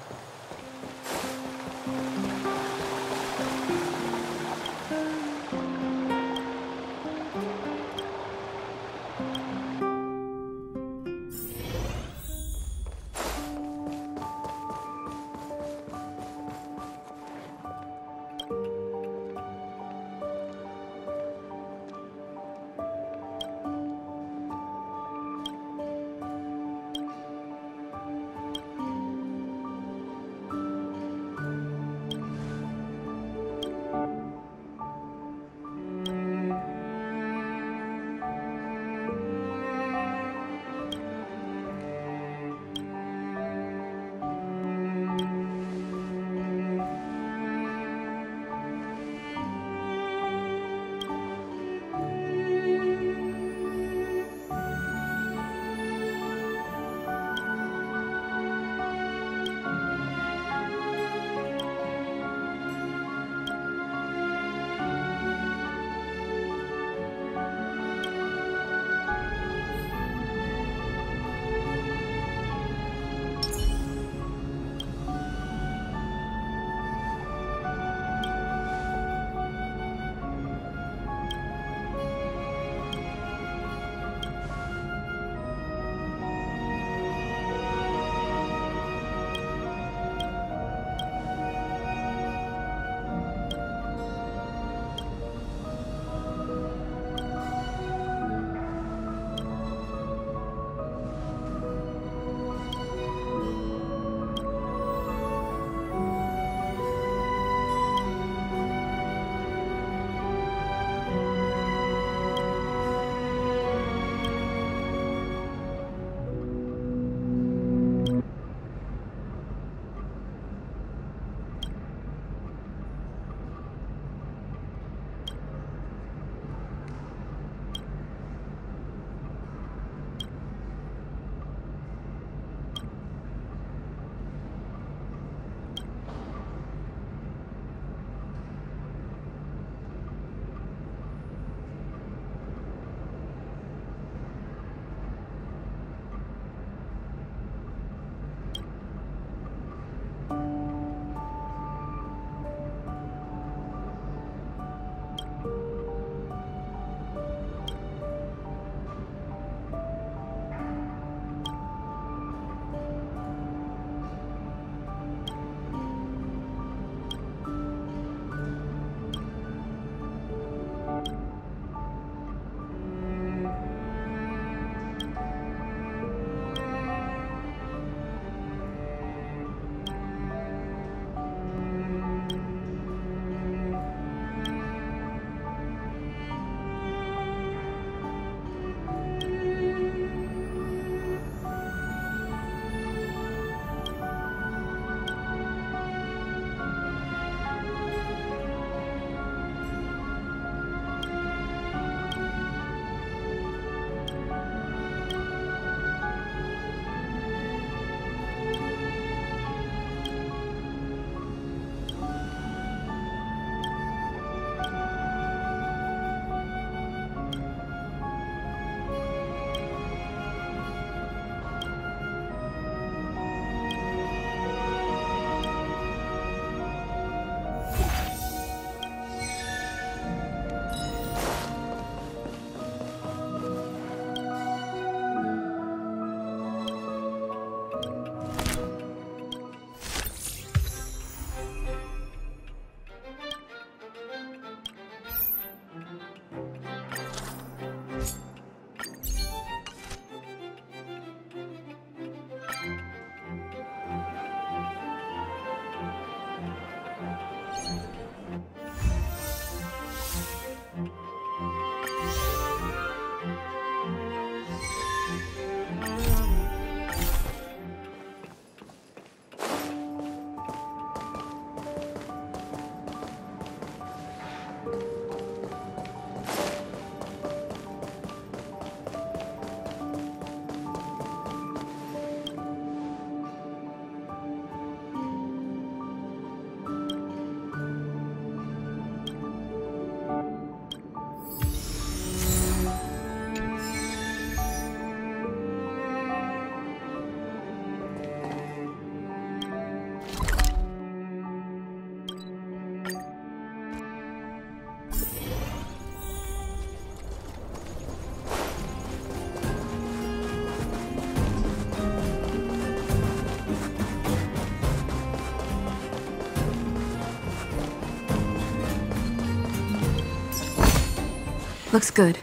A: Looks good.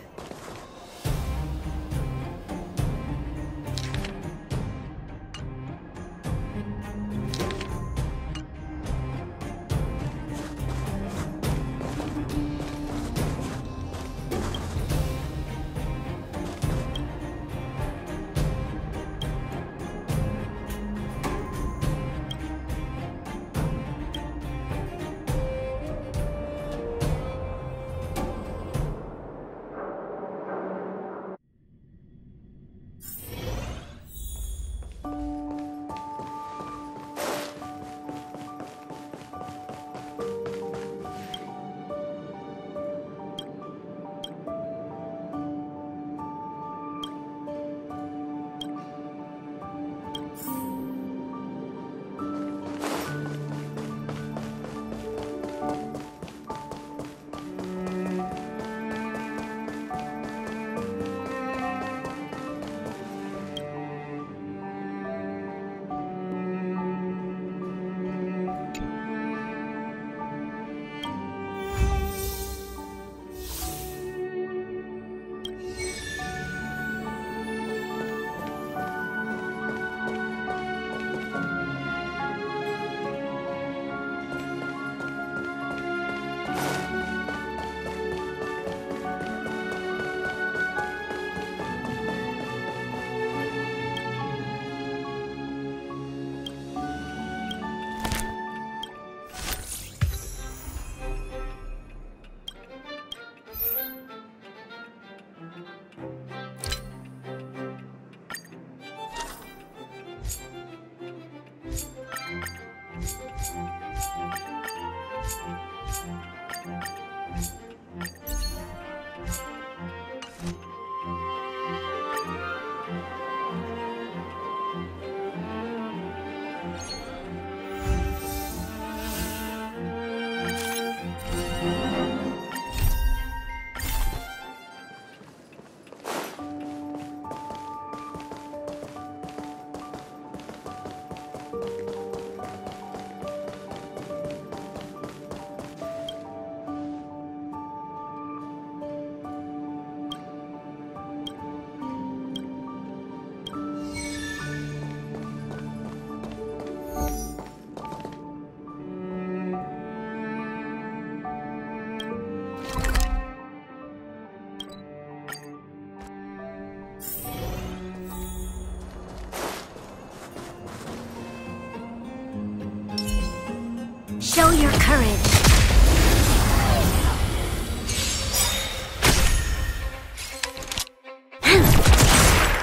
D: Show your courage.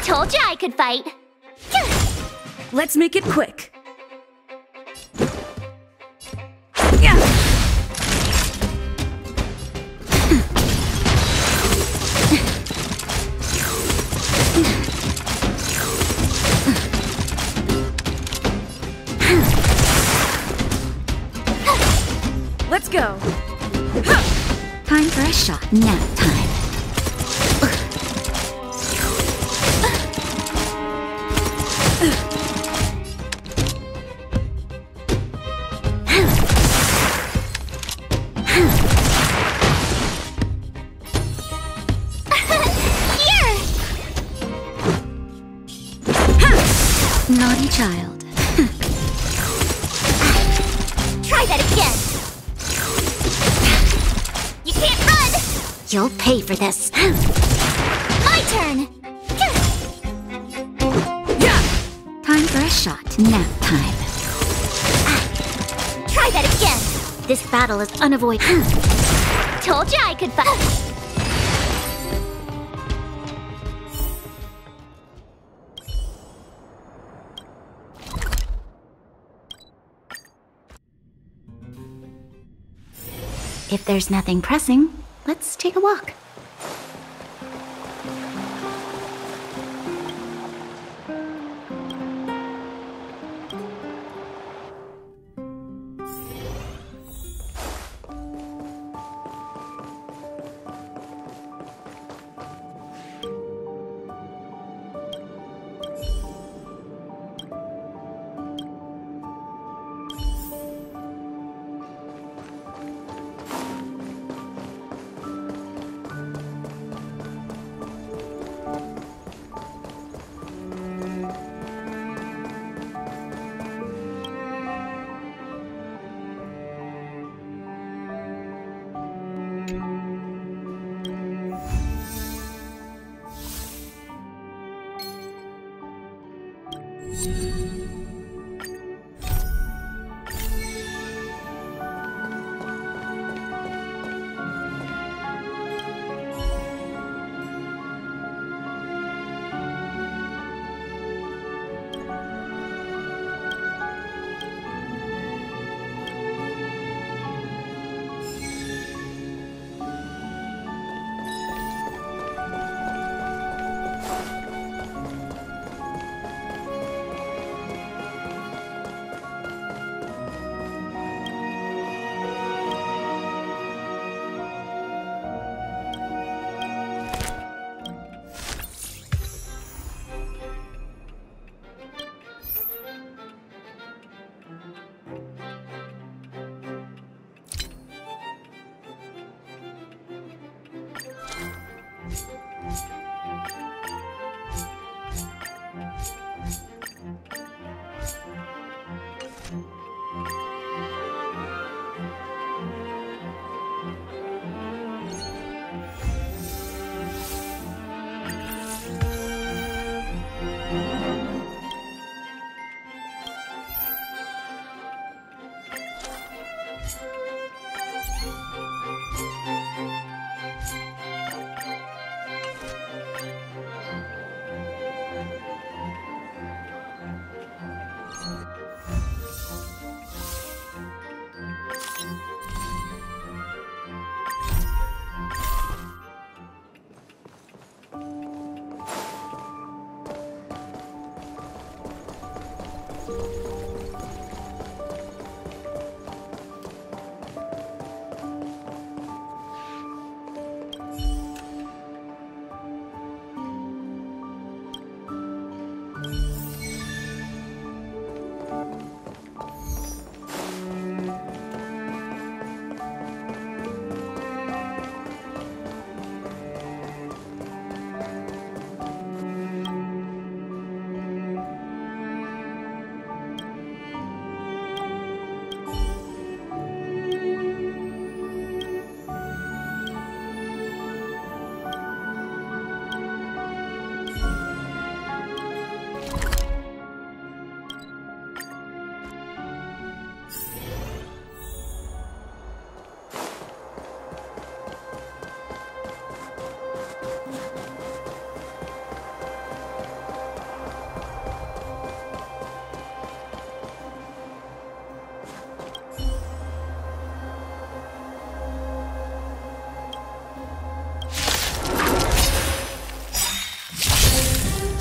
D: Told you I could fight.
G: Let's make it quick. Let's go.
J: Time for a shot. Nap time. Naughty child.
D: Try that again. You can't run.
J: You'll pay for this.
D: My turn.
J: Time for a shot. Nap time.
D: Try that again.
J: This battle is unavoidable.
D: Told you I could fight.
J: If there's nothing pressing, let's take a walk.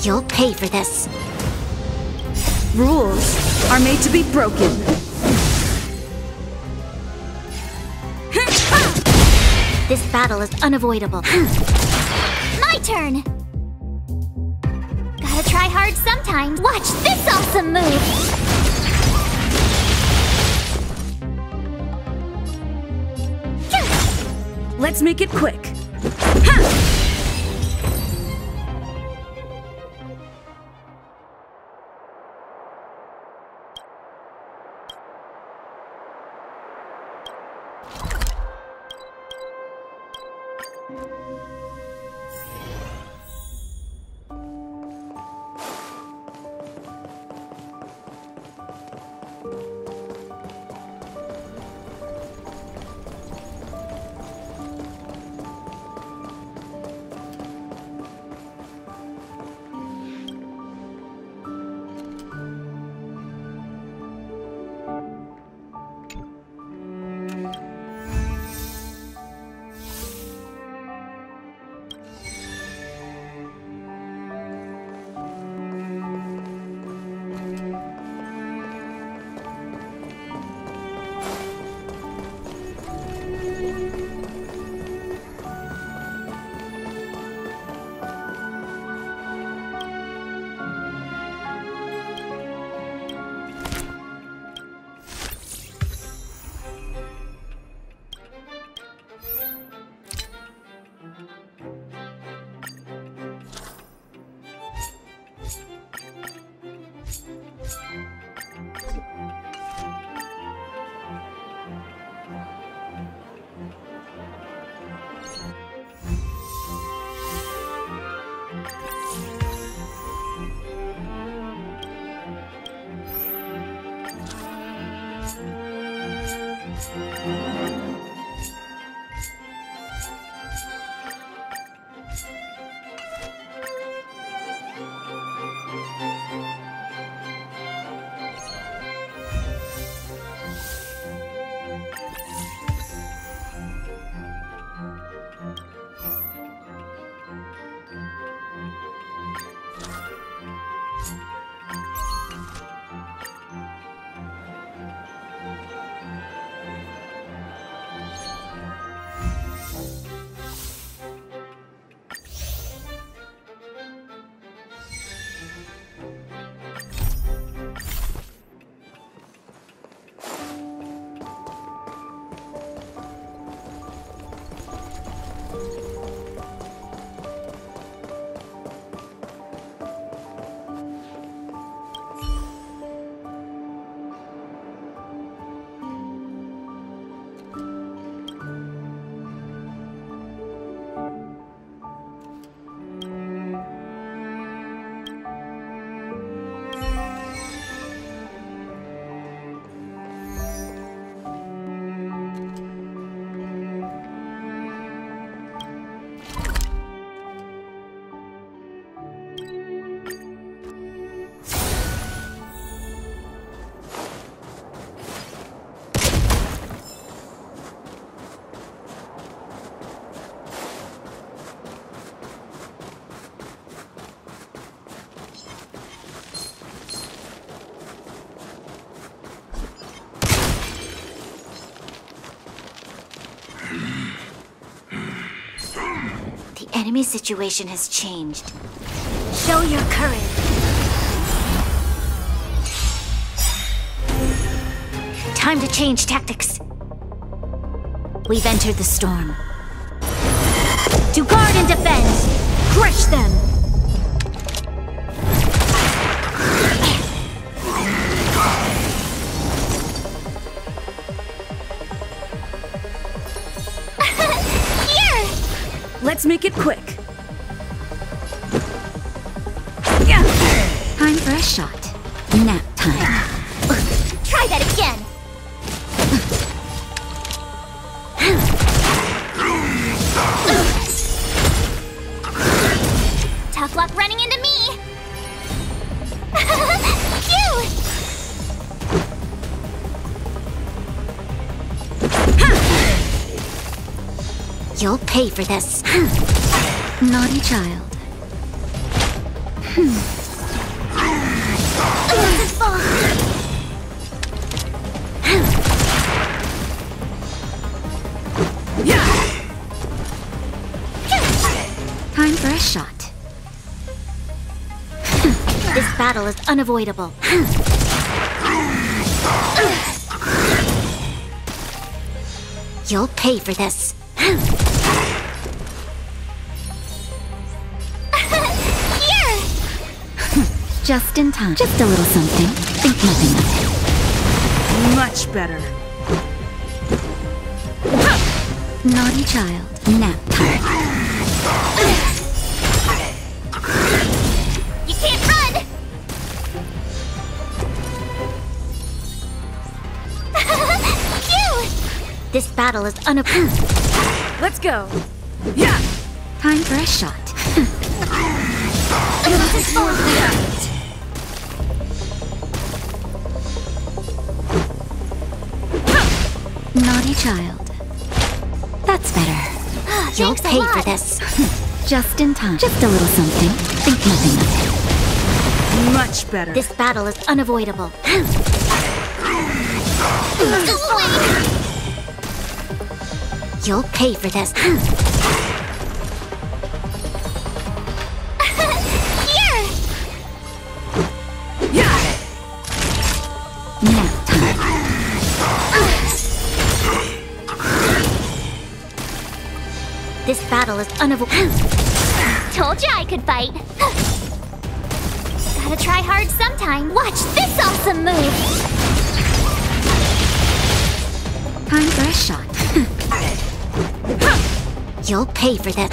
B: You'll pay for this.
G: Rules are made to be broken.
B: This battle is unavoidable. My turn! Gotta try hard sometimes. Watch this awesome move!
G: Let's make it quick.
J: The enemy situation has changed. Show your courage. Time to change tactics. We've entered the storm. To guard and defend! Crush them!
G: Here! Let's make it quick.
J: Time for a shot. Nap time.
B: Try that again! Tough luck running into me! Phew!
J: You'll pay for this. Naughty child. Time for a shot. This battle is unavoidable. You'll pay for this.
B: Here!
J: Just in time. Just a little something. Think nothing of it.
G: Much better.
J: Naughty child. Nap time.
B: You can't run! Phew!
J: This battle is unavoidable.
G: Let's go. Yeah.
J: Time for a shot. Naughty child. That's better. You'll
B: Thanks a
J: pay
B: lot.
J: for this. Just in time. Just a little something. Think nothing of it.
G: Much better.
J: This battle is unavoidable. You'll pay for this.
B: Here!
J: Nap time. This battle is unavoidable.
B: Told you I could fight. Gotta try hard sometime. Watch this awesome move!
J: Time for a shot. You'll pay for that.